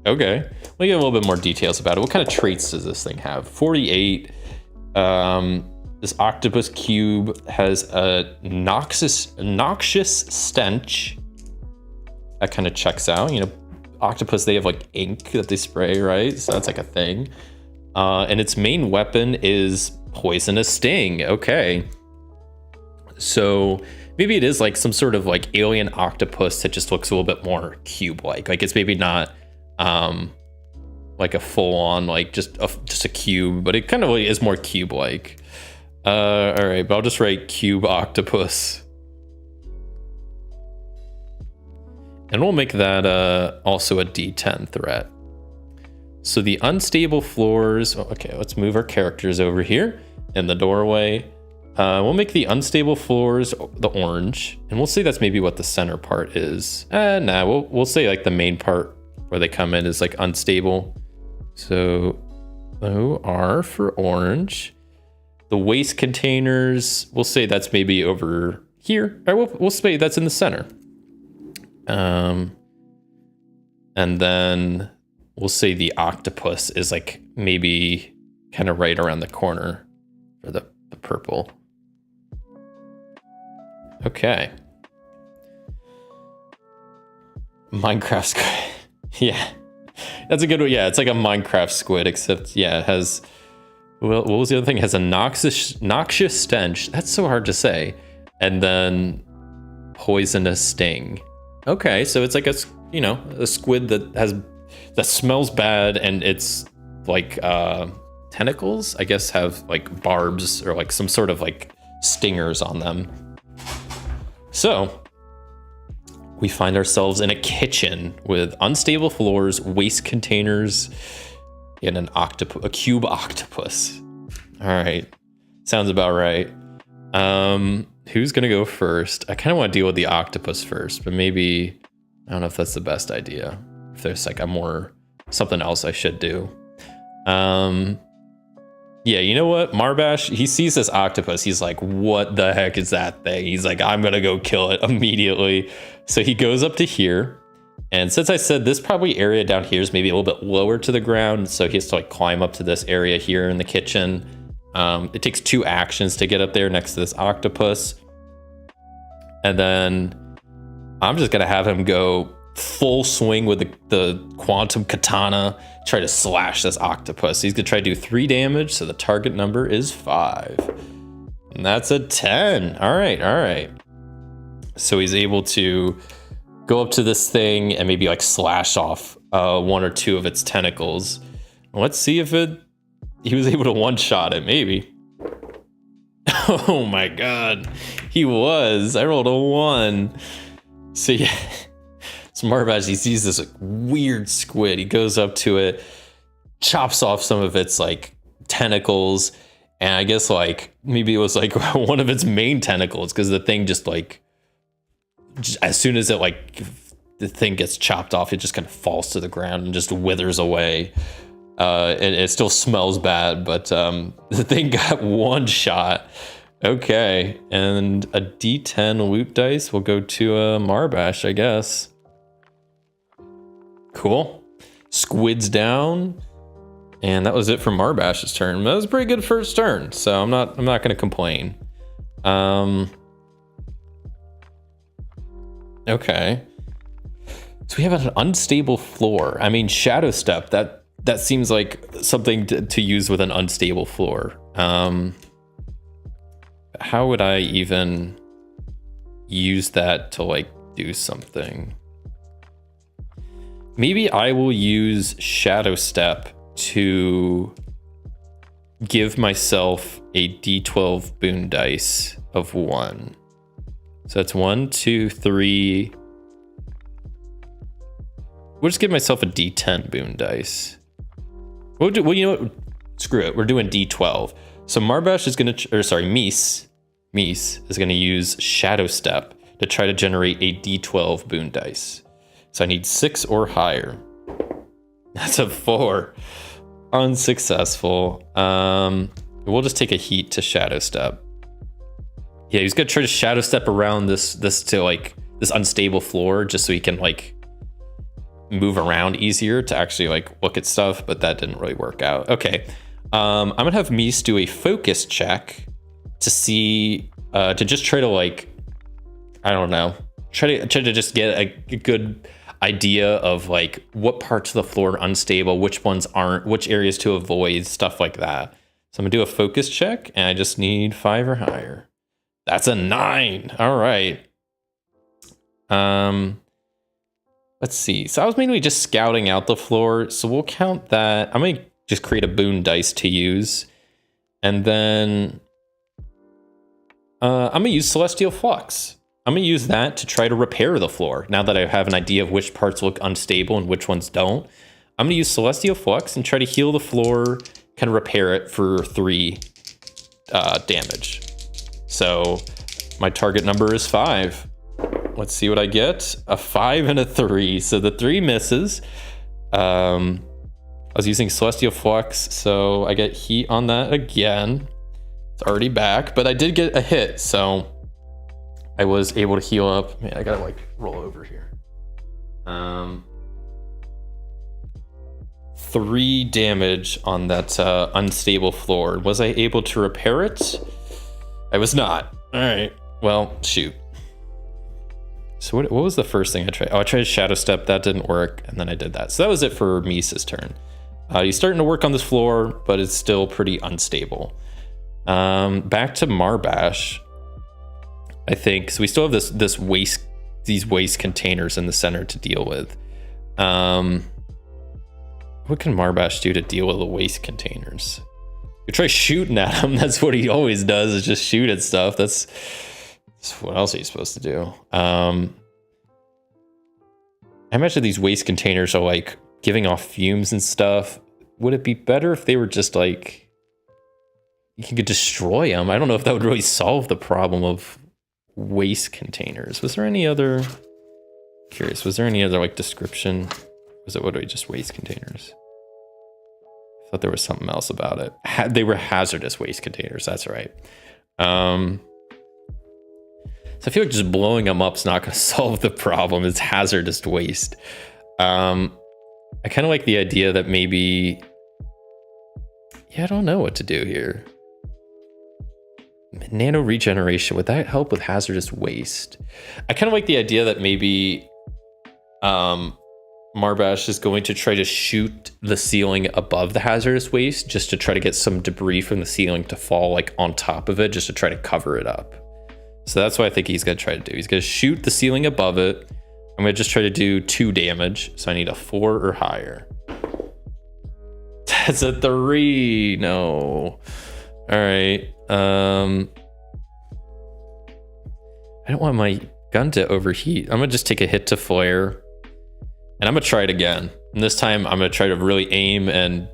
Okay. We'll get a little bit more details about it. What kind of traits does this thing have? 48. This octopus cube has a noxious stench. That kind of checks out. You know, octopus, they have like ink that they spray, right? So that's like a thing. And its main weapon is poisonous sting. Okay. So maybe it is like some sort of like alien octopus that just looks a little bit more cube-like. Like it's maybe not like a full-on like just a cube, but it kind of is more cube-like. All right, but I'll just write cube octopus. And we'll make that also a D10 threat. So the unstable floors, okay, let's move our characters over here in the doorway. We'll make the unstable floors the orange, and we'll say that's maybe what the center part is. Nah, we'll say like the main part where they come in is like unstable. So OR for orange. The waste containers, we'll say that's maybe over here. Or we'll say that's in the center. And then we'll say the octopus is like maybe kind of right around the corner for the purple. Okay. Minecraft squid. Yeah. That's a good one. Yeah, it's like a Minecraft squid, except yeah, it has, well, what was the other thing? It has a noxious stench. That's so hard to say. And then poisonous sting. Okay, so it's like a squid that smells bad, and it's like tentacles, I guess, have like barbs or like some sort of like stingers on them. So we find ourselves in a kitchen with unstable floors, waste containers, and a cube octopus. All right, sounds about right. Who's gonna go first? I kind of want to deal with the octopus first, but maybe I don't know if that's the best idea. If there's like something else I should do. Yeah, you know what? Marbash, he sees this octopus. He's like, what the heck is that thing? He's like, I'm gonna go kill it immediately. So he goes up to here. And since I said this probably area down here is maybe a little bit lower to the ground, so he has to like climb up to this area here in the kitchen. It takes 2 actions to get up there next to this octopus. And then I'm just gonna have him go full swing with the quantum katana, try to slash this octopus. He's gonna try to do 3 damage, so the target number is 5. And that's a 10. All right. So he's able to go up to this thing and maybe like slash off 1 or 2 of its tentacles. Let's see if he was able to one-shot it, maybe. Oh my god, he was. I rolled a 1. So yeah. So Marbash, he sees this like, weird squid. He goes up to it, chops off some of its like tentacles, and I guess like maybe it was like one of its main tentacles, because the thing just like, as soon as it like the thing gets chopped off, it just kind of falls to the ground and just withers away. And it still smells bad, but the thing got 1 shot. Okay, and a D10 loot dice will go to Marbash, I guess. Cool. Squid's down, and that was it for Marbash's turn. That was a pretty good first turn, so I'm not going to complain. Okay. So we have an unstable floor. I mean, Shadow Step, that seems like something to use with an unstable floor. How would I even use that to like do something? Maybe I will use Shadow Step to give myself a D12 boon dice of 1. So that's 1, 2, 3. We'll just give myself a D10 boon dice. Well, you know what? Screw it. We're doing D12. So Marbash is going to, Meese is going to use Shadow Step to try to generate a D12 boon dice. So I need 6 or higher. That's a 4. Unsuccessful. We'll just take a heat to Shadow Step. Yeah, he's gonna try to Shadow Step around this to like this unstable floor, just so he can like move around easier to actually like look at stuff, but that didn't really work out. Okay, I'm gonna have Mies do a focus check to see, to just try to like, I don't know, try to just get a good idea of like what parts of the floor are unstable, which ones aren't, which areas to avoid, stuff like that. So I'm gonna do a focus check, and I just need 5 or higher. That's a 9. All right. Let's see. So I was mainly just scouting out the floor, so we'll count that. I'm gonna just create a boon dice to use, and then I'm gonna use Celestial Flux. I'm gonna use that to try to repair the floor. Now that I have an idea of which parts look unstable and which ones don't, I'm gonna use Celestial Flux and try to heal the floor, kind of repair it for 3 damage. So my target number is 5. Let's see what I get. A 5 and a 3. So the 3 misses. I was using Celestial Flux, so I get heat on that again. It's already back, but I did get a hit, so I was able to heal up. Man, I gotta like roll over here. 3 damage on that unstable floor. Was I able to repair it? I was not. All right. Well, shoot. So what was the first thing I tried? Oh, I tried Shadow Step. That didn't work, and then I did that. So that was it for Mies' turn. He's starting to work on this floor, but it's still pretty unstable. Back to Marbash, I think. So we still have these waste containers in the center to deal with. What can Marbash do to deal with the waste containers? You try shooting at him. That's what he always does, is just shoot at stuff. That's what else are you supposed to do? I imagine these waste containers are like giving off fumes and stuff. Would it be better if they were just like, you could destroy them? I don't know if that would really solve the problem of waste containers. Was there any other, curious, was there any other like description? Was it literally just waste containers? I thought there was something else about it. They were hazardous waste containers, that's right. So I feel like just blowing them up is not going to solve the problem. It's hazardous waste. I kind of like the idea that maybe, yeah, I don't know what to do here. Nano regeneration, would that help with hazardous waste? I kind of like the idea that maybe Marbash is going to try to shoot the ceiling above the hazardous waste just to try to get some debris from the ceiling to fall like on top of it, just to try to cover it up. So that's what I think he's going to try to do. He's going to shoot the ceiling above it. I'm going to just try to do 2 damage. So I need a 4 or higher. That's a 3. No. All right. I don't want my gun to overheat. I'm going to just take a hit to flare. And I'm going to try it again. And this time I'm going to try to really aim, and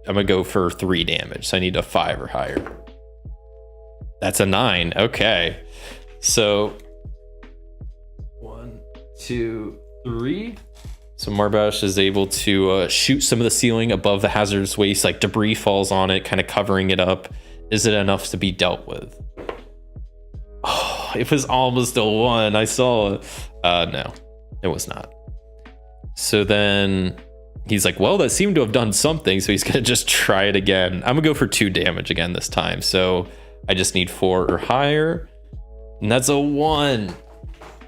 I'm going to go for 3 damage. So I need a 5 or higher. That's a 9. Okay. So 1, 2, 3. So Marbash is able to shoot some of the ceiling above the hazardous waste, like debris falls on it, kind of covering it up. Is it enough to be dealt with? Oh, it was almost a 1. I saw it. No, it was not. So then he's like, well, that seemed to have done something. So he's going to just try it again. I'm going to go for 2 damage again this time. So I just need 4 or higher. And that's a 1.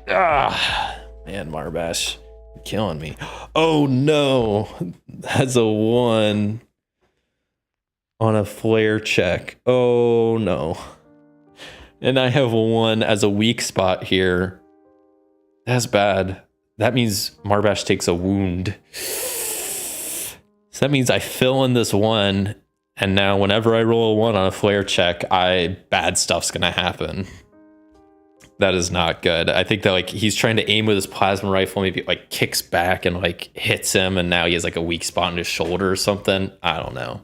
Ah, man, Marbash, you're killing me. Oh no, that's a 1 on a flare check. Oh no. And I have 1 as a weak spot here. That's bad. That means Marbash takes a wound. So that means I fill in this 1. And now whenever I roll a 1 on a flare check, bad stuff's gonna happen. That is not good. I think that like he's trying to aim with his plasma rifle, maybe it, like kicks back and like hits him, and now he has like a weak spot on his shoulder or something. I don't know.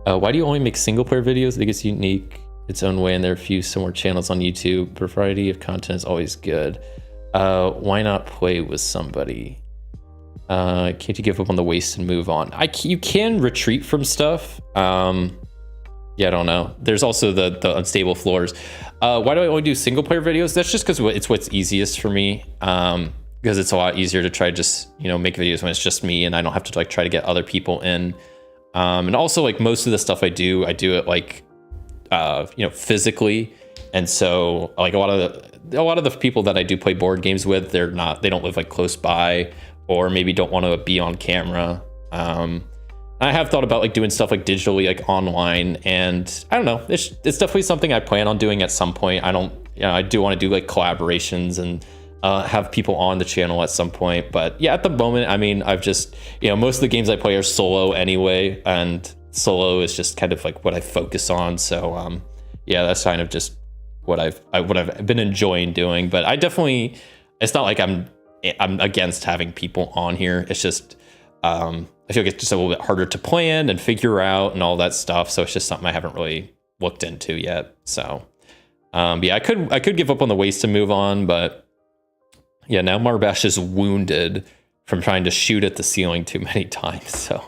Why do you only make single player videos? I think it's unique its own way, and there are a few similar channels on YouTube. Variety of content is always good. Why not play with somebody? Can't you give up on the waste and move on? You can retreat from stuff. yeah, I don't know. There's also the unstable floors. Why do I only do single player videos? That's just because it's what's easiest for me. Because it's a lot easier to try to just, you know, make videos when it's just me and I don't have to like try to get other people in. And also like most of the stuff I do it like, you know, physically. And so like a lot of the people that I do play board games with, they don't live like close by, or maybe don't want to be on camera. I have thought about like doing stuff like digitally, like online, and I don't know, it's definitely something I plan on doing at some point. I do want to do like collaborations and have people on the channel at some point. But yeah, at the moment, I mean, I've just, you know, most of the games I play are solo anyway, and solo is just kind of like what I focus on. So yeah, that's kind of just what I've been enjoying doing. But I definitely, it's not like I'm against having people on here. It's just I feel like it's just a little bit harder to plan and figure out and all that stuff. So it's just something I haven't really looked into yet. So yeah, I could give up on the ways to move on, but yeah, now Marbash is wounded from trying to shoot at the ceiling too many times. So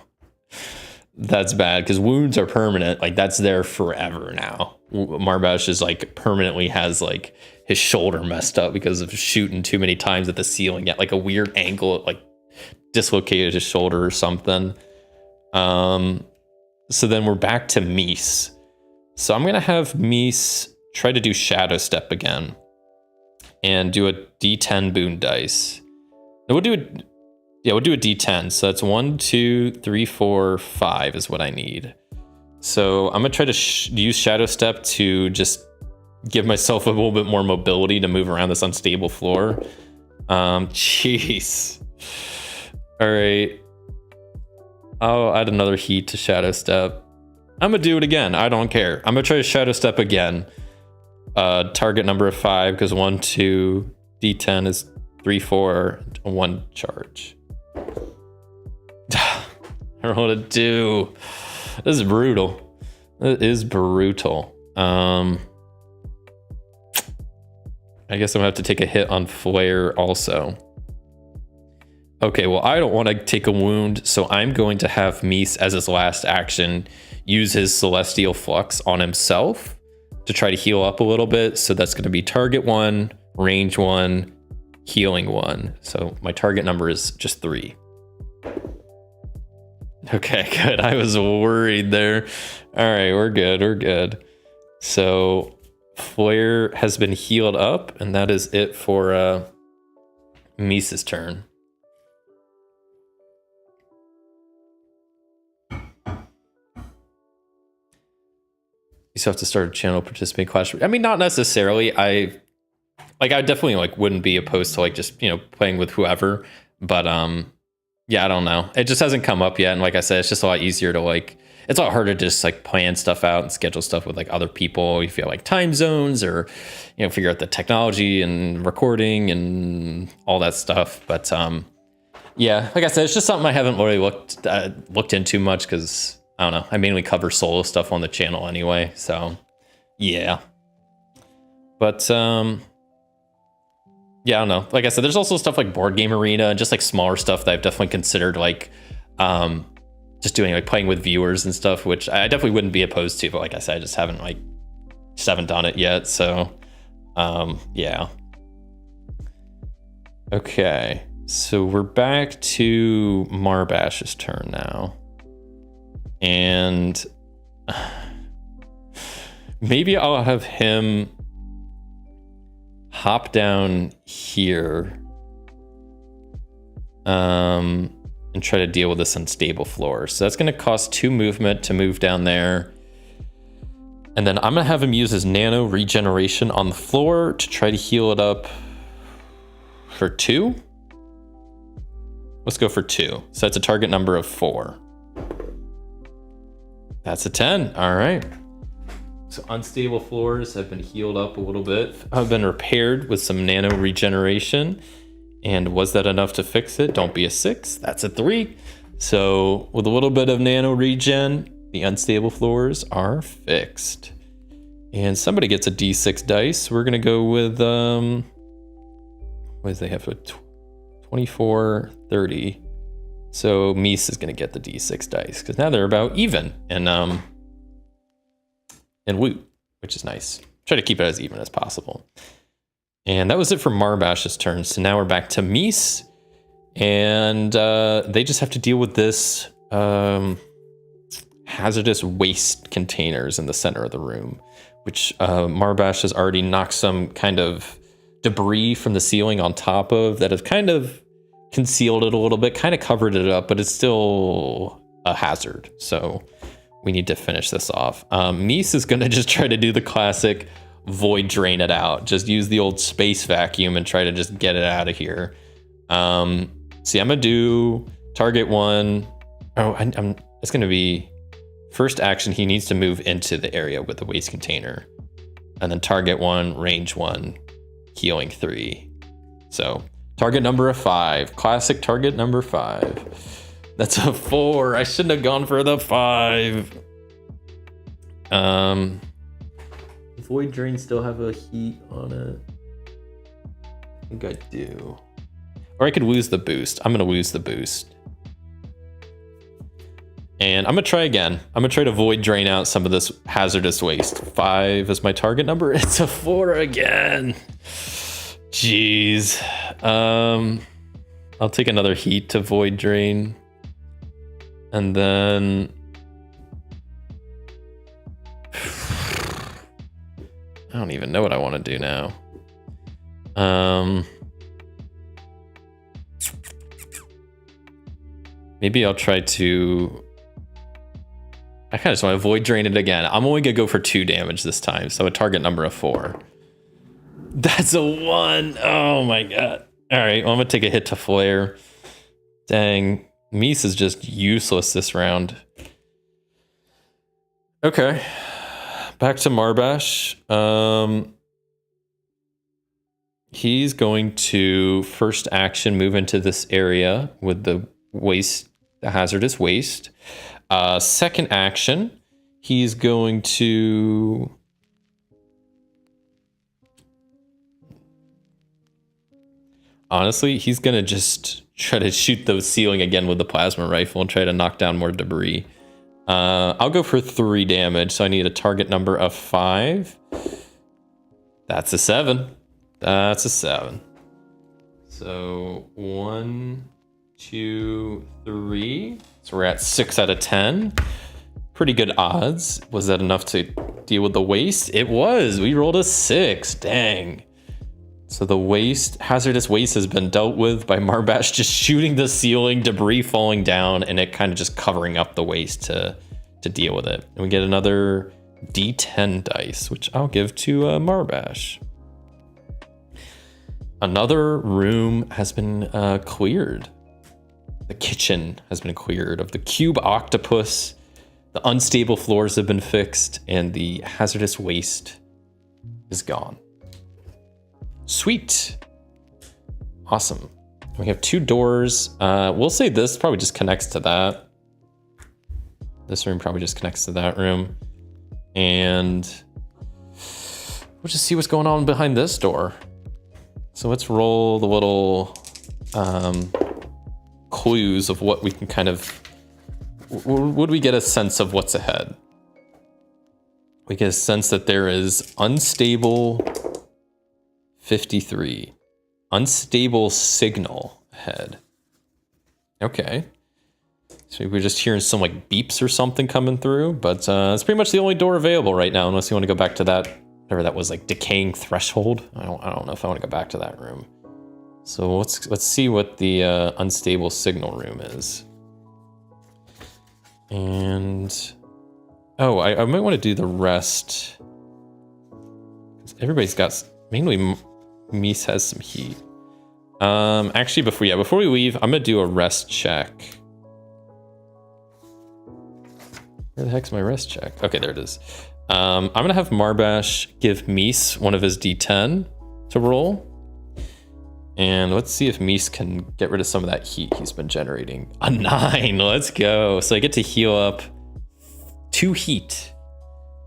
that's bad, because wounds are permanent. Like that's there forever now. Marbash is like permanently has like his shoulder messed up because of shooting too many times at the ceiling at like a weird angle, like dislocated his shoulder or something. So then we're back to Mies. So I'm gonna have Mies try to do Shadow Step again and do a D10 boon dice. And we'll do a D10. So that's 1, 2, 3, 4, 5 is what I need. So I'm gonna try to use Shadow Step to just give myself a little bit more mobility to move around this unstable floor. Jeez. All right. I'll add another heat to Shadow Step. I'm gonna do it again. I don't care. I'm gonna try to Shadow Step again. Target number of 5, because 1, 2, D10 is 3, 4, 1 charge. I don't know what to do. This is brutal. It is brutal. I guess I'm gonna have to take a hit on Flare also. Okay, well, I don't want to take a wound, so I'm going to have Mies as his last action use his Celestial Flux on himself to try to heal up a little bit. So that's going to be target 1, range 1, healing 1. So my target number is just 3. Okay, good. I was worried there. All right, we're good. So Flare has been healed up, and that is it for Mies's turn. You still have to start a channel, participate in Clash. I mean, not necessarily. I definitely like wouldn't be opposed to like just, you know, playing with whoever. But yeah, I don't know. It just hasn't come up yet. And like I said, it's just a lot easier to like, it's a lot harder to just like plan stuff out and schedule stuff with like other people. You feel like time zones, or, you know, figure out the technology and recording and all that stuff. But yeah, like I said, it's just something I haven't really looked into much, because I don't know, I mainly cover solo stuff on the channel anyway, so yeah. But yeah, I don't know. Like I said, there's also stuff like Board Game Arena and just like smaller stuff that I've definitely considered, like just doing like playing with viewers and stuff, which I definitely wouldn't be opposed to, but like I said, I just haven't done it yet. So yeah. Okay, so we're back to Marbash's turn now. And maybe I'll have him hop down here and try to deal with this unstable floor. So that's going to cost 2 movement to move down there. And then I'm going to have him use his nano regeneration on the floor to try to heal it up for 2. Let's go for 2. So that's a target number of 4. That's a 10. All right. So unstable floors have been healed up a little bit. Have been repaired with some nano regeneration. And was that enough to fix it? Don't be a 6. That's a 3. So with a little bit of nano regen, the unstable floors are fixed. And somebody gets a D6 dice. We're gonna go with what do they have? 24, 30. So Mies is going to get the D6 dice, because now they're about even. And and loot, which is nice. Try to keep it as even as possible. And that was it for Marbash's turn. So now we're back to Mies, and they just have to deal with this hazardous waste containers in the center of the room, which Marbash has already knocked some kind of debris from the ceiling on top of that has kind of concealed it a little bit, kind of covered it up, but it's still a hazard. So we need to finish this off. Mies is going to just try to do the classic void drain it out. Just use the old space vacuum and try to just get it out of here. See, I'm going to do target 1. Oh, it's going to be first action. He needs to move into the area with the waste container. And then target 1, range 1, healing 3. So target number of 5. Classic target number 5. That's a 4. I shouldn't have gone for the 5. Void Drain still have a heat on it? I think I do. Or I could lose the boost. I'm going to lose the boost. And I'm going to try again. I'm going to try to Void Drain out some of this hazardous waste. 5 is my target number. It's a 4 again. Jeez. I'll take another heat to Void Drain. And then I don't even know what I want to do now. Maybe I'll try to... I kind of just want to Void Drain it again. I'm only going to go for 2 damage this time, so a target number of 4. That's a 1. Oh my god. All right, well, I'm going to take a hit to Flare. Dang. Mies is just useless this round. Okay. Back to Marbash. He's going to first action move into this area with the waste, the hazardous waste. Second action, he's going to honestly, he's gonna just try to shoot the ceiling again with the plasma rifle and try to knock down more debris. I'll go for 3 damage, so I need a target number of 5. That's a 7. That's a 7. So 1, 2, 3. So we're at 6 out of 10. Pretty good odds. Was that enough to deal with the waste? It was. We rolled a 6. Dang. So the waste, hazardous waste has been dealt with by Marbash just shooting the ceiling, debris falling down, and it kind of just covering up the waste to deal with it. And we get another D10 dice, which I'll give to Marbash. Another room has been cleared. The kitchen has been cleared of the cube octopus. The unstable floors have been fixed, and the hazardous waste is gone. Sweet. Awesome. We have 2 doors. We'll say this probably just connects to that. This room probably just connects to that room. And we'll just see what's going on behind this door. So let's roll the little clues of what we can kind of... Would we get a sense of what's ahead? We get a sense that there is unstable 53. Unstable signal ahead. Okay. So we're just hearing some like beeps or something coming through, but it's pretty much the only door available right now, unless you want to go back to that, whatever that was, like decaying threshold. I don't know if I want to go back to that room. So let's see what the unstable signal room is. And oh, I might want to do the rest. Everybody's got, mainly Mies has some heat. Actually, before we leave, I'm gonna do a rest check. Where the heck's my rest check? Okay, there it is. I'm gonna have Marbash give Mies one of his D10 to roll. And let's see if Mies can get rid of some of that heat he's been generating. A 9, let's go. So I get to heal up 2 heat.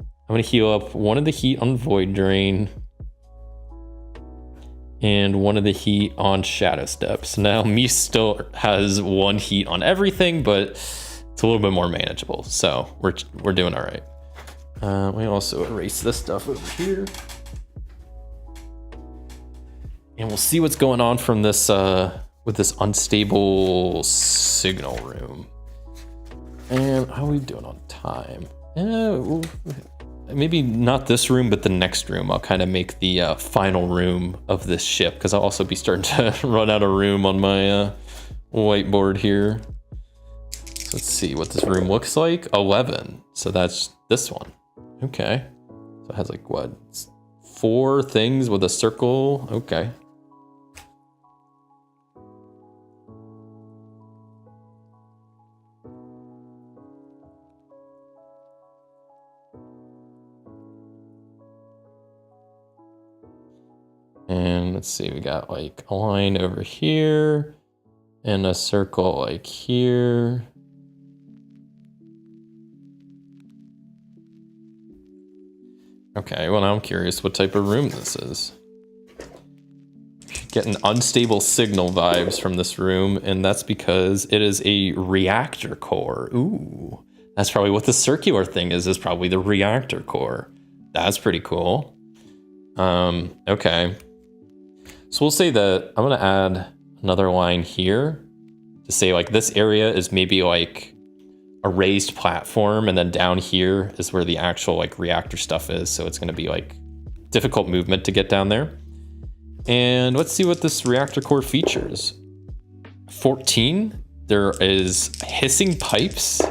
I'm gonna heal up 1 of the heat on Void Drain and 1 of the heat on Shadow Steps. Now Mies still has 1 heat on everything, but it's a little bit more manageable. So we're doing all right. We also erase this stuff over here. And we'll see what's going on from this, with this unstable signal room. And how are we doing on time? Maybe not this room, but the next room. I'll kind of make the final room of this ship, because I'll also be starting to run out of room on my whiteboard here. So let's see what this room looks like. 11. So that's this one. Okay. So it has like what? 4 things with a circle. Okay. And let's see, we got like a line over here and a circle like here. Okay, well now I'm curious what type of room this is. Getting unstable signal vibes from this room, and that's because it is a reactor core. Ooh, that's probably what the circular thing is probably the reactor core. That's pretty cool. Okay. So we'll say that I'm gonna add another line here to say like this area is maybe like a raised platform, and then down here is where the actual like reactor stuff is. So it's gonna be like difficult movement to get down there. And let's see what this reactor core features. 14, there is hissing pipes,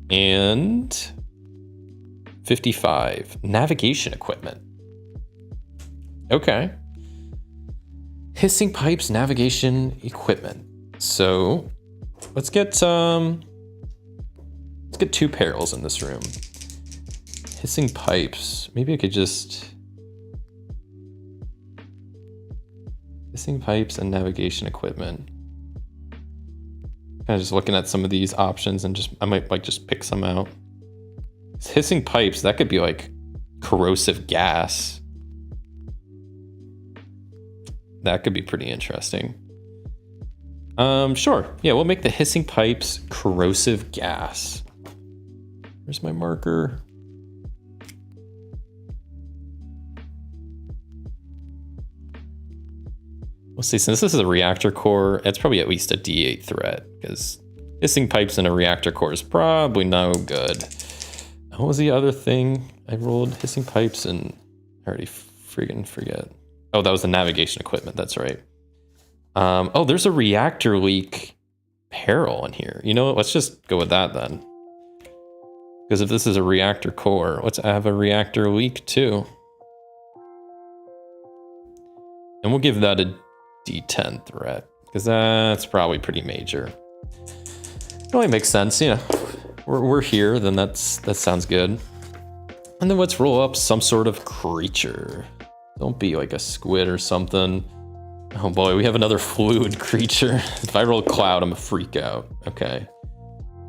and 55, navigation equipment. Okay. Hissing pipes, navigation equipment. So let's get 2 perils in this room. Hissing pipes. Maybe I could just hissing pipes and navigation equipment. Kind of just looking at some of these options, and I might like just pick some out. Hissing pipes, that could be like corrosive gas. That could be pretty interesting. Sure. Yeah, we'll make the hissing pipes corrosive gas. Where's my marker? We'll see, since this is a reactor core, it's probably at least a D8 threat, because hissing pipes in a reactor core is probably no good. What was the other thing I rolled? Hissing pipes, and I already friggin' forget. Oh, that was the navigation equipment, that's right. Oh, there's a reactor leak peril in here. You know what, let's just go with that then. Because if this is a reactor core, let's have a reactor leak too. And we'll give that a D10 threat, because that's probably pretty major. It only makes sense, you know. We're here, then that sounds good. And then let's roll up some sort of creature. Don't be like a squid or something. Oh boy, we have another fluid creature. If I roll cloud, I'm a freak out. Okay.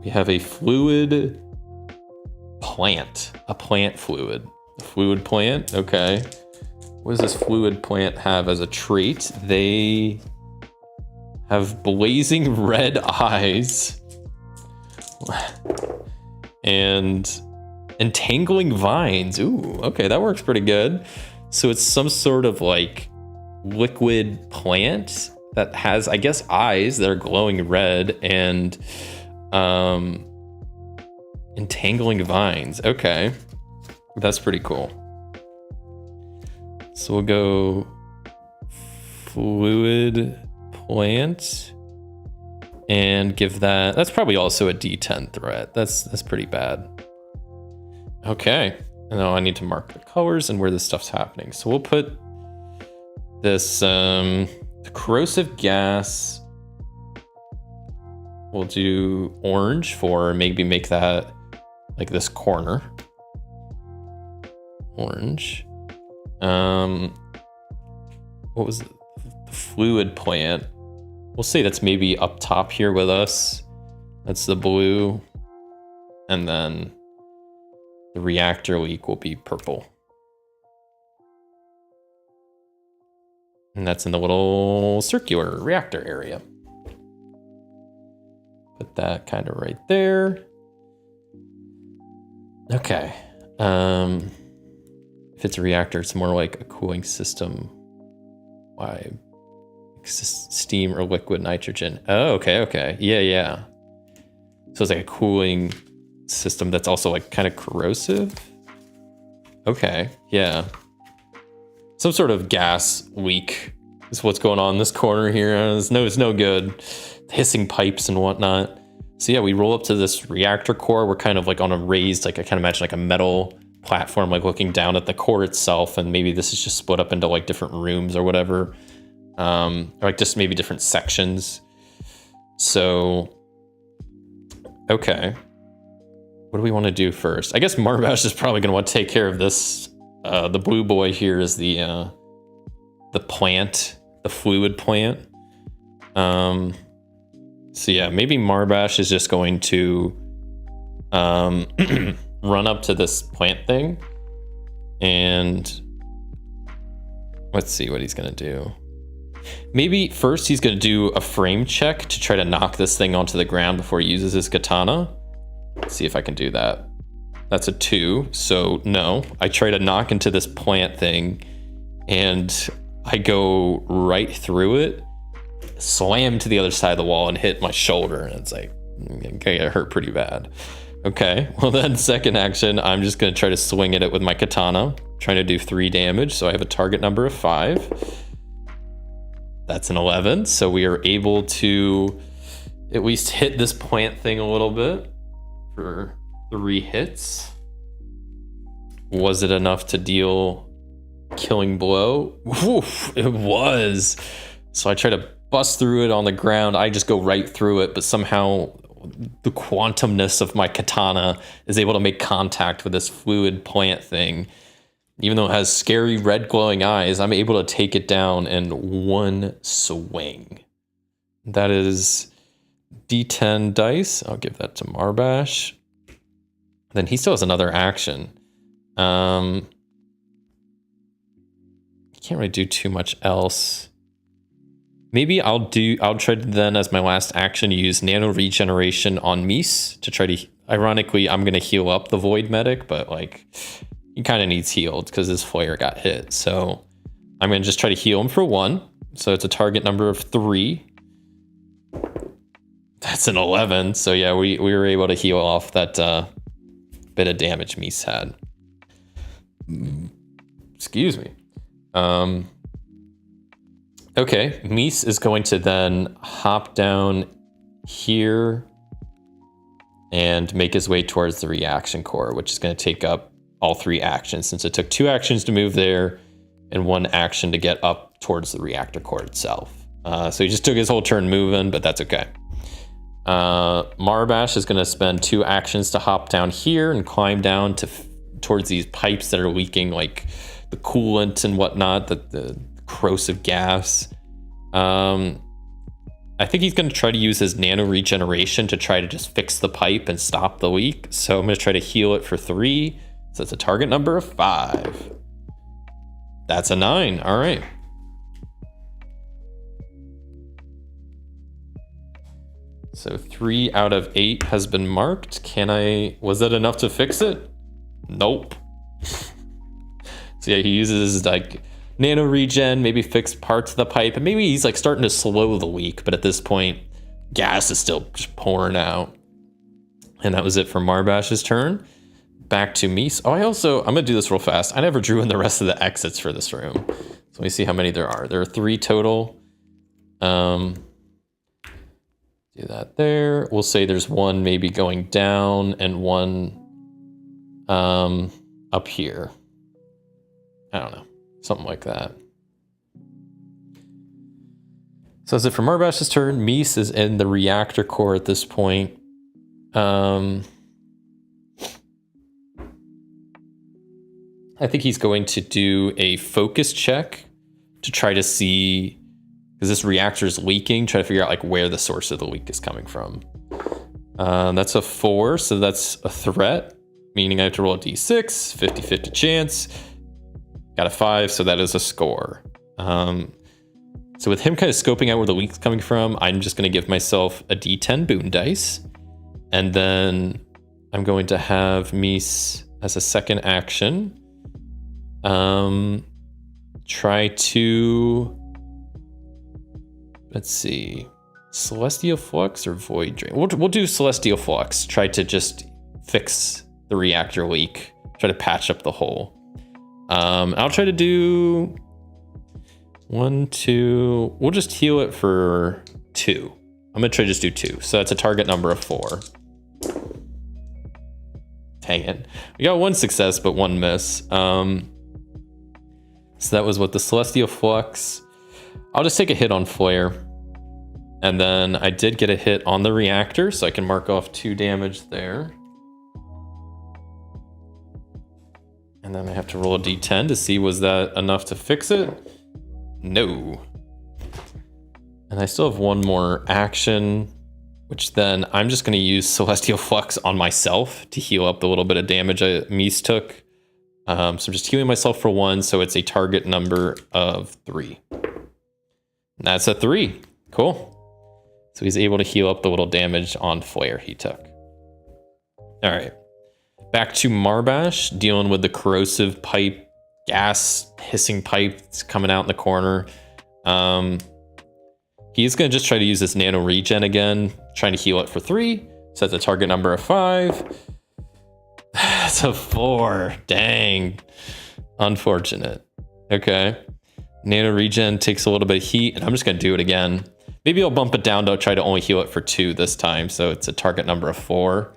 We have a fluid plant. A plant fluid. A fluid plant, okay. What does this fluid plant have as a trait? They have blazing red eyes. And entangling vines. Ooh, okay, that works pretty good. So it's some sort of like liquid plant that has, I guess, eyes that are glowing red and entangling vines. Okay, that's pretty cool. So we'll go fluid plant and give that's probably also a D10 threat. That's pretty bad. Okay. And now I need to mark the colors and where this stuff's happening. So we'll put this the corrosive gas. We'll do orange for maybe make that like this corner. Orange. What was the fluid plant? We'll say that's maybe up top here with us. That's the blue. And then the reactor leak will be purple. And that's in the little circular reactor area. Put that kind of right there. Okay. If it's a reactor, it's more like a cooling system. Why? Steam or liquid nitrogen. Oh, okay. Yeah. So it's like a cooling system that's also like kind of corrosive. Okay, yeah. Some sort of gas leak is what's going on in this corner here. It's no good. Hissing pipes and whatnot. So yeah, we roll up to this reactor core. We're kind of like on a raised, like I kind of imagine like a metal platform, like looking down at the core itself. And maybe this is just split up into like different rooms or whatever. Or like just maybe different sections. So, okay. What do we want to do first? I guess Marbash is probably going to want to take care of this. The blue boy here is the plant, the fluid plant. So yeah, maybe Marbash is just going to run up to this plant thing. And let's see what he's going to do. Maybe first he's going to do a frame check to try to knock this thing onto the ground before he uses his katana. Let's see if I can do that. That's a 2, so no. I try to knock into this plant thing, and I go right through it, slam to the other side of the wall, and hit my shoulder, and it's like, okay, it hurt pretty bad. Okay, well then second action, I'm just going to try to swing at it with my katana, trying to do 3 damage, so I have a target number of 5. That's an 11, so we are able to at least hit this plant thing a little bit for 3 hits. Was it enough to deal killing blow? Woof, it was. So I try to bust through it on the ground. I just go right through it, but somehow the quantumness of my katana is able to make contact with this fluid plant thing. Even though it has scary red glowing eyes, I'm able to take it down in 1 swing. That is D10 dice. I'll give that to Marbash. Then he still has another action. He can't really do too much else. Maybe I'll try to then, as my last action, use nano regeneration on Mies to try to, ironically, I'm going to heal up the Void Medic, but like, he kind of needs healed because his flare got hit. So I'm going to just try to heal him for 1. So it's a target number of 3. That's an 11. So yeah, we were able to heal off that bit of damage Mies had. Excuse me. Okay, Mies is going to then hop down here and make his way towards the reaction core, which is going to take up all 3 actions, since it took 2 actions to move there and 1 action to get up towards the reactor core itself. So he just took his whole turn moving, but that's okay. Marbash is going to spend 2 actions to hop down here and climb down towards these pipes that are leaking like the coolant and whatnot, the corrosive gas. I think he's going to try to use his nano regeneration to try to just fix the pipe and stop the leak. So I'm going to try to heal it for 3. So it's a target number of 5. That's a 9. All right. So 3 out of 8 has been marked. Was that enough to fix it? Nope. So yeah, he uses like nano regen, maybe fix parts of the pipe, and maybe he's like starting to slow the leak, but at this point, gas is still just pouring out. And that was it for Marbash's turn. Back to Mies. Oh, I'm gonna do this real fast. I never drew in the rest of the exits for this room. So let me see how many there are. There are 3 total. Do that there. We'll say there's 1 maybe going down and 1 up here. I don't know. Something like that. So as it for Marbash's turn, Mies is in the reactor core at this point. I think he's going to do a focus check to try to see, because this reactor is leaking, try to figure out like where the source of the leak is coming from. That's a 4, so that's a threat, meaning I have to roll a d6, 50-50 chance. Got a 5, so that is a score. So with him kind of scoping out where the leak's coming from, I'm just going to give myself a d10 boon dice. And then I'm going to have Mies as a second action, try to, let's see, Celestial Flux or Void Drain. We'll do Celestial Flux. Try to just fix the reactor leak. Try to patch up the hole. I'll try to do 1, 2. We'll just heal it for 2. I'm gonna try to just do 2. So that's a target number of 4. Dang it. We got 1 success, but 1 miss. So that was what the Celestial Flux. I'll just take a hit on Flare. And then I did get a hit on the reactor, so I can mark off 2 damage there. And then I have to roll a d10 to see was that enough to fix it? No. And I still have 1 more action, which then I'm just going to use Celestial Flux on myself to heal up the little bit of damage Mies took. So I'm just healing myself for 1, so it's a target number of 3. And that's a 3. Cool. So he's able to heal up the little damage on Flare he took. All right. Back to Marbash, dealing with the corrosive pipe, gas hissing pipe that's coming out in the corner. He's going to just try to use this nano regen again, trying to heal it for 3. So that's a target number of 5. That's a 4. Dang. Unfortunate. Okay. Nano regen takes a little bit of heat, and I'm just going to do it again. Maybe I'll bump it down to try to only heal it for 2 this time. So it's a target number of 4.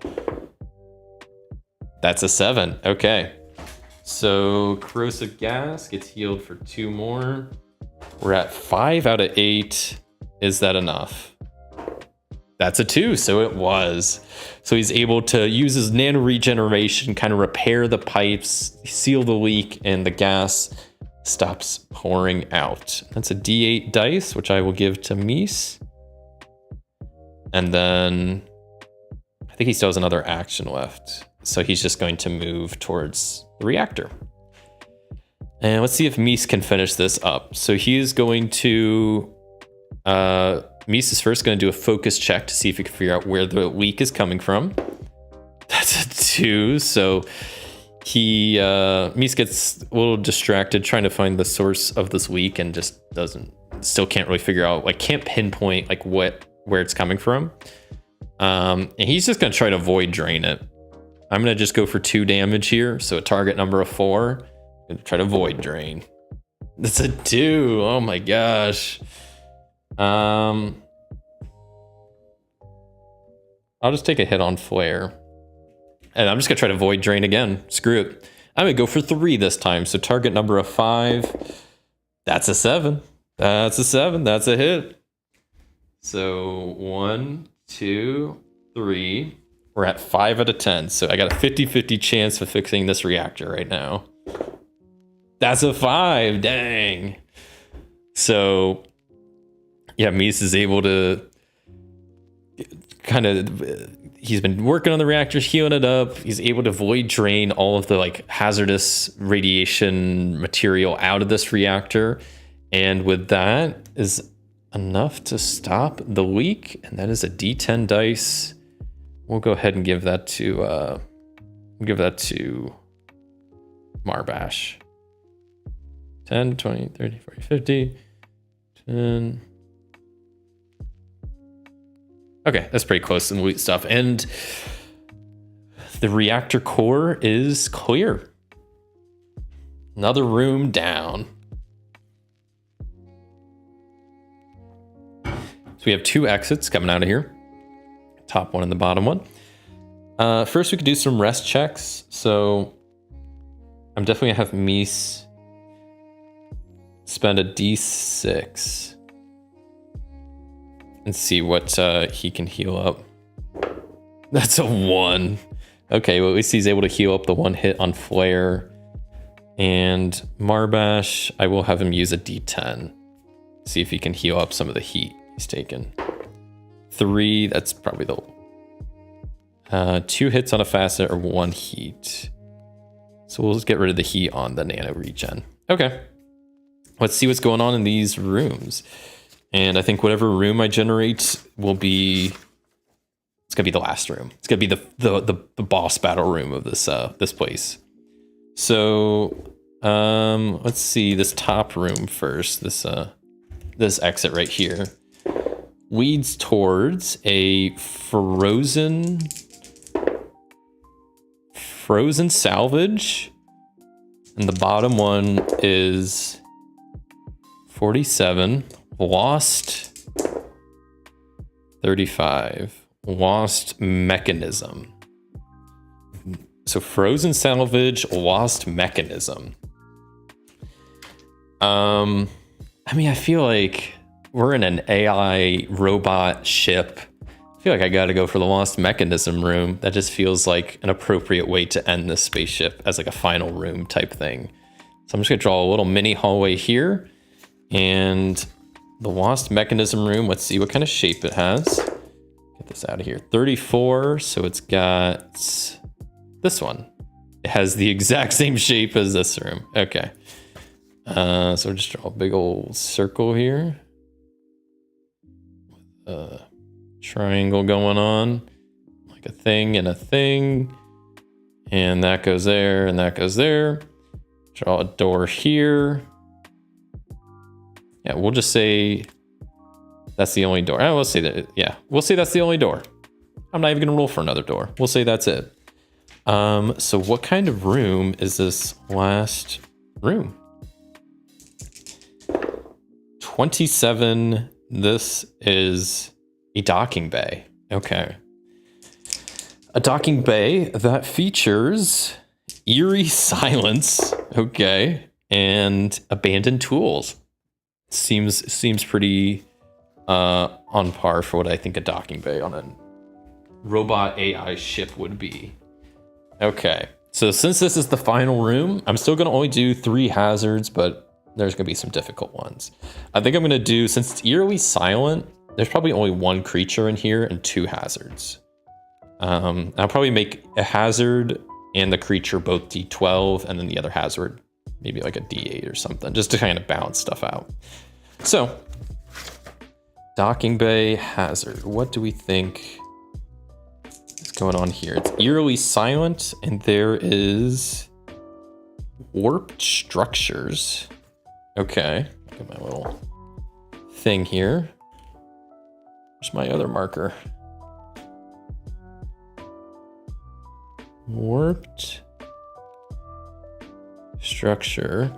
That's a 7. Okay. So corrosive gas gets healed for 2 more. We're at 5 out of 8. Is that enough? That's a 2. So it was. So he's able to use his nano regeneration, kind of repair the pipes, seal the leak, and the gas stops pouring out. That's a D8 dice, which I will give to Mies. And then I think he still has another action left. So he's just going to move towards the reactor. And let's see if Mies can finish this up. So he is going to, Mies is first going to do a focus check to see if he can figure out where the leak is coming from. That's a 2. So he, Mies gets a little distracted trying to find the source of this leak and just still can't really figure out, like can't pinpoint like where it's coming from. And he's just going to try to void drain it. I'm going to just go for 2 damage here. So a target number of 4. I'm going to try to void drain. That's a 2. Oh my gosh. I'll just take a hit on Flare. And I'm just going to try to void drain again. Screw it. I'm going to go for 3 this time. So target number of 5. That's a 7. That's a 7. That's a hit. So 1, 2, 3. We're at 5 out of 10. So I got a 50-50 chance of fixing this reactor right now. That's a 5. Dang. So yeah, Mies is able to kind of, he's been working on the reactors, healing it up. He's able to void drain all of the like hazardous radiation material out of this reactor. And with that is enough to stop the leak. And that is a D10 dice. We'll go ahead and give that to Marbash. 10, 20, 30, 40, 50, 10. Okay, that's pretty close to the loot stuff. And the reactor core is clear. Another room down. So we have 2 exits coming out of here. Top one and the bottom one. First, we could do some rest checks. So I'm definitely gonna have Mies spend a D6 and see what he can heal up. That's a 1. Okay, well, at least he's able to heal up the 1 hit on Flare. And Marbash, I will have him use a D10. See if he can heal up some of the heat he's taken. 3, that's probably the 2 hits on a facet or 1 heat. So we'll just get rid of the heat on the nano regen. Okay, let's see what's going on in these rooms. And I think whatever room I generate will be It's gonna be the last room. It's gonna be the boss battle room of this place. So let's see this top room first. This exit right here leads towards a frozen salvage, and the bottom one is 47, lost 35, lost mechanism. So frozen salvage, lost mechanism. I mean, I feel like we're in an AI robot ship. I feel like I gotta go for the lost mechanism room. That just feels like an appropriate way to end this spaceship as like a final room type thing. So I'm just gonna draw a little mini hallway here, and the lost mechanism room, let's see what kind of shape it has. Get this out of here. 34, so it's got this one. It has the exact same shape as this room. Okay. So we'll just draw a big old circle here. Triangle going on, like a thing and a thing, and that goes there and that goes there. Draw a door here. Yeah, we'll just say that's the only door. Oh, we'll say that. Yeah, we'll say that's the only door. I'm not even gonna roll for another door. We'll say that's it. So what kind of room is this last room? 27. This is a docking bay. Okay. A docking bay that features eerie silence. Okay. And abandoned tools. Seems pretty on par for what I think a docking bay on a robot AI ship would be. Okay. So since this is the final room, I'm still going to only do 3 hazards, but there's going to be some difficult ones. I think I'm going to do, since it's eerily silent, there's probably only 1 creature in here and 2 hazards. I'll probably make a hazard and the creature both D12, and then the other hazard maybe like a D8 or something, just to kind of balance stuff out. So, docking bay hazard. What do we think is going on here? It's eerily silent, and there is warped structures. Okay, look at my little thing here. Where's my other marker? Warped structure.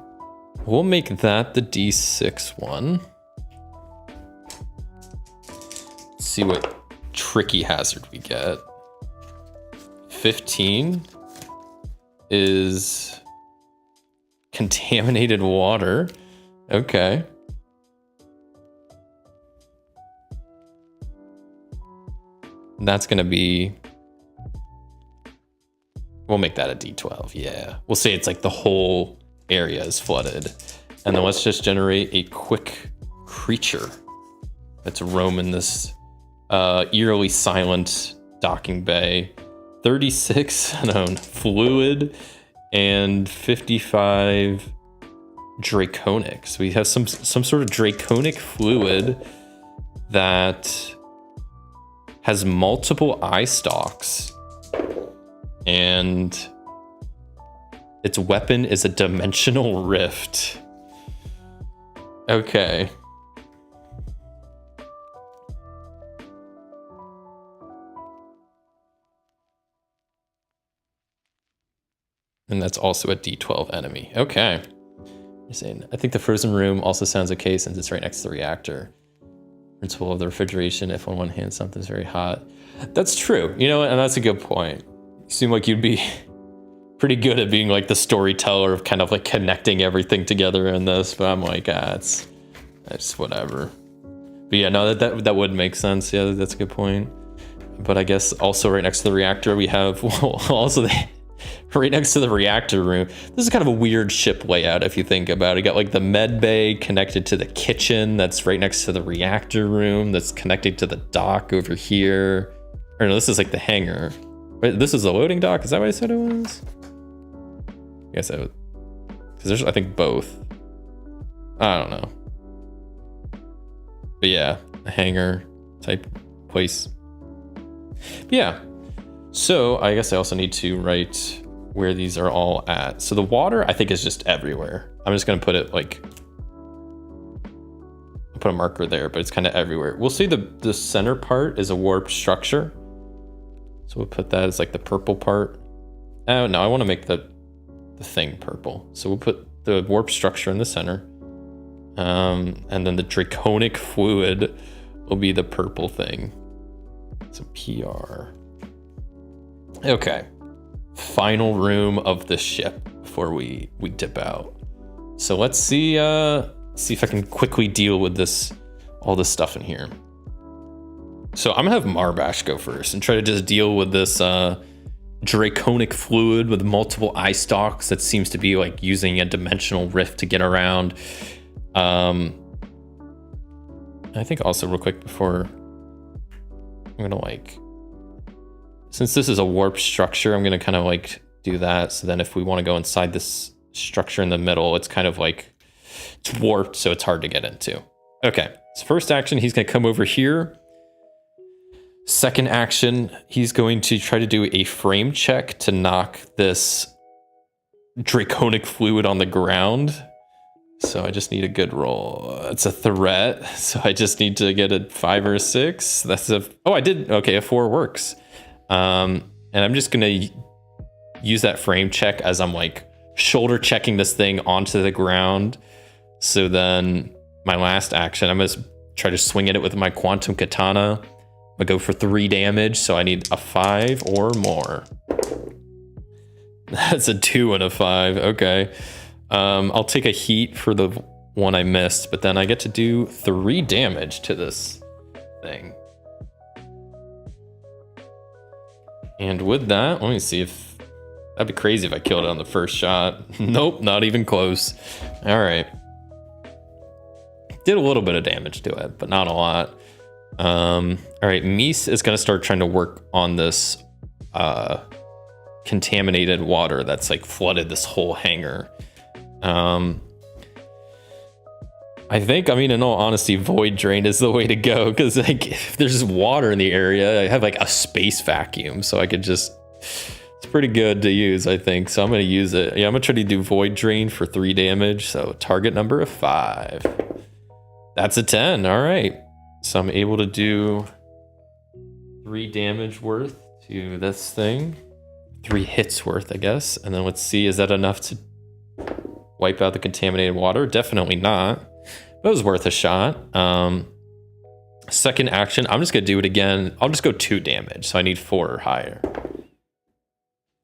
We'll make that the D6 one. Let's see what tricky hazard we get. 15 is contaminated water. Okay. That's gonna be, we'll make that a D12. Yeah, we'll say it's like the whole area is flooded, and then let's just generate a quick creature that's roaming this eerily silent docking bay. 36 known fluid and 55 draconic. So we have some sort of draconic fluid that has multiple eye stalks, and its weapon is a dimensional rift. Okay. And that's also a D12 enemy. Okay. You're saying, I think the frozen room also sounds okay since it's right next to the reactor. Principle of the refrigeration, if on one hand something's very hot. That's true, you know, and that's a good point. You seem like you'd be pretty good at being like the storyteller of kind of like connecting everything together in this, but I'm like, it's whatever. But yeah, no, that would make sense. Yeah, that's a good point. But I guess also right next to the reactor we have, well, also right next to the reactor room. This is kind of a weird ship layout if you think about it. You got like the med bay connected to the kitchen that's right next to the reactor room that's connected to the dock over here. Or no, this is like the hangar. Wait, this is the loading dock? Is that what I said it was? I guess I would, because there's, I think, both. I don't know. But yeah, a hangar type place. But yeah. So I guess I also need to write where these are all at. So the water, I think, is just everywhere. I'm just going to put it like, I'll put a marker there, but it's kind of everywhere. We'll see the center part is a warp structure. So we'll put that as like the purple part. Oh no, I want to make the thing purple. So we'll put the warp structure in the center. And then the draconic fluid will be the purple thing. So PR. Okay. Final room of the ship before we dip out. So let's see if I can quickly deal with all this stuff in here. So I'm gonna have Marbash go first and try to just deal with this draconic fluid with multiple eye stalks that seems to be like using a dimensional rift to get around. I think also real quick before I'm gonna like, since this is a warp structure, I'm gonna kind of like do that. So then if we want to go inside this structure in the middle, it's kind of like, it's warped, so it's hard to get into. Okay, so first action, he's gonna come over here. Second action, he's going to try to do a frame check to knock this draconic fluid on the ground. So I just need a good roll. It's a threat, so I just need to get a 5 or a 6. That's a, oh, I did, okay, a 4 works. And I'm just gonna use that frame check as I'm like shoulder checking this thing onto the ground. So then my last action, I'm gonna try to swing at it with my quantum katana. I'm gonna go for 3 damage, so I need a 5 or more. That's a 2 and a 5, okay. I'll take a heat for the one I missed, but then I get to do 3 damage to this thing. And with that, let me see if, that'd be crazy if I killed it on the first shot. Nope, not even close. All right. Did a little bit of damage to it, but not a lot. All right, Mies is gonna start trying to work on this contaminated water that's like flooded this whole hangar. I think, I mean, in all honesty, Void Drain is the way to go, because like if there's water in the area, I have like a space vacuum, so I could just, it's pretty good to use, I think. So I'm gonna use it. Yeah, I'm gonna try to do Void Drain for 3 damage. So target number of 5. That's a 10. All right. So I'm able to do 3 damage worth to this thing. 3 hits worth, I guess. And then let's see, is that enough to wipe out the contaminated water? Definitely not. But it was worth a shot. Second action, I'm just gonna do it again. I'll just go 2 damage, so I need 4 or higher.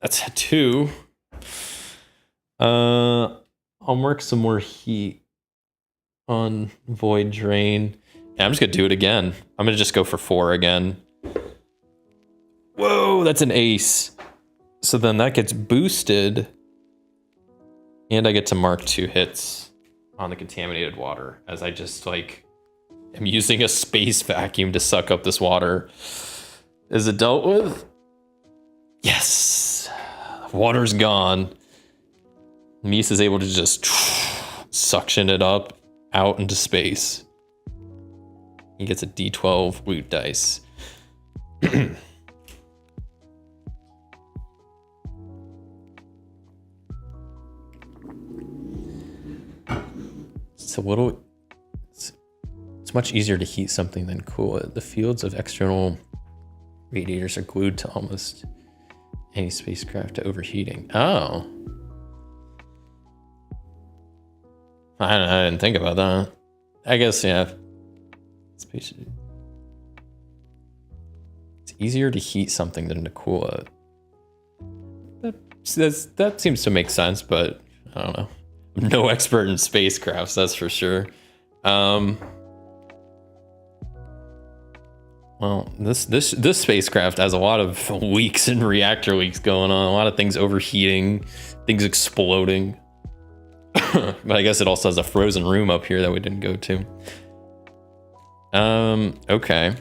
That's a 2. I'll mark some more heat on Void Drain. Yeah, I'm just gonna do it again. I'm gonna just go for 4 again. Whoa, that's an ace. So then that gets boosted, and I get to mark 2 hits on the contaminated water as I just like am using a space vacuum to suck up this water. Is it dealt with? Yes, water's gone. Mies is able to just suction it up out into space. He gets a D12 loot dice. It's much easier to heat something than cool it. The fields of external radiators are glued to almost any spacecraft to overheating. Oh. I didn't think about that. I guess, yeah. It's easier to heat something than to cool it. That seems to make sense, but I don't know. I'm no expert in spacecrafts, that's for sure. Well, this spacecraft has a lot of leaks and reactor leaks going on, a lot of things overheating, things exploding. But I guess it also has a frozen room up here that we didn't go to. Okay.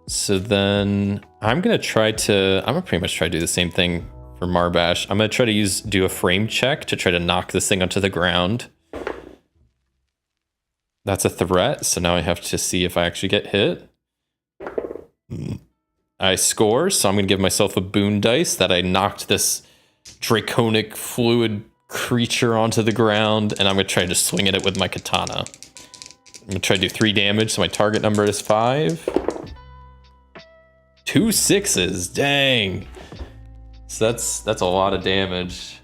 So then I'm gonna pretty much try to do the same thing for Marbash. I'm gonna try to do a frame check to try to knock this thing onto the ground. That's a threat, so now I have to see if I actually get hit. I score, so I'm going to give myself a boon dice that I knocked this draconic fluid creature onto the ground, and I'm going to try to swing at it with my katana. I'm going to try to do 3 damage, so my target number is 5. 2 6s, dang. So that's a lot of damage.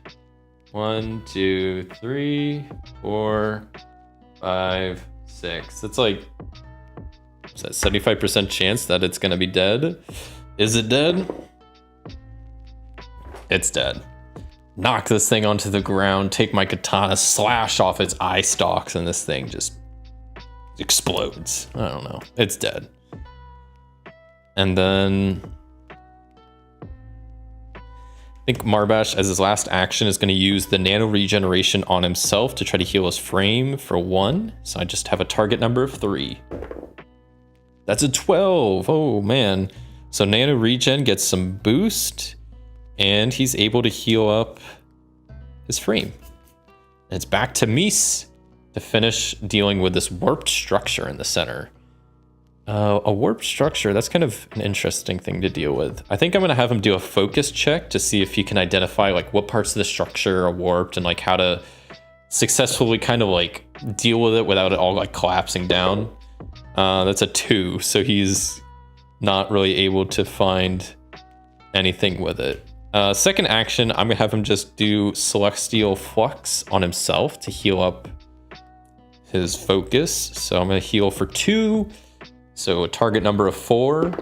1, 2, 3, 4, 5, 6. It's like, is that 75% chance that it's gonna be dead? Is it dead? It's dead. Knock this thing onto the ground, take my katana, slash off its eye stalks, and this thing just explodes. I don't know. It's dead. And then I think Marbash, as his last action, is going to use the nano regeneration on himself to try to heal his frame for 1. So I just have a target number of 3. That's a 12. Oh, man. So nano regen gets some boost, and he's able to heal up his frame. And it's back to Mies to finish dealing with this warped structure in the center. A warped structure, that's kind of an interesting thing to deal with. I think I'm going to have him do a focus check to see if he can identify like what parts of the structure are warped and like how to successfully kind of like deal with it without it all like collapsing down. That's a 2, so he's not really able to find anything with it. Second action, I'm going to have him just do Celestial Flux on himself to heal up his focus. So I'm going to heal for 2. So a target number of 4.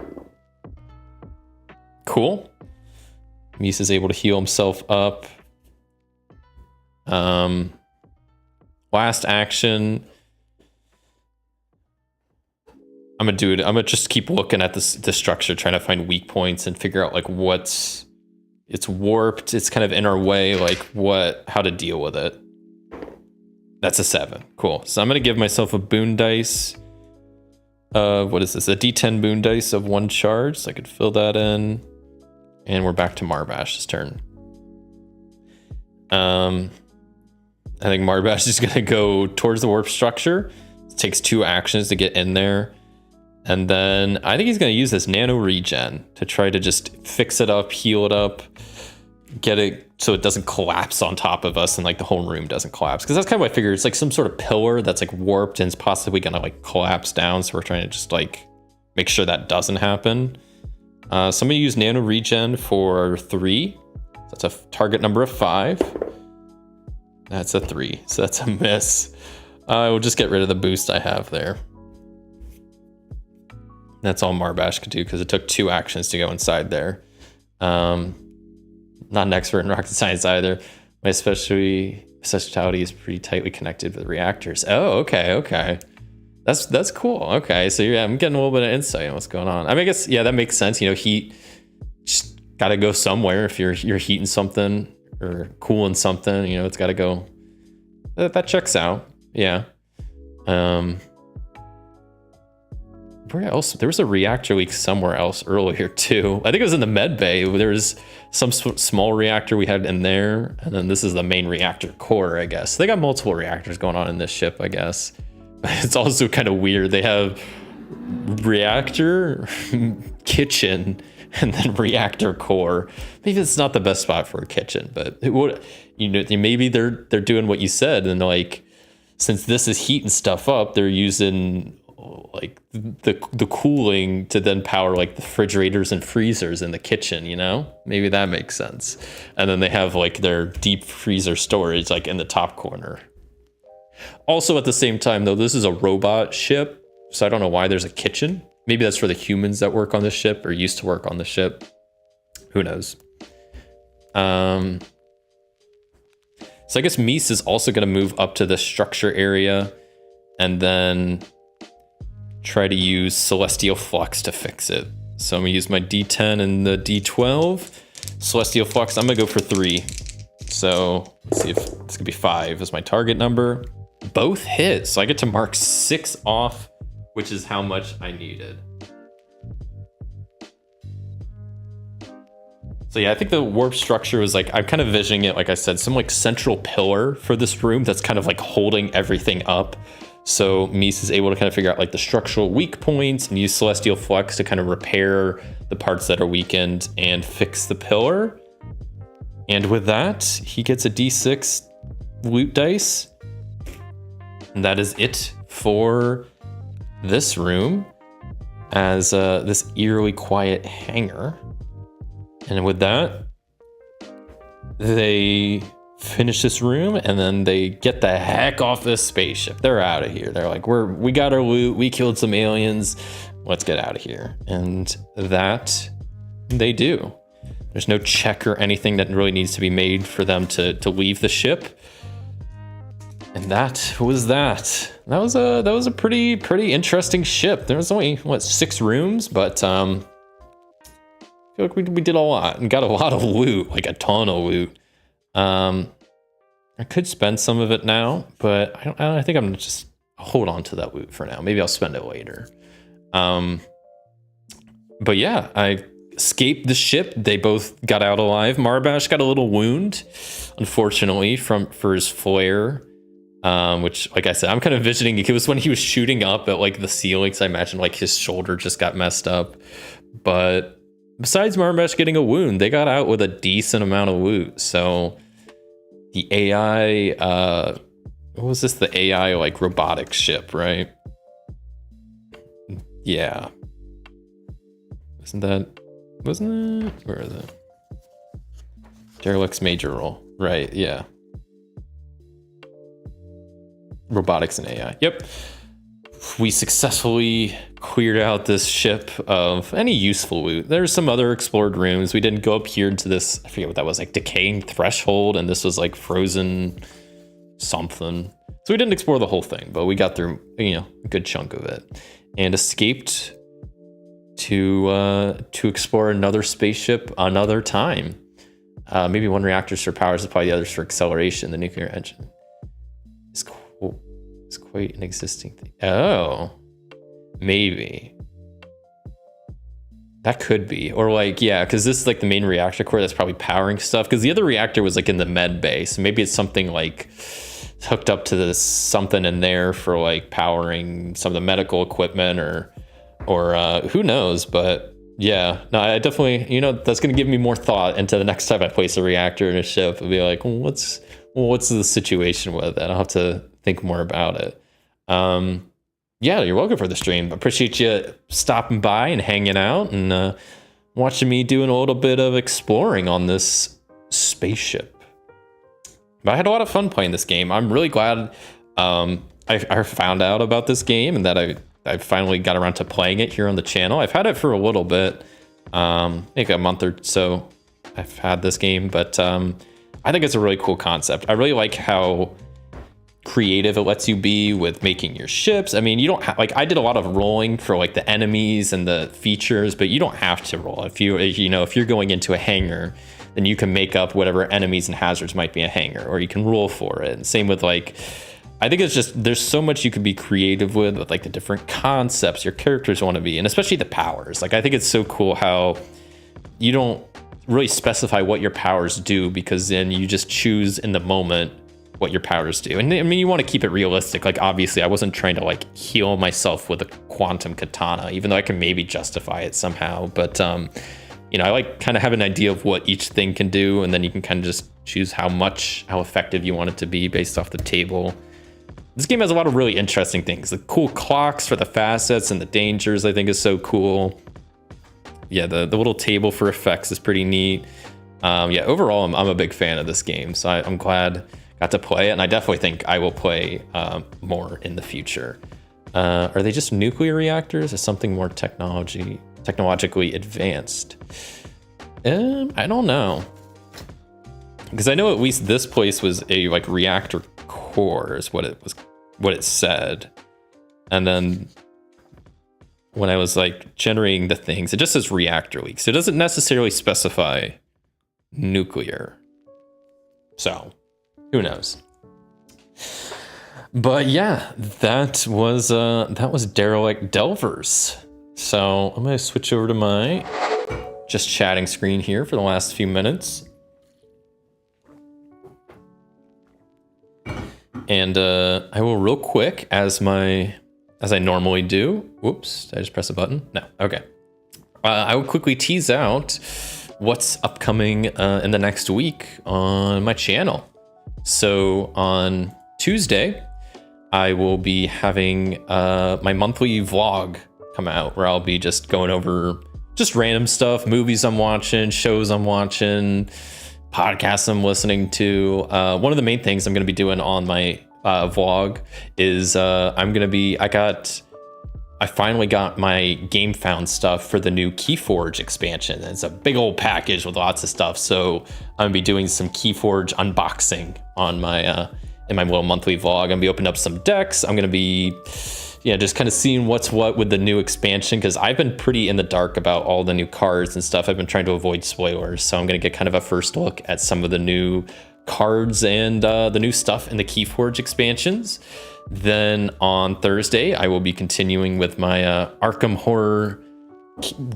Cool. Mies is able to heal himself up. Last action. I'm gonna do it. I'm gonna just keep looking at the structure, trying to find weak points and figure out like it's warped. It's kind of in our way, like how to deal with it. That's a 7. Cool. So I'm gonna give myself a boon dice. What is this? A D10 boon dice of 1 charge. So I could fill that in. And we're back to Marbash's turn. I think Marbash is going to go towards the warp structure. It takes 2 actions to get in there. And then I think he's going to use this nano regen to try to just fix it up, heal it up, get it so it doesn't collapse on top of us and like the whole room doesn't collapse. Because that's kind of what I figured. It's like some sort of pillar that's like warped and it's possibly going to like collapse down. So we're trying to just like make sure that doesn't happen. So I'm going to use nano regen for 3. So that's a target number of 5. That's a 3. So that's a miss. We'll just get rid of the boost I have there. That's all Marbash could do because it took 2 actions to go inside there. Not an expert in rocket science either. My specialty is pretty tightly connected with reactors. Oh, okay. That's cool. Okay, so yeah, I'm getting a little bit of insight on what's going on. I mean, I guess, yeah, that makes sense. You know, heat just got to go somewhere. If you're heating something or cooling something, you know, it's got to go. That checks out. Yeah. Where else? There was a reactor leak somewhere else earlier too. I think it was in the med bay. There was some small reactor we had in there, and then this is the main reactor core, I guess. They got multiple reactors going on in this ship, I guess. But it's also kind of weird. They have reactor, kitchen, and then reactor core. Maybe it's not the best spot for a kitchen, but it would, you know, maybe they're doing what you said, and like since this is heating stuff up, they're using like the cooling to then power like the refrigerators and freezers in the kitchen, you know? Maybe that makes sense. And then they have like their deep freezer storage like in the top corner. Also at the same time though, this is a robot ship, so I don't know why there's a kitchen. Maybe that's for the humans that work on the ship or used to work on the ship. Who knows? So I guess Mies is also going to move up to the structure area and then try to use Celestial Flux to fix it. So I'm gonna use my D10 and the D12. Celestial Flux, I'm gonna go for 3. So let's see if this could be 5 as my target number. Both hit, so I get to mark 6 off, which is how much I needed. So yeah, I think the warp structure was like, I'm kind of envisioning it, like I said, some like central pillar for this room that's kind of like holding everything up. So Mies is able to kind of figure out like the structural weak points and use Celestial Flux to kind of repair the parts that are weakened and fix the pillar. And with that, he gets a D6 loot dice. And that is it for this room as this eerily quiet hangar. And with that, they finish this room and then they get the heck off this spaceship. They're out of here. They're like, we got our loot, we killed some aliens, let's get out of here. And that they do. There's no check or anything that really needs to be made for them to leave the ship. And that was that. That was a pretty interesting ship. There was only 6 rooms, but I feel like we did a lot and got a lot of loot, like a ton of loot. I could spend some of it now, but I think I'm gonna just hold on to that loot for now. Maybe I'll spend it later. But yeah, I escaped the ship. They both got out alive. Marbash got a little wound, unfortunately, for his flare. Which, like I said, I'm kind of envisioning it was when he was shooting up at like the ceilings. I imagine like his shoulder just got messed up. But besides Marbash getting a wound, they got out with a decent amount of loot. So the AI, what was this? The AI like robotic ship, right? Yeah. Wasn't it? Where is it? Derelict's major role, right? Yeah. Robotics and AI. Yep. We successfully cleared out this ship of any useful loot. There's some other explored rooms. We didn't go up here to this, I forget what that was, like decaying threshold, and this was like frozen something. So we didn't explore the whole thing, but we got through, a good chunk of it and escaped to explore another spaceship another time. Maybe one reactor's for power supply, the other's for acceleration. The nuclear engine is cool. It's quite an existing thing. Oh, maybe that could be, or like, yeah, because this is like the main reactor core that's probably powering stuff. Because the other reactor was like in the med bay, so maybe it's something like hooked up to this something in there for like powering some of the medical equipment, or who knows. But yeah, no, I definitely, that's going to give me more thought into the next time I place a reactor in a ship. I'll be like, what's the situation with it? I'll have to think more about it. Yeah, you're welcome for the stream. Appreciate you stopping by and hanging out and watching me doing a little bit of exploring on this spaceship. But I had a lot of fun playing this game. I'm really glad I found out about this game and that I finally got around to playing it here on the channel. I've had it for a little bit, maybe a month or so I've had this game, but I think it's a really cool concept. I really like how creative it lets you be with making your ships. I mean, you don't have, like, I did a lot of rolling for like the enemies and the features, but you don't have to roll. If you're going into a hangar, then you can make up whatever enemies and hazards might be a hangar, or you can roll for it. And same with like, I think it's just, there's so much you could be creative with like the different concepts your characters want to be, and especially the powers. Like, I think it's so cool how you don't really specify what your powers do, because then you just choose in the moment what your powers do. And I mean, you want to keep it realistic. Like, obviously I wasn't trying to like heal myself with a quantum katana, even though I can maybe justify it somehow. But I like kind of have an idea of what each thing can do, and then you can kind of just choose how effective you want it to be based off the table. This game has a lot of really interesting things. The cool clocks for the facets and the dangers, I think, is so cool. Yeah, the little table for effects is pretty neat. Yeah, overall, I'm a big fan of this game, so I'm glad I got to play it, and I definitely think I will play more in the future. Are they just nuclear reactors or something more technologically advanced? I don't know, because I know at least this place was a like reactor core is what it said, and then when I was like generating the things, it just says reactor leaks. It doesn't necessarily specify nuclear, so who knows. But yeah, that was Derelict Delvers. So I'm gonna switch over to my just chatting screen here for the last few minutes. And I will real quick, as I normally do. Whoops, did I just press a button? No, okay. I will quickly tease out what's upcoming in the next week on my channel. So on Tuesday, I will be having my monthly vlog come out, where I'll be just going over just random stuff, movies I'm watching, shows I'm watching, podcasts I'm listening to. One of the main things I'm going to be doing on my vlog is I finally got my Game Found stuff for the new Keyforge expansion. It's a big old package with lots of stuff. So I'm gonna be doing some Keyforge unboxing on my in my little monthly vlog. I'm gonna be opening up some decks. I'm gonna be just kind of seeing what's what with the new expansion, because I've been pretty in the dark about all the new cards and stuff. I've been trying to avoid spoilers, so I'm gonna get kind of a first look at some of the new cards and the new stuff in the Keyforge expansions. Then on Thursday, I will be continuing with my Arkham Horror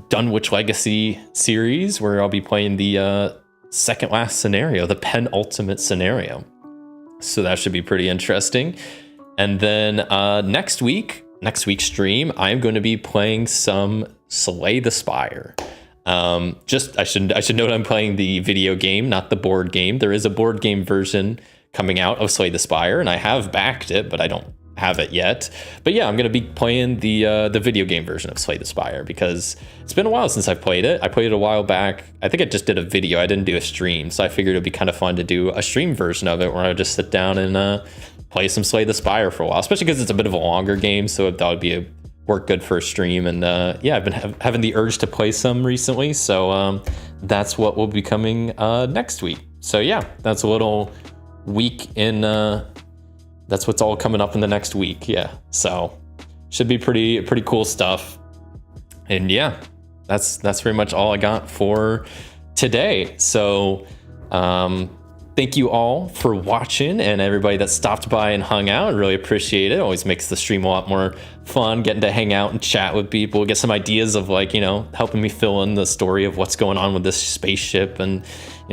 Dunwich Legacy series, where I'll be playing the second last scenario, the penultimate scenario. So that should be pretty interesting. And then next week's stream, I'm going to be playing some Slay the Spire. I should note I'm playing the video game, not the board game. There is a board game version coming out of Slay the Spire, and I have backed it, but I don't have it yet. But yeah, I'm going to be playing the video game version of Slay the Spire, because it's been a while since I've played it. I played it a while back. I think I just did a video. I didn't do a stream, so I figured it'd be kind of fun to do a stream version of it, where I just sit down and play some Slay the Spire for a while, especially because it's a bit of a longer game, so that would be work good for a stream. And I've been having the urge to play some recently, so that's what will be coming next week. So yeah, that's a little week in that's what's all coming up in the next week. Yeah, so should be pretty cool stuff. And yeah, that's pretty much all I got for today. So thank you all for watching, and everybody that stopped by and hung out. I really appreciate it. Always makes the stream a lot more fun, getting to hang out and chat with people, get some ideas of helping me fill in the story of what's going on with this spaceship, and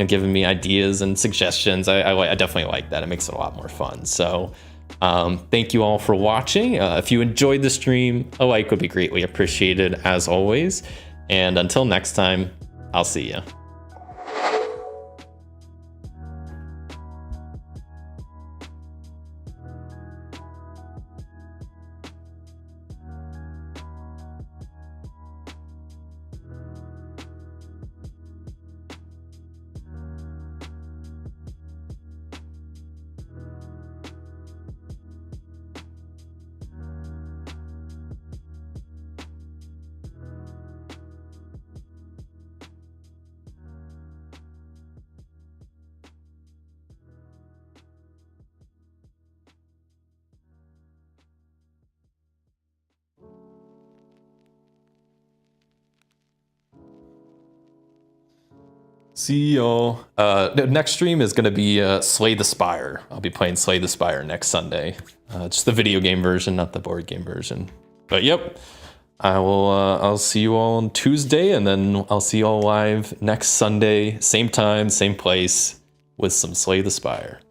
giving me ideas and suggestions. I definitely like that. It makes it a lot more fun. So thank you all for watching. If you enjoyed the stream, a like would be greatly appreciated, as always. And until next time, I'll see you. See y'all. Next stream is going to be Slay the Spire. I'll be playing Slay the Spire next Sunday. Just the video game version, not the board game version. But yep, I'll see you all on Tuesday, and then I'll see you all live next Sunday, same time, same place, with some Slay the Spire.